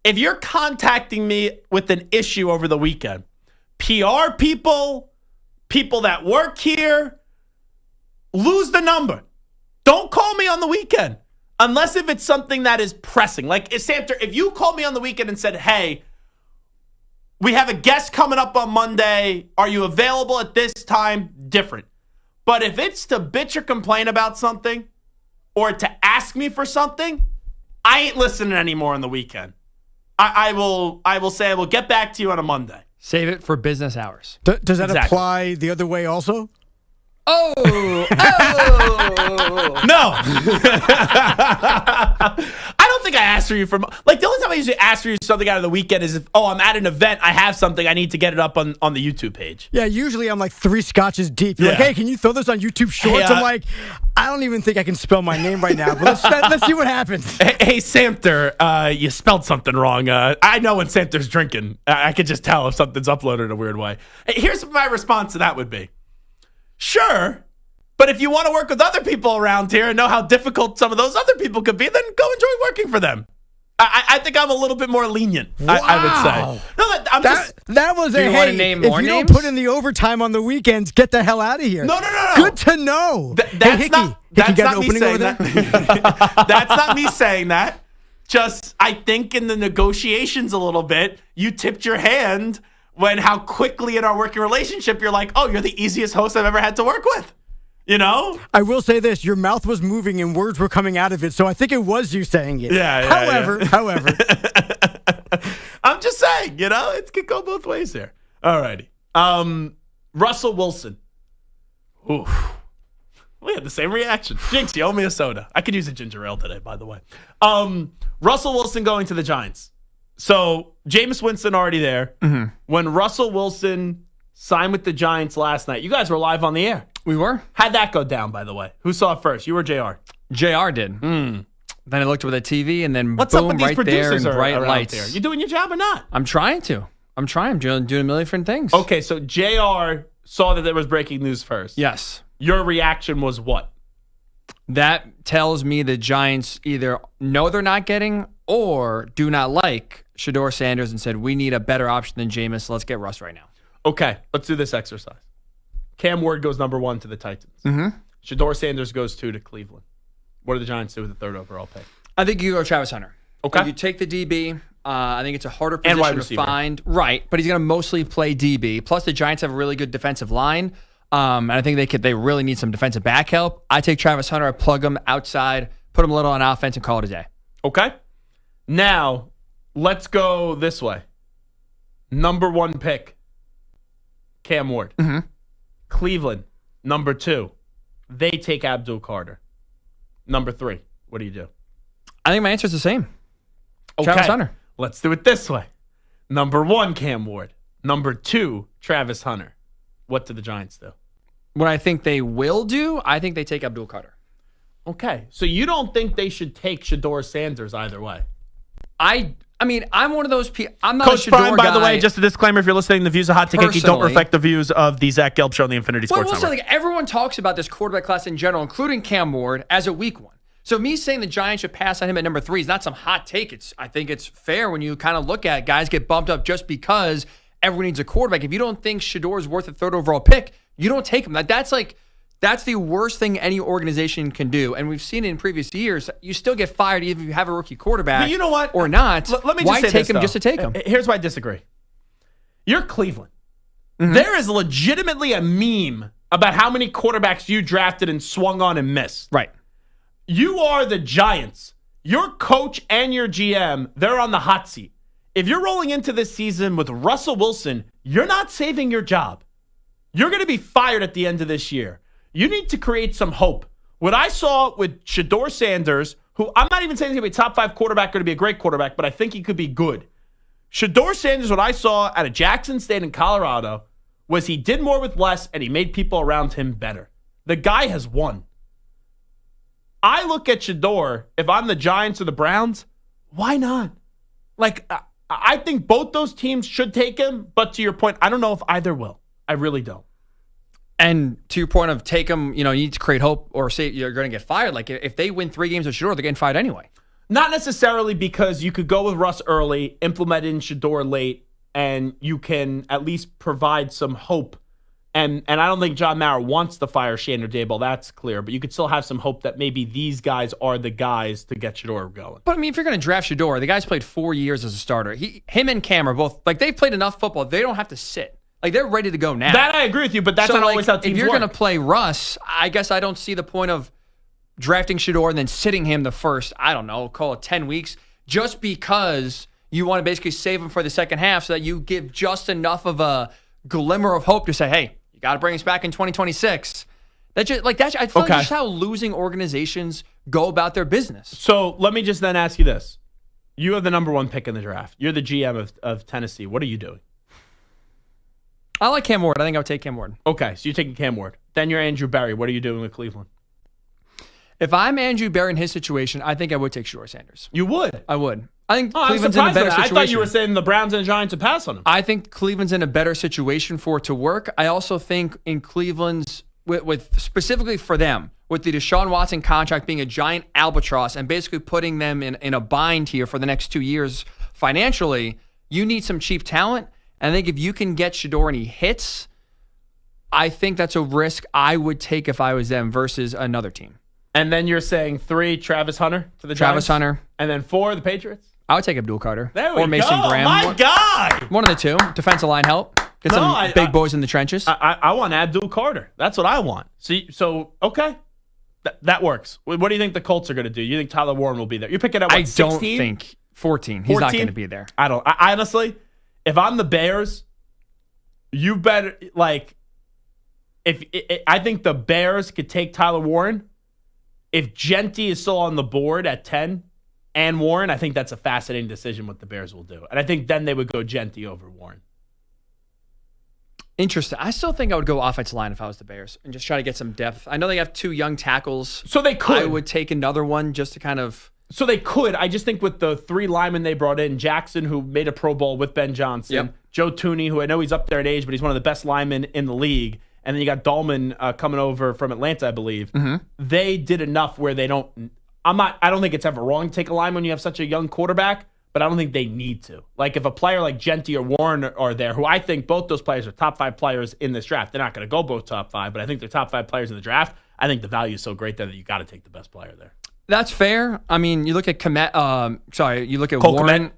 If you're contacting me with an issue over the weekend, PR people that work here, lose the number. Don't call me on the weekend. Unless if it's something that is pressing. Like, Samter, if you called me on the weekend and said, hey, we have a guest coming up on Monday. Are you available at this time? Different. But if it's to bitch or complain about something or to ask me for something, I ain't listening anymore on the weekend. I will say I will get back to you on a Monday. Save it for business hours. Does that apply the other way also? Oh! No. I don't think I asked for you for, like, the only time I usually ask for you something out of the weekend is if, I'm at an event, I have something, I need to get it up on the YouTube page. Yeah, usually I'm like 3 scotches deep. You're like, hey, can you throw this on YouTube Shorts? Hey, I'm like, I don't even think I can spell my name right now, but let's see what happens. Hey, Samter, you spelled something wrong. I know when Samter's drinking. I can just tell if something's uploaded in a weird way. Hey, here's what my response to that would be. Sure, but if you want to work with other people around here and know how difficult some of those other people could be, then go enjoy working for them. I think I'm a little bit more lenient, I would say. No, that was Do a you want to hey, name if more you names? don't put in the overtime on the weekends, get the hell out of here. No. Good to know. That's not me saying there? that. That's not me saying that. Just, I think in the negotiations a little bit, you tipped your hand when how quickly in our working relationship, you're like, oh, you're the easiest host I've ever had to work with. You know? I will say this. Your mouth was moving and words were coming out of it, so I think it was you saying it. However, I'm just saying, it could go both ways there. All righty. Russell Wilson. Oof. We had the same reaction. Jinx, you owe me a soda. I could use a ginger ale today, by the way. Russell Wilson going to the Giants. So, Jameis Winston already there. Mm-hmm. When Russell Wilson signed with the Giants last night, you guys were live on the air. We were. How'd that go down, by the way? Who saw it first? You or JR? JR did. Then I looked over the TV, and then What's boom, up with these right there producers in bright around lights. here? You doing your job or not? I'm trying to. I'm doing a million different things. Okay, so JR saw that there was breaking news first. Yes. Your reaction was what? That tells me the Giants either know they're not getting or do not like Shedeur Sanders and said, we need a better option than Jameis. Let's get Russ right now. Okay, let's do this exercise. Cam Ward goes number 1 to the Titans. Mm-hmm. Shedeur Sanders goes 2 to Cleveland. What do the Giants do with the 3rd overall pick? I think you go Travis Hunter. Okay. You take the DB. I think it's a harder And wide position to receiver. find. Right, but he's going to mostly play DB. Plus, the Giants have a really good defensive line. And I think they really need some defensive back help. I take Travis Hunter, I plug him outside, put him a little on offense, and call it a day. Okay. Now, let's go this way. Number 1 pick, Cam Ward. Mm-hmm. Cleveland, number 2. They take Abdul Carter. Number 3. What do you do? I think my answer is the same. Okay. Travis Hunter. Let's do it this way. Number 1, Cam Ward. Number 2, Travis Hunter. What do the Giants do? What I think they will do, I think they take Abdul Carter. Okay. So you don't think they should take Shedeur Sanders either way? I mean, I'm one of those people. I'm not Coach a Shedeur Prime, by the guy. way, just a disclaimer, if you're listening, the views of Hot Take Icky don't Personally. reflect the views of the Zach Gelb Show and the Infinity Well, Sports we'll say, Network. like, everyone talks about this quarterback class in general, including Cam Ward, as a weak one. So me saying the Giants should pass on him at number 3 is not some hot take. I think it's fair when you kind of look at guys get bumped up just because everyone needs a quarterback. If you don't think Shedeur is worth a 3rd overall pick, you don't take him. That's the worst thing any organization can do. And we've seen it in previous years. You still get fired even if you have a rookie quarterback. But you know what? Or not. Let me just Why say take this, him though. just to take him? Here's why I disagree. You're Cleveland. Mm-hmm. There is legitimately a meme about how many quarterbacks you drafted and swung on and missed. Right. You are the Giants. Your coach and your GM, they're on the hot seat. If you're rolling into this season with Russell Wilson, you're not saving your job. You're going to be fired at the end of this year. You need to create some hope. What I saw with Shedeur Sanders, who I'm not even saying he's going to be a top 5 quarterback or to be a great quarterback, but I think he could be good. Shedeur Sanders, what I saw out of Jackson State in Colorado was he did more with less and he made people around him better. The guy has won. I look at Shedeur, if I'm the Giants or the Browns, why not? Like, I think both those teams should take him, but to your point, I don't know if either will. I really don't. And to your point of take him, you need to create hope or say you're going to get fired. Like, if they win 3 games with Shedeur, they're getting fired anyway. Not necessarily, because you could go with Russ early, implement in Shedeur late, and you can at least provide some hope And I don't think John Mara wants to fire Shane or Daboll. That's clear. But you could still have some hope that maybe these guys are the guys to get Shedeur going. But I mean, if you're going to draft Shedeur, the guy's played 4 years as a starter. Him and Cam are both like they've played enough football. They don't have to sit. Like they're ready to go now. That I agree with you, but that's not always how teams If you're work. going to play Russ, I guess I don't see the point of drafting Shedeur and then sitting him the first, I don't know, call it 10 weeks, just because you want to basically save him for the second half so that you give just enough of a glimmer of hope to say, hey, you got to bring us back in 2026. I feel like that's just how losing organizations go about their business. So let me just then ask you this. You have the number 1 pick in the draft. You're the GM of Tennessee. What are you doing? I like Cam Ward. I think I would take Cam Ward. Okay, so you're taking Cam Ward. Then you're Andrew Berry. What are you doing with Cleveland? If I'm Andrew Berry in his situation, I think I would take Shedeur Sanders. You would? I would. I think I'm Cleveland's in a surprised better at that. situation. I thought you were saying the Browns and Giants would pass on him. I think Cleveland's in a better situation for it to work. I also think in Cleveland's, with specifically for them, with the Deshaun Watson contract being a giant albatross and basically putting them in a bind here for the next 2 years financially, you need some cheap talent. And I think if you can get Shedeur and he hits, I think that's a risk I would take if I was them versus another team. And then you're saying 3, Travis Hunter for the Travis Giants? Hunter. And then 4, the Patriots? I would take Abdul Carter. There we or Mason go. Graham. My guy! One of the two. Defensive line help. Get some big boys in the trenches. I want Abdul Carter. That's what I want. So okay. That works. What do you think the Colts are going to do? You think Tyler Warren will be there? You're picking up, what, 16? I don't think 14. He's not going to be there. I honestly, if I'm the Bears, you better, I think the Bears could take Tyler Warren. If Genty is still on the board at 10 and Warren, I think that's a fascinating decision what the Bears will do. And I think then they would go Genty over Warren. Interesting. I still think I would go offensive line if I was the Bears and just try to get some depth. I know they have 2 young tackles. So they could. I would take another one just to kind of... So they could. I just think with the 3 linemen they brought in, Jackson, who made a Pro Bowl with Ben Johnson, Joe Tooney, who I know he's up there in age, but he's one of the best linemen in the league, and then you got Dahlman coming over from Atlanta, I believe. Mm-hmm. They did enough where they don't... I don't think it's ever wrong to take a lineman when you have such a young quarterback, but I don't think they need to. Like, if a player like Genty or Warren are there, who I think both those players are top 5 players in this draft, they're not going to go both top 5, but I think they're top 5 players in the draft. I think the value is so great there that you got to take the best player there. That's fair. I mean, you look at you look at Cole Warren,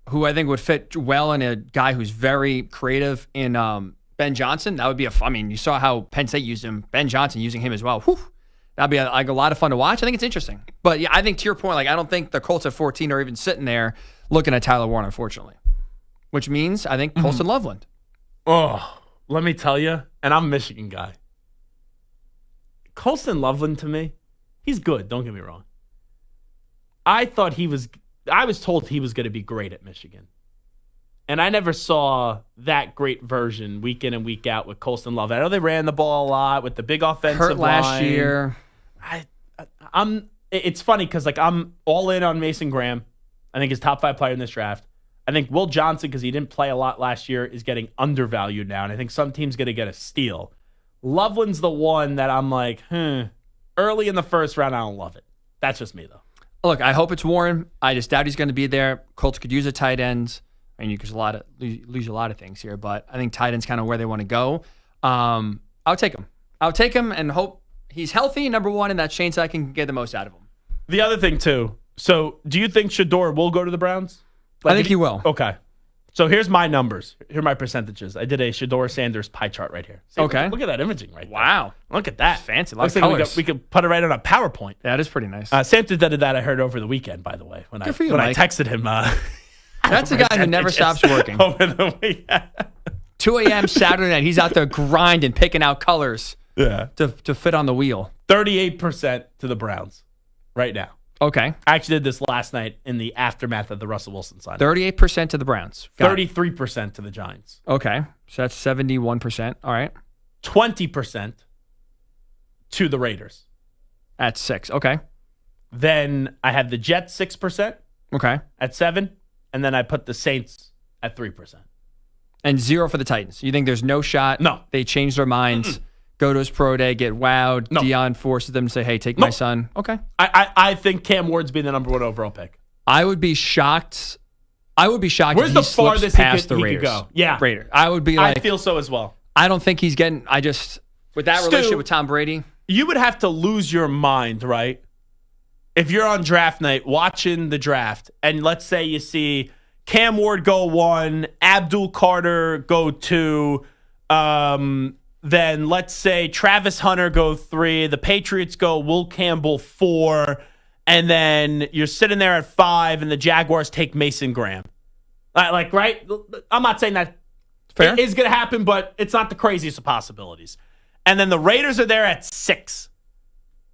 who I think would fit well in a guy who's very creative in Ben Johnson. That would be you saw how Penn State used him. Ben Johnson using him as well. Whew. That'd be a lot of fun to watch. I think it's interesting. But yeah, I think to your point, I don't think the Colts at 14 are even sitting there looking at Tyler Warren, unfortunately. Which means I think Colston Loveland. Oh, let me tell you, and I'm a Michigan guy. Colston Loveland to me, he's good. Don't get me wrong. I was told he was going to be great at Michigan. And I never saw that great version week in and week out with Colston Loveland. I know they ran the ball a lot with the big offensive Hurt last line. year. It's funny because I'm all in on Mason Graham. I think he's top 5 player in this draft. I think Will Johnson, because he didn't play a lot last year, is getting undervalued now. And I think some team's going to get a steal. Loveland's the one that I'm like, early in the first round, I don't love it. That's just me, though. Look, I hope it's Warren. I just doubt he's going to be there. Colts could use a tight end. I mean, you could lose a lot of things here, but I think tight end's kind of where they want to go. I'll take him. I'll take him and hope he's healthy, number one, and that Shane Sack can get the most out of him. The other thing, too. So, do you think Shedeur will go to the Browns? I think he will. Okay. So, here's my numbers. Here are my percentages. I did a Shedeur Sanders pie chart right here. See, okay. Look at that imaging right there. Wow. Look at that. Fancy. Looks like we could put it right on a PowerPoint. Yeah, it is pretty nice. Samson did that, I heard, over the weekend, by the way. When Good for you, when Mike. I texted him. That's a guy who never stops working. Over the weekend. 2 a.m. Saturday night, he's out there grinding, picking out colors to fit on the wheel. 38% to the Browns right now. Okay. I actually did this last night in the aftermath of the Russell Wilson signing. 38% to the Browns. 33% to the Giants. Okay. So that's 71%. All right. 20% to the Raiders. At 6. Okay. Then I had the Jets 6%. Okay. At 7. And then I put the Saints at 3%. And 0 for the Titans. You think there's no shot? No. They change their minds. Go to his pro day, get wowed. No. Deion forces them to say, hey, take my son. Okay. I think Cam Ward's been the number 1 overall pick. I would be shocked. Where's if the he slips farthest past he the could Raiders. go? Yeah. Raiders. I would be like. I feel so as well. I don't think he's getting. With that relationship with Tom Brady, you would have to lose your mind, right? If you're on draft night watching the draft, and let's say you see Cam Ward go 1, Abdul Carter go 2, then let's say Travis Hunter go 3, the Patriots go Will Campbell 4, and then you're sitting there at 5, and the Jaguars take Mason Graham. Right? I'm not saying that fair is going to happen, but it's not the craziest of possibilities. And then the Raiders are there at 6.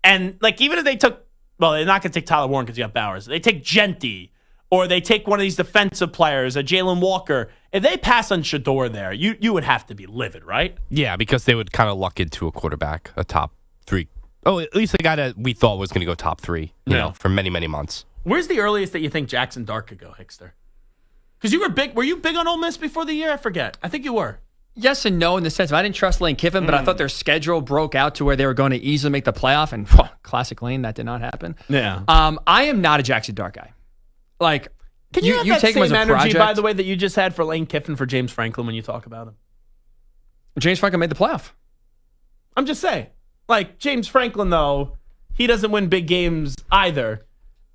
And even if they took, they're not going to take Tyler Warren because you got Bowers. They take Genty, or they take one of these defensive players, a Jalen Walker. If they pass on Shedeur there, you would have to be livid, right? Yeah, because they would kind of luck into a quarterback, a top 3. Oh, at least the guy that we thought was going to go top 3, you know, for many, many months. Where's the earliest that you think Jackson Dart could go, Hickster? Because you were big. Were you big on Ole Miss before the year? I forget. I think you were. Yes and no in the sense of I didn't trust Lane Kiffin, but I thought their schedule broke out to where they were going to easily make the playoff, and classic Lane, that did not happen. Yeah. I am not a Jackson Dart guy. Can you have that take him as same a energy, project? by the way, that you just had for Lane Kiffin for James Franklin when you talk about him? James Franklin made the playoff. I'm just saying. James Franklin, though, he doesn't win big games either.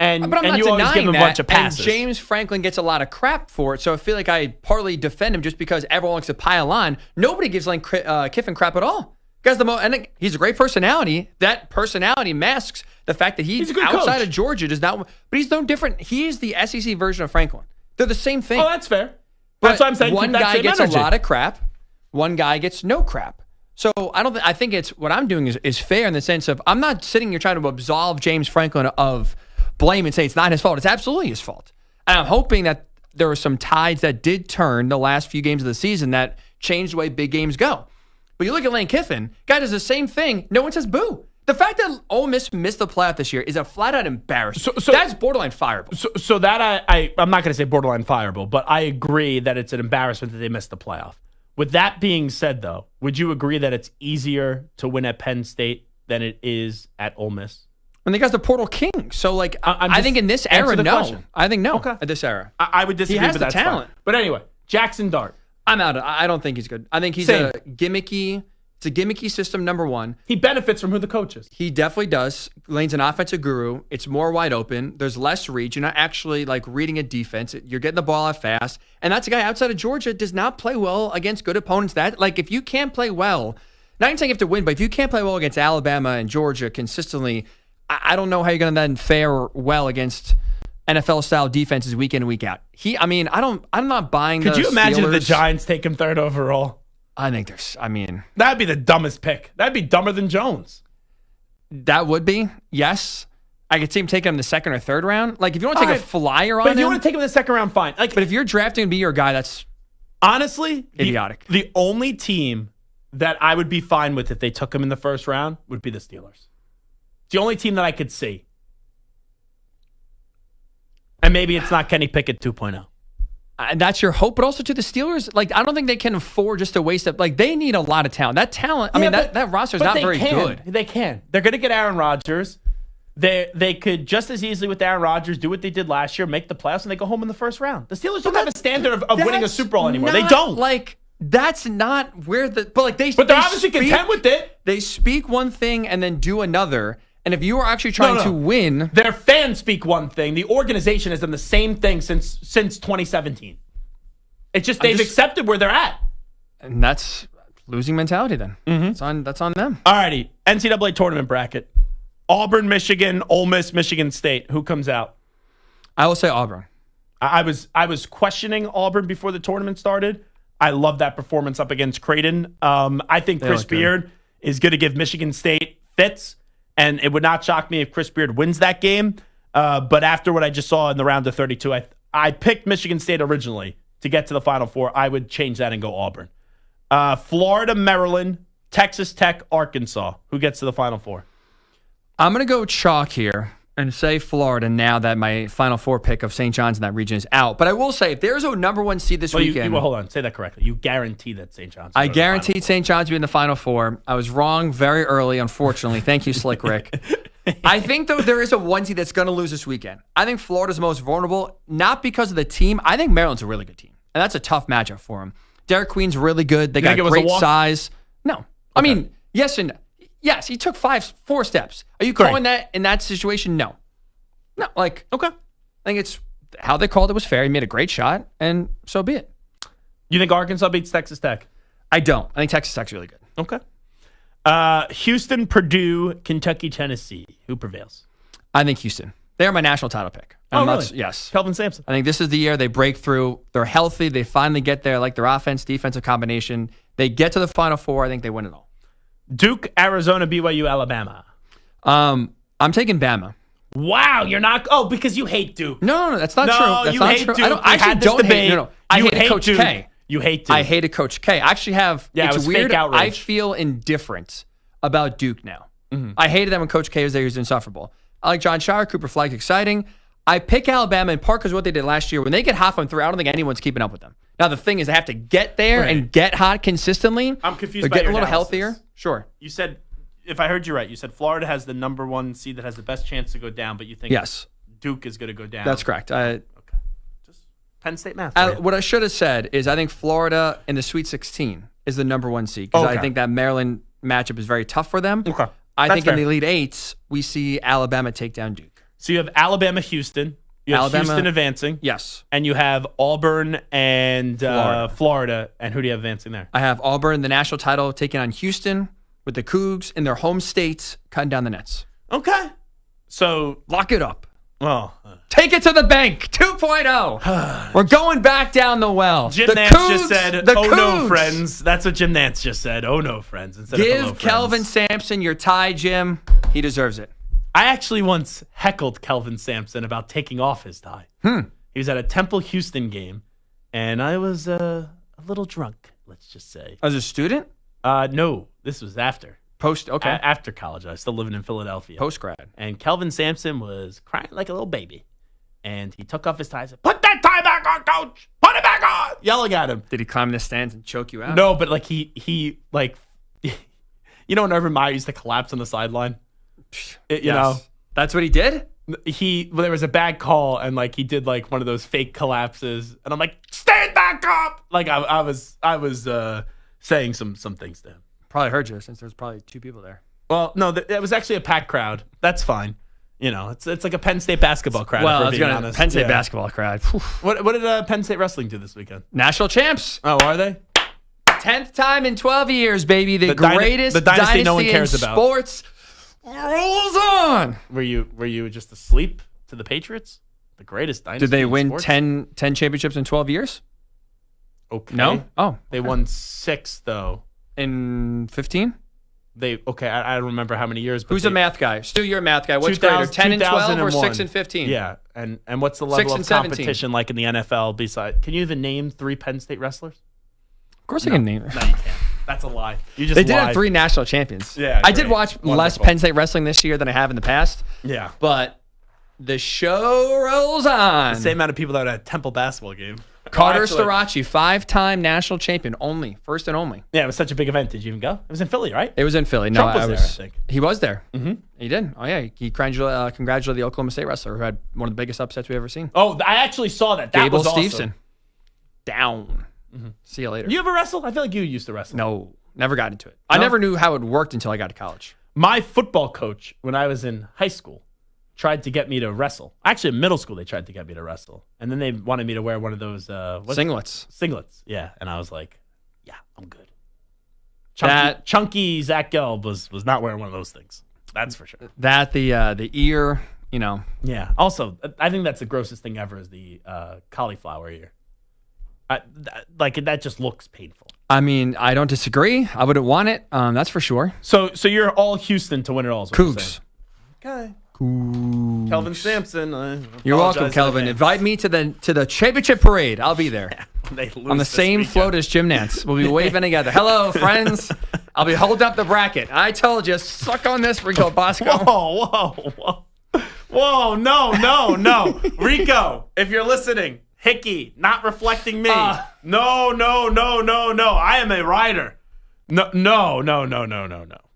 But I'm not you always give him a bunch of passes. And James Franklin gets a lot of crap for it, so I feel like I partly defend him just because everyone likes to pile on. Nobody gives Lane Kiffin crap at all. And he's a great personality. That personality masks the fact that he's outside of Georgia. But he's no different. He is the SEC version of Franklin. They're the same thing. Oh, that's fair. But that's what I'm saying. One guy gets a lot of crap. One guy gets no crap. So I think it's what I'm doing is fair in the sense of I'm not sitting here trying to absolve James Franklin of blame and say it's not his fault. It's absolutely his fault. And I'm hoping that there were some tides that did turn the last few games of the season that changed the way big games go. But you look at Lane Kiffin, guy does the same thing. No one says boo. The fact that Ole Miss missed the playoff this year is a flat-out embarrassment. So that's borderline fireable. So that I'm not going to say borderline fireable, but I agree that it's an embarrassment that they missed the playoff. With that being said, though, would you agree that it's easier to win at Penn State than it is at Ole Miss? And the guy's the portal king. So, I think in this era, no. Question. I think no. Okay. At this era. I would disagree, he has but the that's talent. Fine. But anyway, Jackson Dart. I'm out. I don't think he's good. I think he's a gimmicky. It's a gimmicky system, number one. He benefits from who the coach is. He definitely does. Lane's an offensive guru. It's more wide open. There's less reach. You're not actually reading a defense. You're getting the ball out fast. And that's a guy outside of Georgia does not play well against good opponents. If you can't play well, not even saying you have to win, but if you can't play well against Alabama and Georgia consistently, I don't know how you're going to then fare well against NFL-style defenses week in and week out. I'm not buying. Could you imagine if the Giants take him 3rd overall? I think that'd be the dumbest pick. That'd be dumber than Jones. That would be, yes. I could see him taking him the 2nd or 3rd round. If you want to take a flyer on him. But if you want to take him in the 2nd round, fine. But if you're drafting to be your guy, that's honestly idiotic. The only team that I would be fine with if they took him in the 1st round would be the Steelers. It's the only team that I could see. And maybe it's not Kenny Pickett 2.0. That's your hope, but also to the Steelers, I don't think they can afford just to waste it. They need a lot of talent. That talent, that roster is not very good. They can. They're going to get Aaron Rodgers. They could just as easily with Aaron Rodgers do what they did last year, make the playoffs, and they go home in the 1st round. The Steelers don't have a standard of winning a Super Bowl anymore. They don't. That's not where the but they're obviously content with it. They speak one thing and then do another. And if you are actually trying to win, their fans speak one thing. The organization has done the same thing since 2017. It's just they've accepted where they're at, and that's losing mentality. Then that's on them. All righty, NCAA tournament bracket: Auburn, Michigan, Ole Miss, Michigan State. Who comes out? I will say Auburn. I was questioning Auburn before the tournament started. I love that performance up against Creighton. I think Chris Beard is going to give Michigan State fits. And it would not shock me if Chris Beard wins that game. But after what I just saw in the round of 32, I picked Michigan State originally to get to the Final Four. I would change that and go Auburn. Florida, Maryland, Texas Tech, Arkansas. Who gets to the Final Four? I'm going to go chalk here and say Florida now that my Final Four pick of St. John's in that region is out. But I will say, if there's a number 1 seed this weekend... hold on. Say that correctly. You guarantee that St. John's... I guaranteed St. John's to be in the Final Four. I was wrong very early, unfortunately. Thank you, Slick Rick. I think, though, there is a 1 seed that's going to lose this weekend. I think Florida's most vulnerable, not because of the team. I think Maryland's a really good team, and that's a tough matchup for them. Derek Queen's really good. They You got think it was a great walk? size. No. I mean, yes and yes, he took 4 steps. Are you calling that in that situation? No. No, like, okay. I think it's how they called it was fair. He made a great shot, and so be it. You think Arkansas beats Texas Tech? I don't. I think Texas Tech's really good. Okay. Houston, Purdue, Kentucky, Tennessee. Who prevails? I think Houston. They're my national title pick. Oh, really? Yes. Kelvin Sampson. I think this is the year they break through. They're healthy. They finally get there. I like their offense, defensive combination. They get to the Final Four. I think they win it all. Duke, Arizona, BYU, Alabama. I'm taking Bama. Wow, you're not. Oh, because you hate Duke. No, that's not true. That's you not hate true. Duke. I actually don't hate. I You hate Coach Duke. K. You hate Duke. I hated Coach K. I actually have. Yeah, it it's was weird. fake outrage. I feel indifferent about Duke now. I hated them when Coach K was there. He was insufferable. I like John Shire, Cooper Flag, exciting. I pick Alabama in part because of what they did last year. When they get hot from three, I don't think anyone's keeping up with them. Now, the thing is, they have to get there and get hot consistently. I'm confused They're by getting your a little analysis. healthier. Sure. You said, if I heard you right, you said Florida has the number 1 seed that has the best chance to go down, but you think Yes. Duke is going to go down. That's correct. Penn State math. What I should have said is I think Florida in the Sweet 16 is the number 1 seed because I think that Maryland matchup is very tough for them. Okay. I That's think in the fair. Elite Eights, we see Alabama take down Duke. So you have Alabama, Houston. You have Alabama- Houston advancing. Yes. And you have Auburn and Florida. And who do you have advancing there? I have Auburn, the national title, taking on Houston with the Cougs in their home states, cutting down the Nets. Okay. So lock it up. Well, take it to the bank. 2.0. We're going back down the well. Jim The Nance Cougs- just said, the "Oh no, Cougs. friends." That's what Jim Nance just said. "Oh no, friends." Instead of hello, Give friends. Kelvin Sampson your tie, Jim. He deserves it. I actually once heckled Kelvin Sampson about taking off his tie. He was at a Temple Houston game, and I was a little drunk. Let's just say. As a student? No, this was after. Okay. After college, I was still living in Philadelphia. Post grad. And Kelvin Sampson was crying like a little baby, and he took off his tie and said, "Put that tie back on, coach. Put it back on." Yelling at him. Did he climb the stands and choke you out? No, but like he like, you know, when Urban Meyer used to collapse on the sideline. You know, that's what he did. There was a bad call, and like he did like one of those fake collapses, and I'm like, "Stand back up!" Like I was saying some things to him. Probably heard you since there's probably 2 people there. Well, no, it was actually a packed crowd. That's fine. You know, it's like a Penn State basketball crowd. Well, if I we're was being gonna honest. Penn State Yeah. basketball crowd. What did Penn State wrestling do this weekend? National champs. Oh, are they? 10th time in 12 years, baby. The dyna- greatest the dynasty no one in cares about. sports rolls on. Were you just asleep to the Patriots? The greatest dynasty. Did they in win sports? 10 championships in 12 years? Okay. No? Oh. They won 6 though. In 15? I don't remember how many years. But Who's a math guy? Stu, you're a math guy. What's greater, 10 and 12 or 6 and 15? Yeah, and what's the 6 level and of 17. competition like in the NFL? Besides, can you even name 3 Penn State wrestlers? Of course I can name it. No, you can't. That's a lie. You just They did lied. have 3 national champions. Yeah, I did great. watch less Wonderful. Penn State wrestling this year than I have in the past. Yeah. But the show rolls on. The same amount of people that were at a Temple basketball game. Carter Actually- Starachi, 5-time national champion, first and only. Yeah, it was such a big event. Did you even go? It was in Philly, right? It was in Philly. No, Trump was I there, was. I think. He was there. Mm-hmm. He did. Oh yeah, he congratulated the Oklahoma State wrestler who had one of the biggest upsets we've ever seen. Oh, I actually saw that. That Gable was awesome. Steveson. Down. See you later. You ever wrestle? I feel like you used to wrestle. No, never got into it. I No? never knew how it worked until I got to college. My football coach, when I was in high school, tried to get me to wrestle. Actually, in middle school, they tried to get me to wrestle. And then they wanted me to wear one of those... Singlets. Singlets, yeah. And I was like, yeah, I'm good. Chunky Zach Gelb was not wearing one of those things. That's for sure. That, the ear, you know. Yeah. Also, I think that's the grossest thing ever is the cauliflower ear. That just looks painful. I mean, I don't disagree. I wouldn't want it. That's for sure. So you're all Houston to win it all. Is what you're Cougs. saying. Okay. Cougs. Kelvin Sampson. You're welcome, Kelvin. Invite me to the championship parade. I'll be there. They lose On the this same weekend. float as Jim Nance. We'll be waving together. Hello, friends. I'll be holding up the bracket. I told you, suck on this, Rico Bosco. Whoa. Whoa, no. Rico, if you're listening, Hickey, not reflecting me. No. I am a rider. No.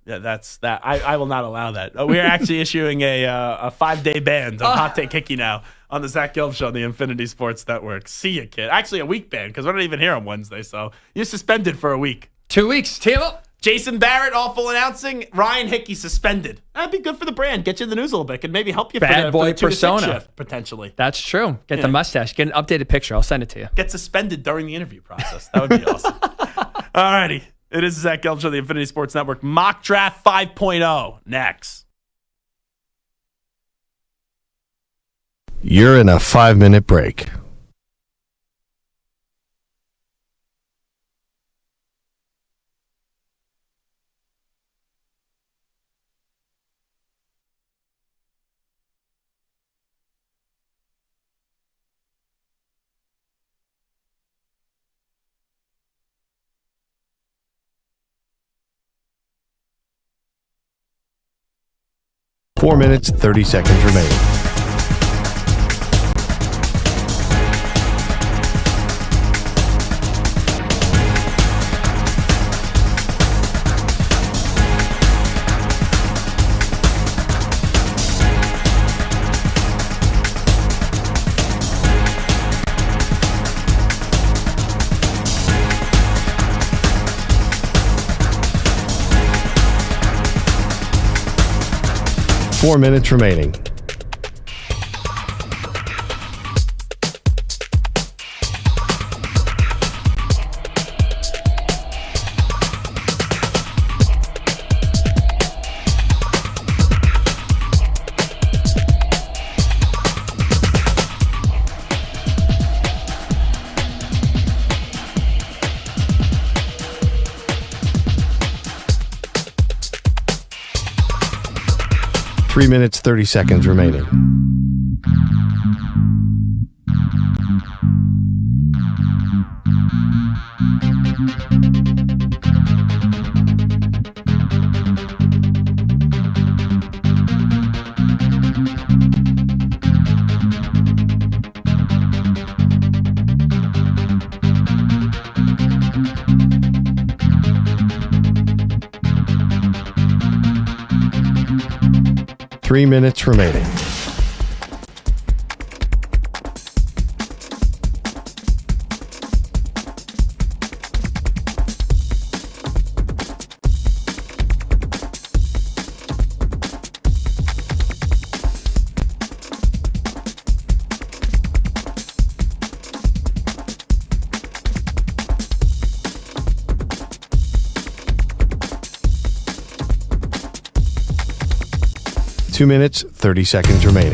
Yeah, that's that. I will not allow that. We are actually issuing a 5-day ban on Hot Take Hickey now on the Zach Gelb Show on the Infinity Sports Network. See you, kid. Actually, a week ban because we're not even here on Wednesday, so you're suspended for a week. 2 weeks. Team up. Jason Barrett, awful announcing. Ryan Hickey suspended. That'd be good for the brand. Get you in the news a little bit. Could maybe help you for Bad boy the 2 to 6 persona. shift, potentially. That's true. Get the mustache. Get an updated picture. I'll send it to you. Get suspended during the interview process. That would be awesome. All righty. It is Zach Gelb Show, the Infinity Sports Network. Mock Draft 5.0 next. You're in a 5-minute break. Four minutes, 30 seconds remaining. Four minutes remaining. Three minutes, 30 seconds remaining. Three minutes remaining. Two minutes, 30 seconds remaining.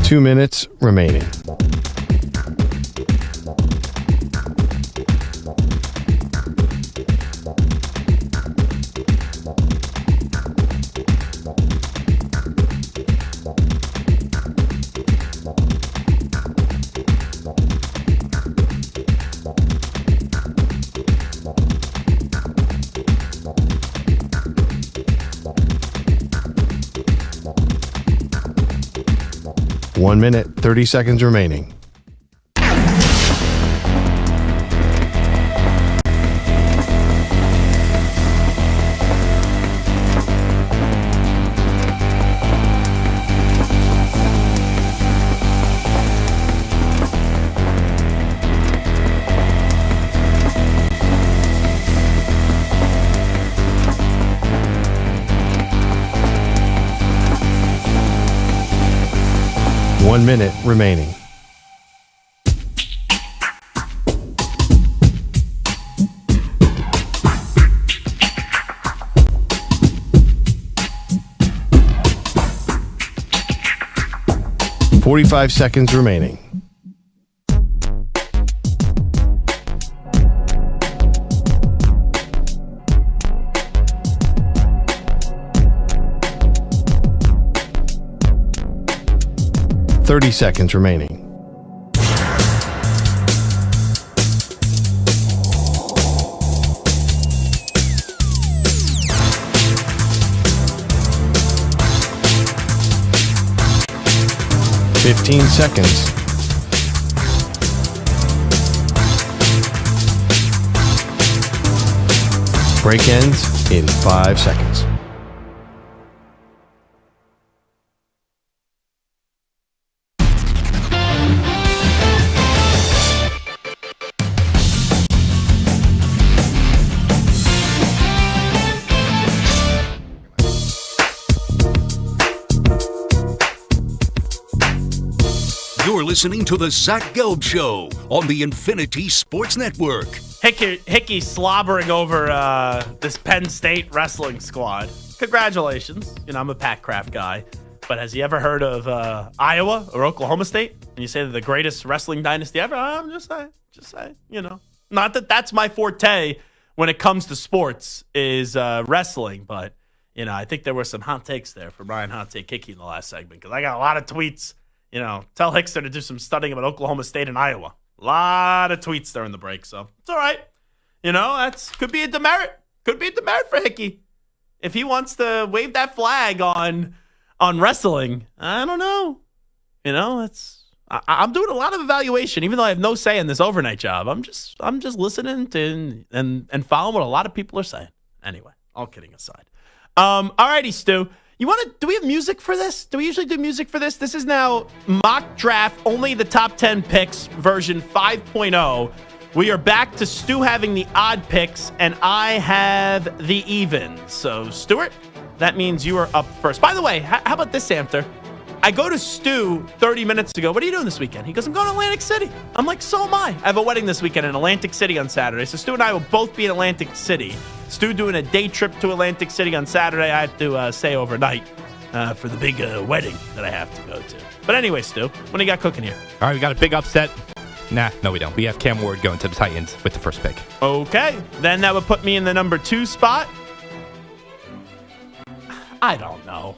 Two minutes remaining. One minute, 30 seconds remaining. One minute remaining. .45 seconds remaining. .30 seconds remaining. 15 seconds. Break ends in 5 seconds. You're listening to the Zach Gelb Show on the Infinity Sports Network. Hickey slobbering over this Penn State wrestling squad. Congratulations. You know, I'm a Pat Kraft guy. But has he ever heard of Iowa or Oklahoma State? And you say they're the greatest wrestling dynasty ever? I'm just saying, you know. Not that that's my forte when it comes to sports is wrestling. But, you know, I think there were some hot takes there from Ryan Hot Take Hickey in the last segment. Because I got a lot of tweets. You know, tell Hickster to do some studying about Oklahoma State and Iowa. A lot of tweets during the break, so it's all right. You know, could be a demerit. Could be a demerit for Hickey. If he wants to wave that flag on wrestling, I don't know. You know, I'm doing a lot of evaluation, even though I have no say in this overnight job. I'm just listening to and following what a lot of people are saying. Anyway, all kidding aside. All righty, Stu. Do we have music for this? Do we usually do music for this? This is now mock draft, only the top 10 picks, version 5.0. We are back to Stu having the odd picks, and I have the even. So, Stuart, that means you are up first. By the way, how about this, Samter? I go to Stu 30 minutes ago. What are you doing this weekend? He goes, I'm going to Atlantic City. I'm like, so am I. I have a wedding this weekend in Atlantic City on Saturday. So Stu and I will both be in Atlantic City. Stu doing a day trip to Atlantic City on Saturday. I have to stay overnight for the big wedding that I have to go to. But anyway, Stu, what do you got cooking here? All right, we got a big upset. No, we don't. We have Cam Ward going to the Titans with the first pick. Okay. Then that would put me in the number 2 spot. I don't know.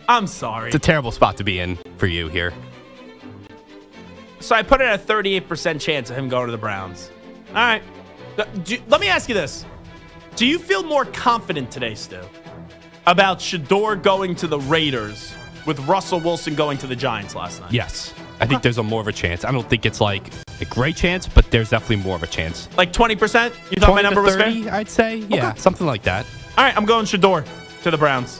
I'm sorry. It's a terrible spot to be in for you here. So I put it at a 38% chance of him going to the Browns. All right. Let me ask you this. Do you feel more confident today, Stu, about Shedeur going to the Raiders with Russell Wilson going to the Giants last night? Yes. I think there's more of a chance. I don't think it's like a great chance, but there's definitely more of a chance. Like 20%? You thought my number was 30, fair? I'd say. Yeah, something like that. All right, I'm going Shedeur to the Browns.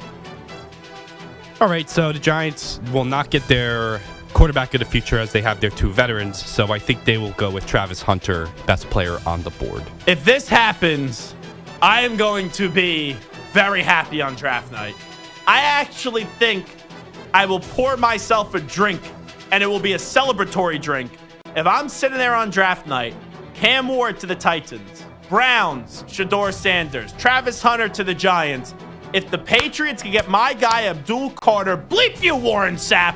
All right, so the Giants will not get their quarterback of the future as they have their 2 veterans, so I think they will go with Travis Hunter, best player on the board. If this happens, I am going to be very happy on draft night. I actually think I will pour myself a drink, and it will be a celebratory drink. If I'm sitting there on draft night, Cam Ward to the Titans, Browns, Shedeur Sanders, Travis Hunter to the Giants. If the Patriots can get my guy Abdul Carter, bleep you, Warren Sapp,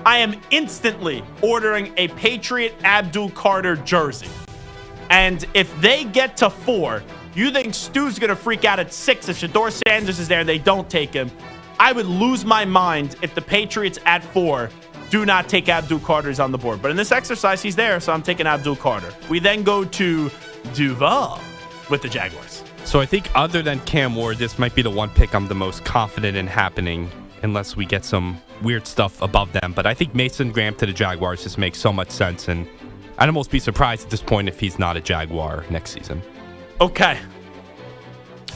I am instantly ordering a Patriot Abdul Carter jersey. And if they get to 4, you think Stu's going to freak out at 6 if Shedeur Sanders is there and they don't take him. I would lose my mind if the Patriots at 4 do not take Abdul Carter's on the board. But in this exercise, he's there, so I'm taking Abdul Carter. We then go to Duval with the Jaguars. So I think other than Cam Ward, this might be the one pick I'm the most confident in happening unless we get some weird stuff above them. But I think Mason Graham to the Jaguars just makes so much sense, and I'd almost be surprised at this point if he's not a Jaguar next season. Okay.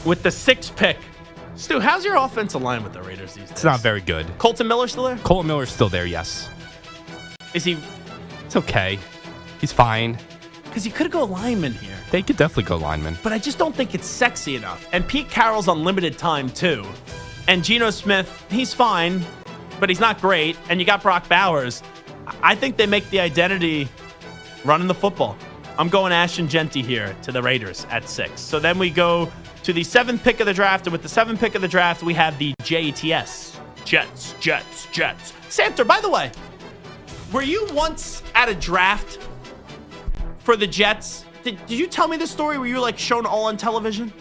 With the 6th pick, Stu, how's your offensive line with the Raiders these days? It's not very good. Colton Miller still there? Colton Miller's still there, yes. Is he? It's okay. He's fine. Because you could go lineman here. They could definitely go lineman. But I just don't think it's sexy enough. And Pete Carroll's on limited time, too. And Geno Smith, he's fine, but he's not great. And you got Brock Bowers. I think they make the identity running the football. I'm going Ashton Genty here to the Raiders at 6. So then we go to the 7th pick of the draft. And with the 7th pick of the draft, we have the JETS. Jets. Santer, by the way, were you once at a draft for the Jets? Did you tell me this story? Were you like shown all on television?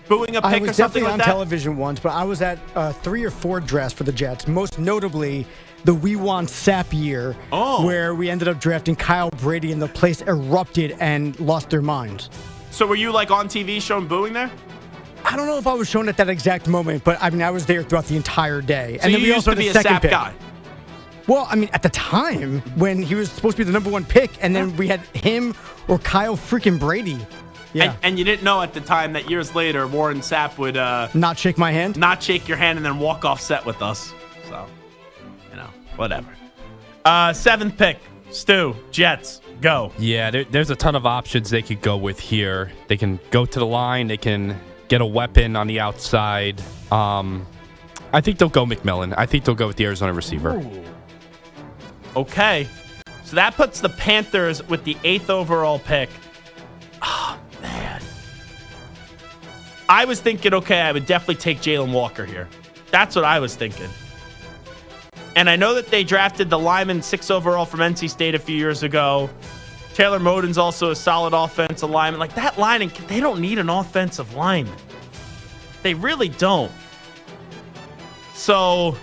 Booing a pick or something like that? I was definitely on television once, but I was at 3 or 4 drafts for the Jets, most notably the We Want Sap year, where we ended up drafting Kyle Brady and the place erupted and lost their minds. So were you like on TV shown booing there? I don't know if I was shown at that exact moment, but I mean, I was there throughout the entire day. So and then we also had a second pick. Guy. Well, I mean, at the time when he was supposed to be the number 1 pick, and then we had him or Kyle freaking Brady. Yeah. And you didn't know at the time that years later, Warren Sapp would not shake my hand, not shake your hand, and then walk off set with us. So, whatever. 7th pick, Stu, Jets, go. Yeah, there's a ton of options they could go with here. They can go to the line. They can get a weapon on the outside. I think they'll go McMillan. I think they'll go with the Arizona receiver. Ooh. Okay. So that puts the Panthers with the 8th overall pick. Oh, man. I was thinking, okay, I would definitely take Jalen Walker here. That's what I was thinking. And I know that they drafted the lineman 6 overall from NC State a few years ago. Taylor Moden's also a solid offensive lineman. Like, that line, they don't need an offensive lineman. They really don't. So,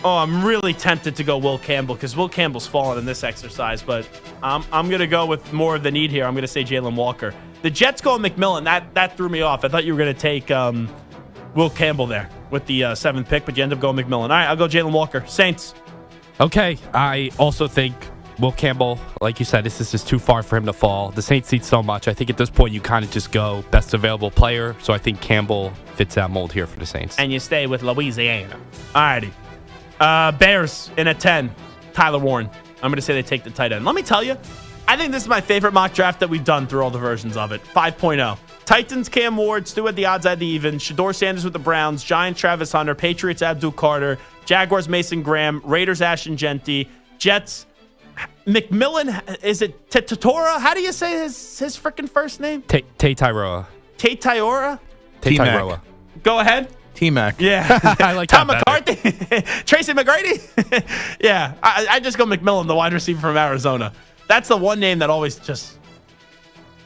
I'm really tempted to go Will Campbell because Will Campbell's fallen in this exercise, but I'm going to go with more of the need here. I'm going to say Jalen Walker. The Jets go McMillan. That threw me off. I thought you were going to take Will Campbell there with the 7th pick, but you end up going McMillan. All right, I'll go Jalen Walker. Saints. Okay, I also think Will Campbell, like you said, this is just too far for him to fall. The Saints need so much. I think at this point you kind of just go best available player, so I think Campbell fits that mold here for the Saints. And you stay with Louisiana. All righty. Bears in at 10, Tyler Warren. I'm going to say they take the tight end. Let me tell you, I think this is my favorite mock draft that we've done through all the versions of it. 5.0. Titans, Cam Ward. Stu had the odds at the even. Shedeur Sanders with the Browns. Giants, Travis Hunter. Patriots, Abdul Carter. Jaguars, Mason Graham. Raiders, Ashton Genty. Jets, McMillan. Is it Tatora? How do you say his freaking first name? Tairoa. Tairoa? Tairoa. Go ahead. T-Mac. Yeah. I like Tom that better. McCarthy. Tracy McGrady. Yeah. I just go McMillan, the wide receiver from Arizona. That's the one name that always just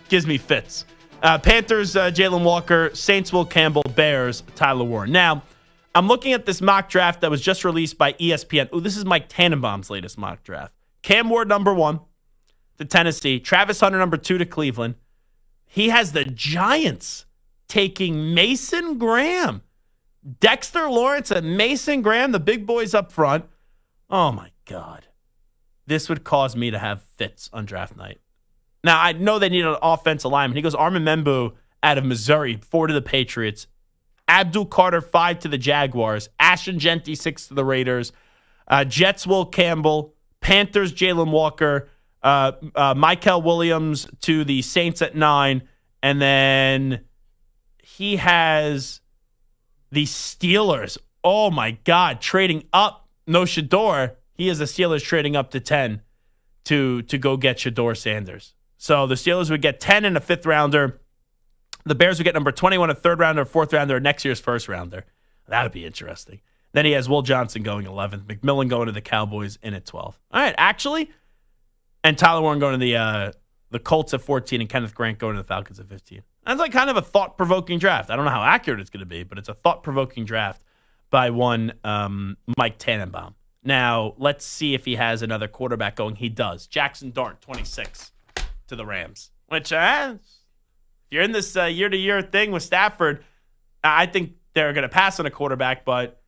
gives me fits. Panthers, Jalen Walker. Saints, Will Campbell. Bears, Tyler Warren. Now, I'm looking at this mock draft that was just released by ESPN. Ooh, this is Mike Tannenbaum's latest mock draft. Cam Ward, number 1 to Tennessee. Travis Hunter, number 2 to Cleveland. He has the Giants taking Mason Graham. Dexter Lawrence and Mason Graham, the big boys up front. Oh, my God. This would cause me to have fits on draft night. Now, I know they need an offensive lineman. He goes Armin Membu out of Missouri, 4 to the Patriots. Abdul Carter, 5 to the Jaguars. Ashton Genty, 6 to the Raiders. Jets, Will Campbell. Panthers, Jalen Walker. Michael Williams to the Saints at 9. And then he has the Steelers. Oh, my God. Trading up. No Shedeur. He is the Steelers trading up to 10 to go get Shedeur Sanders. So the Steelers would get 10 and a 5th rounder. The Bears would get number 21, a 3rd rounder, a 4th rounder, next year's 1st rounder. That would be interesting. Then he has Will Johnson going 11th, McMillan going to the Cowboys in at 12. All right, actually, and Tyler Warren going to the Colts at 14 and Kenneth Grant going to the Falcons at 15. That's like kind of a thought-provoking draft. I don't know how accurate it's going to be, but it's a thought-provoking draft by one Mike Tannenbaum. Now, let's see if he has another quarterback going. He does. Jackson Dart, 26 to the Rams. Which, if you're in this year-to-year thing with Stafford, I think they're going to pass on a quarterback, but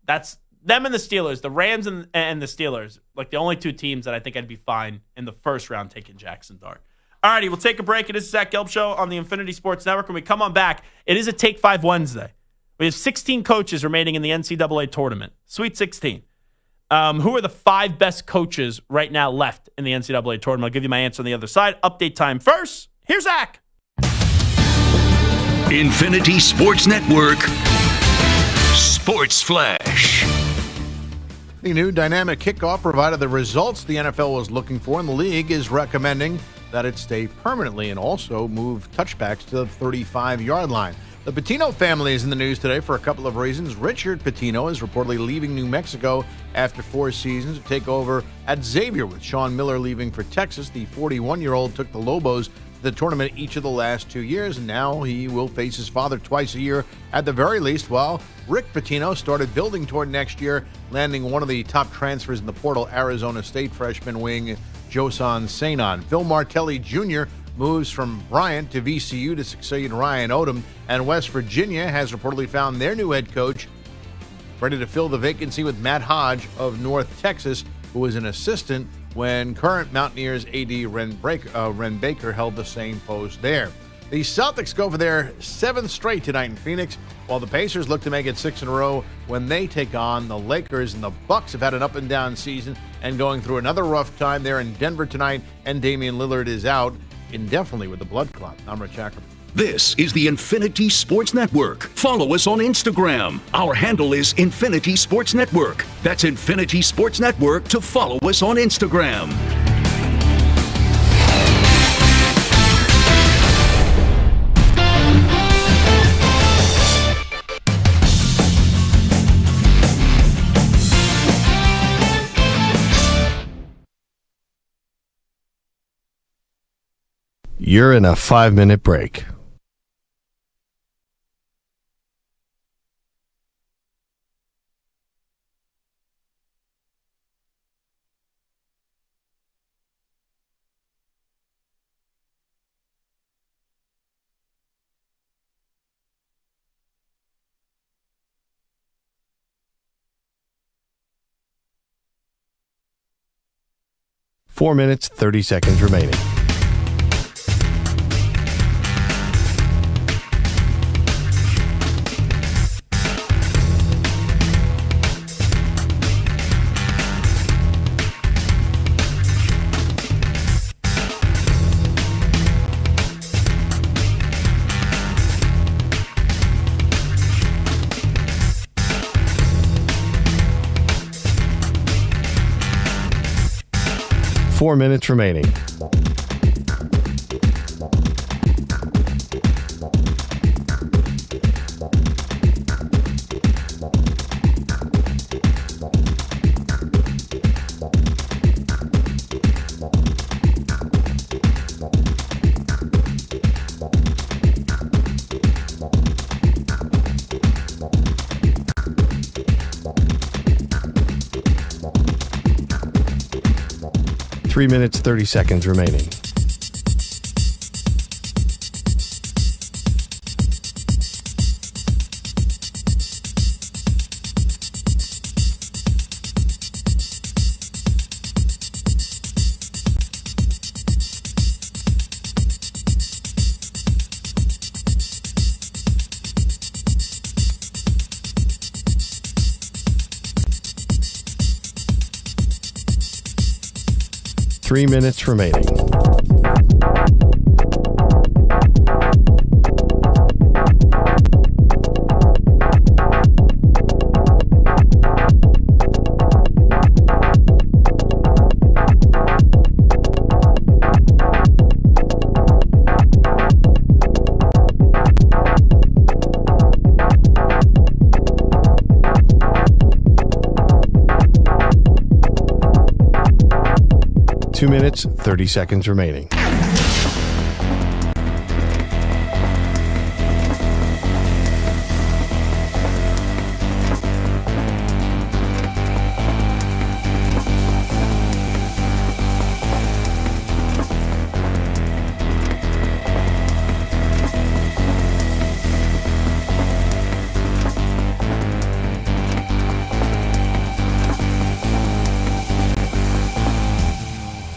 that's them and the Steelers. The Rams and the Steelers, like the only 2 teams that I think I'd be fine in the first round taking Jackson Dart. All righty, we'll take a break. It is Zach Gelb Show on the Infinity Sports Network. When we come on back, it is a Take 5 Wednesday. We have 16 coaches remaining in the NCAA tournament. Sweet 16. Who are the 5 best coaches right now left in the NCAA tournament? I'll give you my answer on the other side. Update time first. Here's Zach. Infinity Sports Network. Sports Flash. The new dynamic kickoff provided the results the NFL was looking for, and the league is recommending that it stay permanently and also move touchbacks to the 35-yard line. The Pitino family is in the news today for a couple of reasons. Richard Pitino is reportedly leaving New Mexico after 4 seasons to take over at Xavier, with Sean Miller leaving for Texas. The 41-year-old took the Lobos to the tournament each of the last 2 years, and now he will face his father twice a year at the very least, while Rick Pitino started building toward next year, landing one of the top transfers in the portal, Arizona State freshman wing Josan Sanon. Phil Martelli Jr. moves from Bryant to VCU to succeed Ryan Odom, and West Virginia has reportedly found their new head coach. ready to fill the vacancy with Matt Hodge of North Texas, who was an assistant when current Mountaineers AD Ren Baker held the same post there. The Celtics go for their 7th straight tonight in Phoenix, while the Pacers look to make it 6 in a row when they take on the Lakers. And the Bucks have had an up-and-down season and going through another rough time there in Denver tonight, and Damian Lillard is out indefinitely with a blood clot. I'm Rich Ackerman. This is the Infinity Sports Network. Follow us on Instagram. Our handle is Infinity Sports Network. That's Infinity Sports Network to follow us on Instagram. You're in a 5-minute break. Four minutes, 30 seconds remaining. Four minutes remaining. Three minutes, 30 seconds remaining. Three minutes remaining. Two minutes, 30 seconds remaining.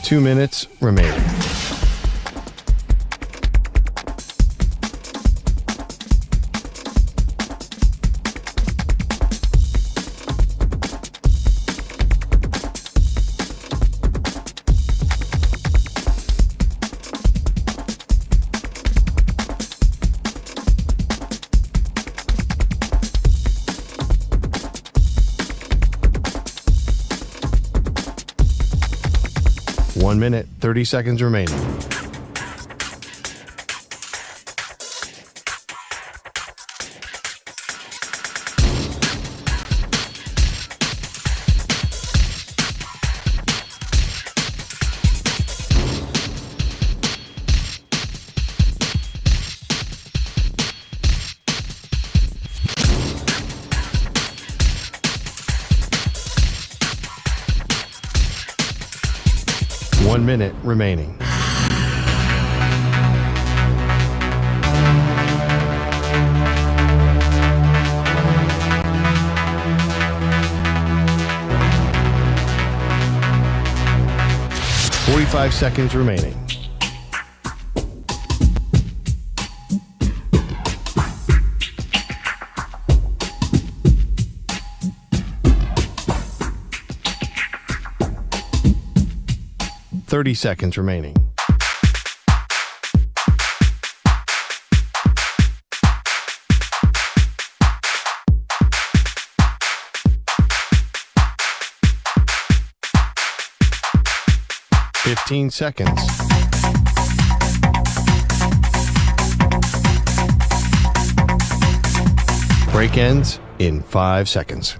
Two minutes remaining. One minute, 30 seconds remaining. One minute remaining. 45 seconds remaining. Seconds remaining. Seconds. Break ends in 5 seconds.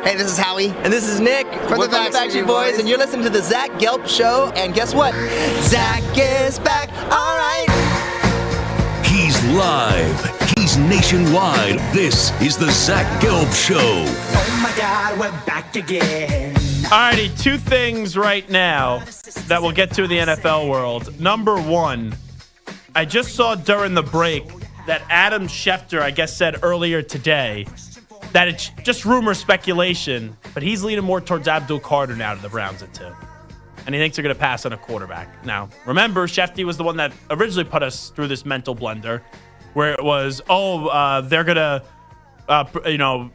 Hey, this is Howie. And this is Nick from the Backstreet Boys. And you're listening to the Zach Gelb Show. And guess what? Zach is back. All right. He's live. He's nationwide. This is the Zach Gelb Show. Oh my God, we're back again. Alrighty, two things right now that we'll get to in the NFL world. Number one, I just saw during the break that Adam Schefter, I guess, said earlier today that it's just rumor speculation, but he's leaning more towards Abdul Carter now to the Browns at 2. And he thinks they're going to pass on a quarterback. Now, remember, Schefter was the one that originally put us through this mental blender where it was, they're going to,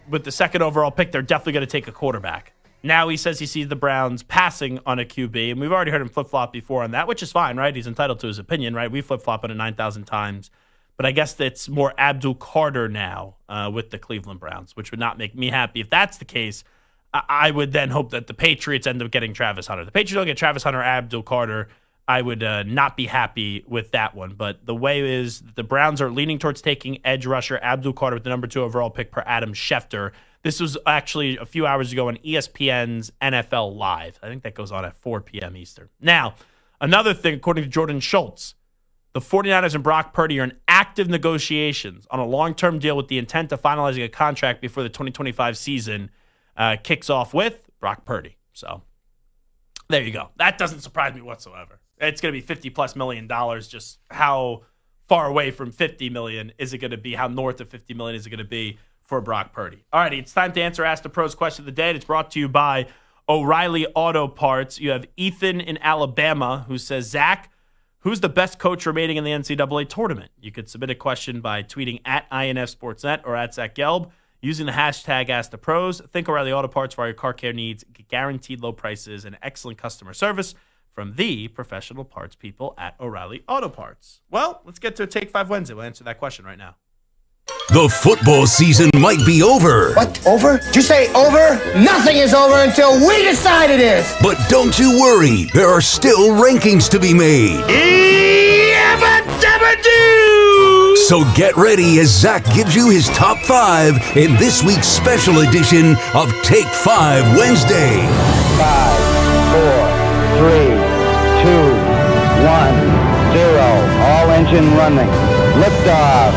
with the second overall pick, they're definitely going to take a quarterback. Now he says he sees the Browns passing on a QB, and we've already heard him flip-flop before on that, which is fine, right? He's entitled to his opinion, right? We flip-flop on it 9,000 times. But I guess it's more Abdul Carter now with the Cleveland Browns, which would not make me happy. If that's the case, I would then hope that the Patriots end up getting Travis Hunter. The Patriots don't get Travis Hunter or Abdul Carter. I would not be happy with that one. But the way is the Browns are leaning towards taking edge rusher Abdul Carter with the number 2 overall pick per Adam Schefter. This was actually a few hours ago on ESPN's NFL Live. I think that goes on at 4 p.m. Eastern. Now, another thing, according to Jordan Schultz, the 49ers and Brock Purdy are in active negotiations on a long-term deal with the intent of finalizing a contract before the 2025 season kicks off with Brock Purdy. So there you go. That doesn't surprise me whatsoever. It's going to be $50+ million. Just how far away from $50 million is it going to be? How north of $50 million is it going to be for Brock Purdy? All righty, it's time to answer Ask the Pros question of the day. It's brought to you by O'Reilly Auto Parts. You have Ethan in Alabama who says, Zach, who's the best coach remaining in the NCAA tournament? You could submit a question by tweeting at INF Sportsnet or at Zach Gelb using the hashtag #AskThePros. Think O'Reilly Auto Parts for all your car care needs. Guaranteed low prices and excellent customer service from the professional parts people at O'Reilly Auto Parts. Well, let's get to a Take 5 Wednesday. We'll answer that question right now. The football season might be over. What? Over? Did you say over? Nothing is over until we decide it is. But don't you worry. There are still rankings to be made. So get ready as Zach gives you his top 5 in this week's special edition of Take 5 Wednesday. 5, 4, 3, 2, 1, 0. All engine running. Liftoff.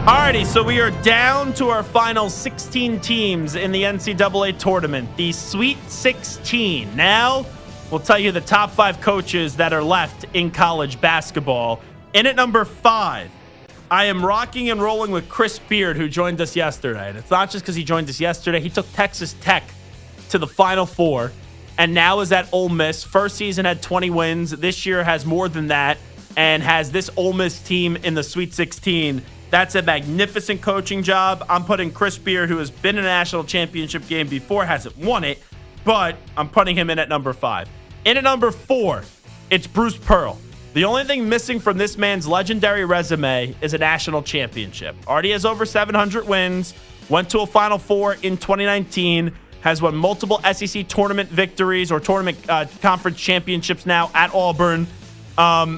Alrighty, so we are down to our final 16 teams in the NCAA tournament, the Sweet 16. Now, we'll tell you the top 5 coaches that are left in college basketball. In at number 5, I am rocking and rolling with Chris Beard, who joined us yesterday. And it's not just because he joined us yesterday. He took Texas Tech to the Final Four and now is at Ole Miss. First season had 20 wins. This year has more than that and has this Ole Miss team in the Sweet 16. That's a magnificent coaching job. I'm putting Chris Beard, who has been in a national championship game before, hasn't won it, but I'm putting him in at number 5. In at number 4, it's Bruce Pearl. The only thing missing from this man's legendary resume is a national championship. Already has over 700 wins, went to a Final Four in 2019, has won multiple SEC tournament victories or tournament conference championships now at Auburn.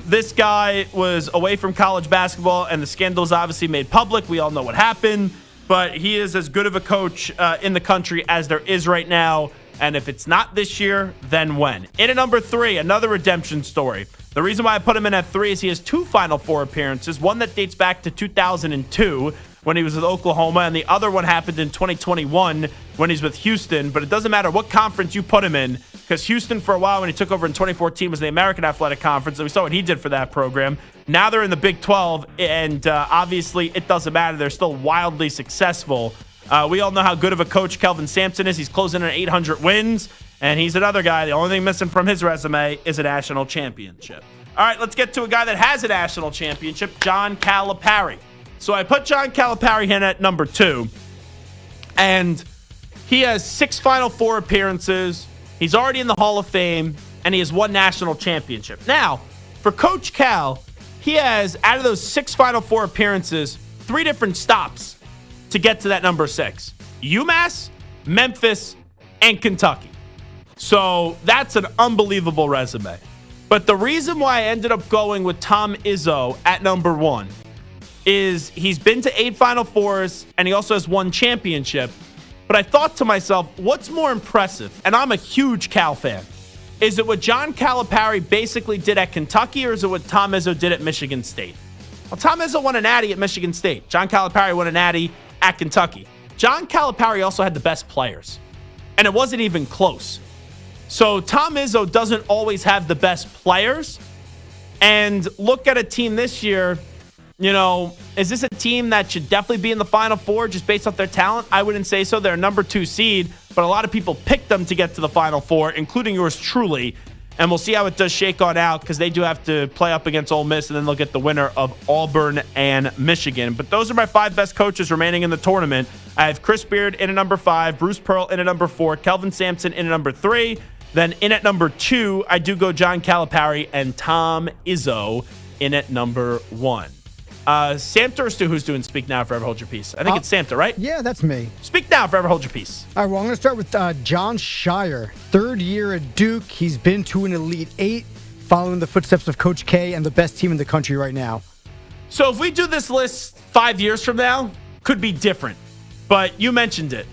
This guy was away from college basketball, and the scandals obviously made public. We all know what happened, but he is as good of a coach in the country as there is right now. And if it's not this year, then when? In at number 3, another redemption story. The reason why I put him in at 3 is he has 2 Final Four appearances, one that dates back to 2002 when he was with Oklahoma, and the other one happened in 2021 when he's with Houston. But it doesn't matter what conference you put him in, because Houston, for a while, when he took over in 2014, was the American Athletic Conference, and we saw what he did for that program. Now they're in the Big 12, and obviously it doesn't matter. They're still wildly successful. We all know how good of a coach Kelvin Sampson is. He's closing in 800 wins, and he's another guy. The only thing missing from his resume is a national championship. All right, let's get to a guy that has a national championship, John Calipari. So I put John Calipari in at number 2, and he has 6 Final Four appearances. He's already in the Hall of Fame, and he has 1 national championship. Now, for Coach Cal, he has, out of those 6 Final Four appearances, 3 different stops to get to that number 6. UMass, Memphis, and Kentucky. So that's an unbelievable resume. But the reason why I ended up going with Tom Izzo at number 1 is he's been to 8 Final Fours, and he also has 1 championship. But I thought to myself, what's more impressive? And I'm a huge Cal fan. Is it what John Calipari basically did at Kentucky, or is it what Tom Izzo did at Michigan State? Well, Tom Izzo won a natty at Michigan State. John Calipari won a natty at Kentucky. John Calipari also had the best players, and it wasn't even close. So Tom Izzo doesn't always have the best players. And look at a team this year, is this a team that should definitely be in the Final Four just based off their talent? I wouldn't say so. They're a number 2 seed, but a lot of people picked them to get to the Final Four, including yours truly. And we'll see how it does shake on out, because they do have to play up against Ole Miss, and then they'll get the winner of Auburn and Michigan. But those are my 5 best coaches remaining in the tournament. I have Chris Beard in at number 5, Bruce Pearl in at number 4, Kelvin Sampson in at number 3. Then in at number 2, I do go John Calipari and Tom Izzo in at number 1. Samter or Stu, who's doing Speak Now, Forever Hold Your Peace? I think it's Samter, right? Yeah, that's me. Speak Now, Forever Hold Your Peace. All right, well, I'm going to start with John Shire. 3rd year at Duke. He's been to an Elite 8, following the footsteps of Coach K and the best team in the country right now. So if we do this list 5 years from now, could be different. But you mentioned it.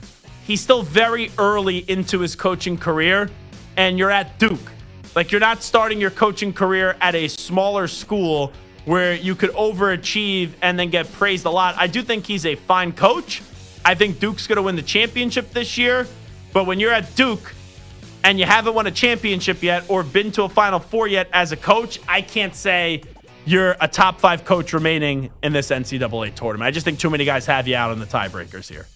He's still very early into his coaching career, and you're at Duke. Like, you're not starting your coaching career at a smaller school where you could overachieve and then get praised a lot. I do think he's a fine coach. I think Duke's going to win the championship this year. But when you're at Duke and you haven't won a championship yet or been to a Final Four yet as a coach, I can't say you're a top 5 coach remaining in this NCAA tournament. I just think too many guys have you out on the tiebreakers here.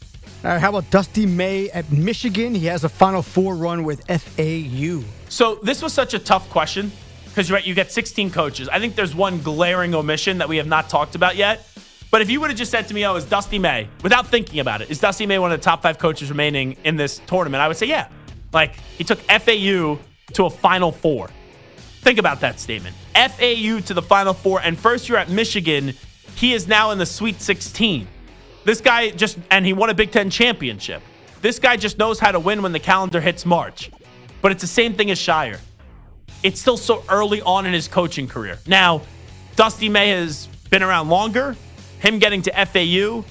All right, how about Dusty May at Michigan? He has a Final Four run with FAU. So this was such a tough question, because you're right, you get 16 coaches. I think there's one glaring omission that we have not talked about yet. But if you would have just said to me, is Dusty May, without thinking about it, is Dusty May one of the top 5 coaches remaining in this tournament? I would say, yeah. Like, he took FAU to a Final Four. Think about that statement. FAU to the Final Four, and first year at Michigan, he is now in the Sweet 16. This guy and he won a Big Ten championship. This guy just knows how to win when the calendar hits March. But it's the same thing as Shire. It's still so early on in his coaching career. Now, Dusty May has been around longer. Him getting to FAU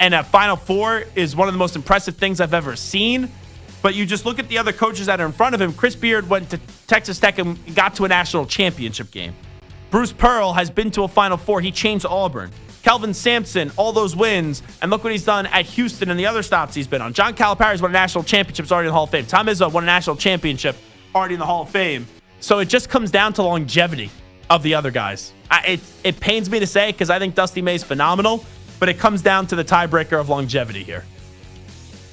and a Final Four is one of the most impressive things I've ever seen. But you just look at the other coaches that are in front of him. Chris Beard went to Texas Tech and got to a national championship game. Bruce Pearl has been to a Final Four. He changed Auburn. Kelvin Sampson, all those wins, and look what he's done at Houston and the other stops he's been on. John Calipari's won a national championship, already in the Hall of Fame. Tom Izzo won a national championship, already in the Hall of Fame. So it just comes down to longevity of the other guys. It pains me to say, because I think Dusty May's phenomenal, but it comes down to the tiebreaker of longevity here.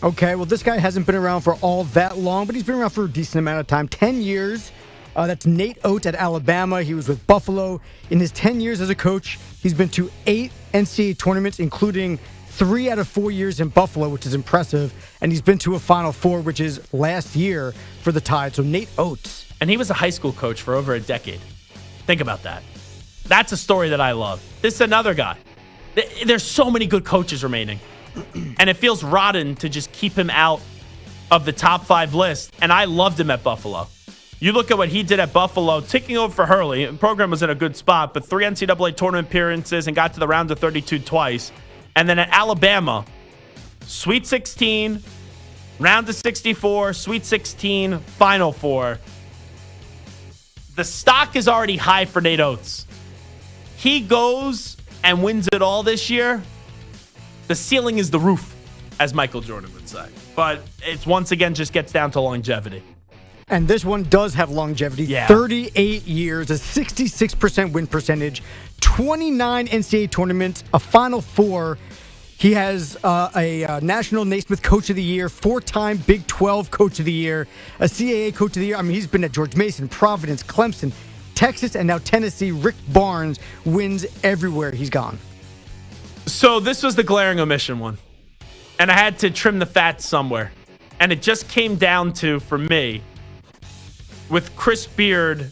Okay, well, this guy hasn't been around for all that long, but he's been around for a decent amount of time. 10 years. That's Nate Oates at Alabama. He was with Buffalo. In his 10 years as a coach, he's been to 8 NCAA tournaments, including 3 out of 4 years in Buffalo, which is impressive. And he's been to a Final Four, which is last year for the Tide. So Nate Oates. And he was a high school coach for over a decade. Think about that. That's a story that I love. This is another guy. There's so many good coaches remaining. And it feels rotten to just keep him out of the top 5 list. And I loved him at Buffalo. You look at what he did at Buffalo, taking over for Hurley. The program was in a good spot, but 3 NCAA tournament appearances and got to the round of 32 twice. And then at Alabama, Sweet 16, Round of 64, Sweet 16, Final Four. The stock is already high for Nate Oates. He goes and wins it all this year. The ceiling is the roof, as Michael Jordan would say. But it's once again just gets down to longevity. And this one does have longevity. Yeah. 38 years, a 66% win percentage, 29 NCAA tournaments, a Final Four. He has a National Naismith Coach of the Year, 4-time Big 12 Coach of the Year, a CAA Coach of the Year. I mean, he's been at George Mason, Providence, Clemson, Texas, and now Tennessee. Rick Barnes wins everywhere he's gone. So this was the glaring omission one. And I had to trim the fat somewhere. And it just came down to, for me, with Chris Beard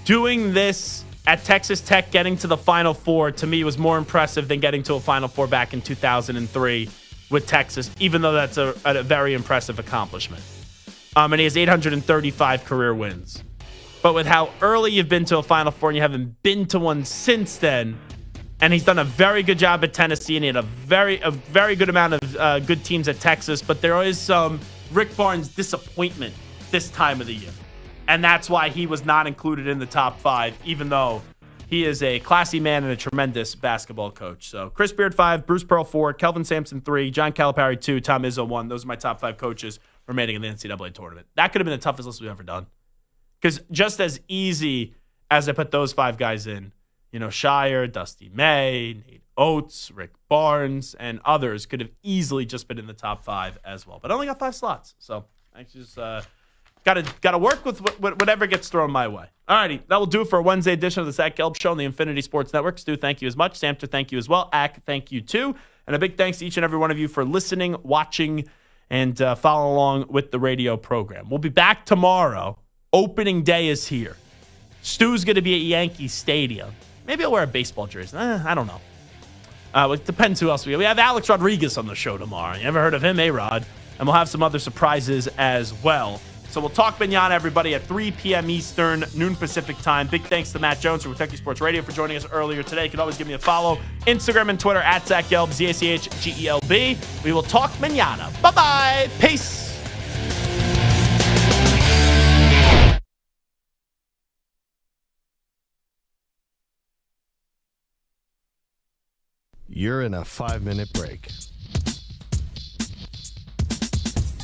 doing this at Texas Tech, getting to the Final Four, to me was more impressive than getting to a Final Four back in 2003 with Texas, even though that's a very impressive accomplishment. And he has 835 career wins. But with how early you've been to a Final Four and you haven't been to one since then, and he's done a very good job at Tennessee, and he had a very good amount of good teams at Texas, but there is some Rick Barnes disappointment this time of the year. And that's why he was not included in the top 5, even though he is a classy man and a tremendous basketball coach. So Chris Beard 5, Bruce Pearl 4, Kelvin Sampson 3, John Calipari 2, Tom Izzo 1. Those are my top 5 coaches remaining in the NCAA tournament. That could have been the toughest list we've ever done. Because just as easy as I put those 5 guys in, Shire, Dusty May, Nate Oates, Rick Barnes, and others could have easily just been in the top 5 as well. But I only got 5 slots, so I just got to work with whatever gets thrown my way. All righty, that will do it for a Wednesday edition of the Zach Gelb Show on the Infinity Sports Network. Stu, thank you as much. Samter, thank you as well. Ack, thank you too. And a big thanks to each and every one of you for listening, watching, and following along with the radio program. We'll be back tomorrow. Opening day is here. Stu's going to be at Yankee Stadium. Maybe I'll wear a baseball jersey. I don't know. It depends who else we have. We have Alex Rodriguez on the show tomorrow. You ever heard of him, A-Rod? And we'll have some other surprises as well. So we'll talk manana, everybody, at 3 p.m. Eastern, noon Pacific time. Big thanks to Matt Jones from Kentucky Sports Radio for joining us earlier today. You can always give me a follow. Instagram and Twitter at Zach Gelb, ZACHGELB. We will talk manana. Bye-bye. Peace. You're in a 5-minute break.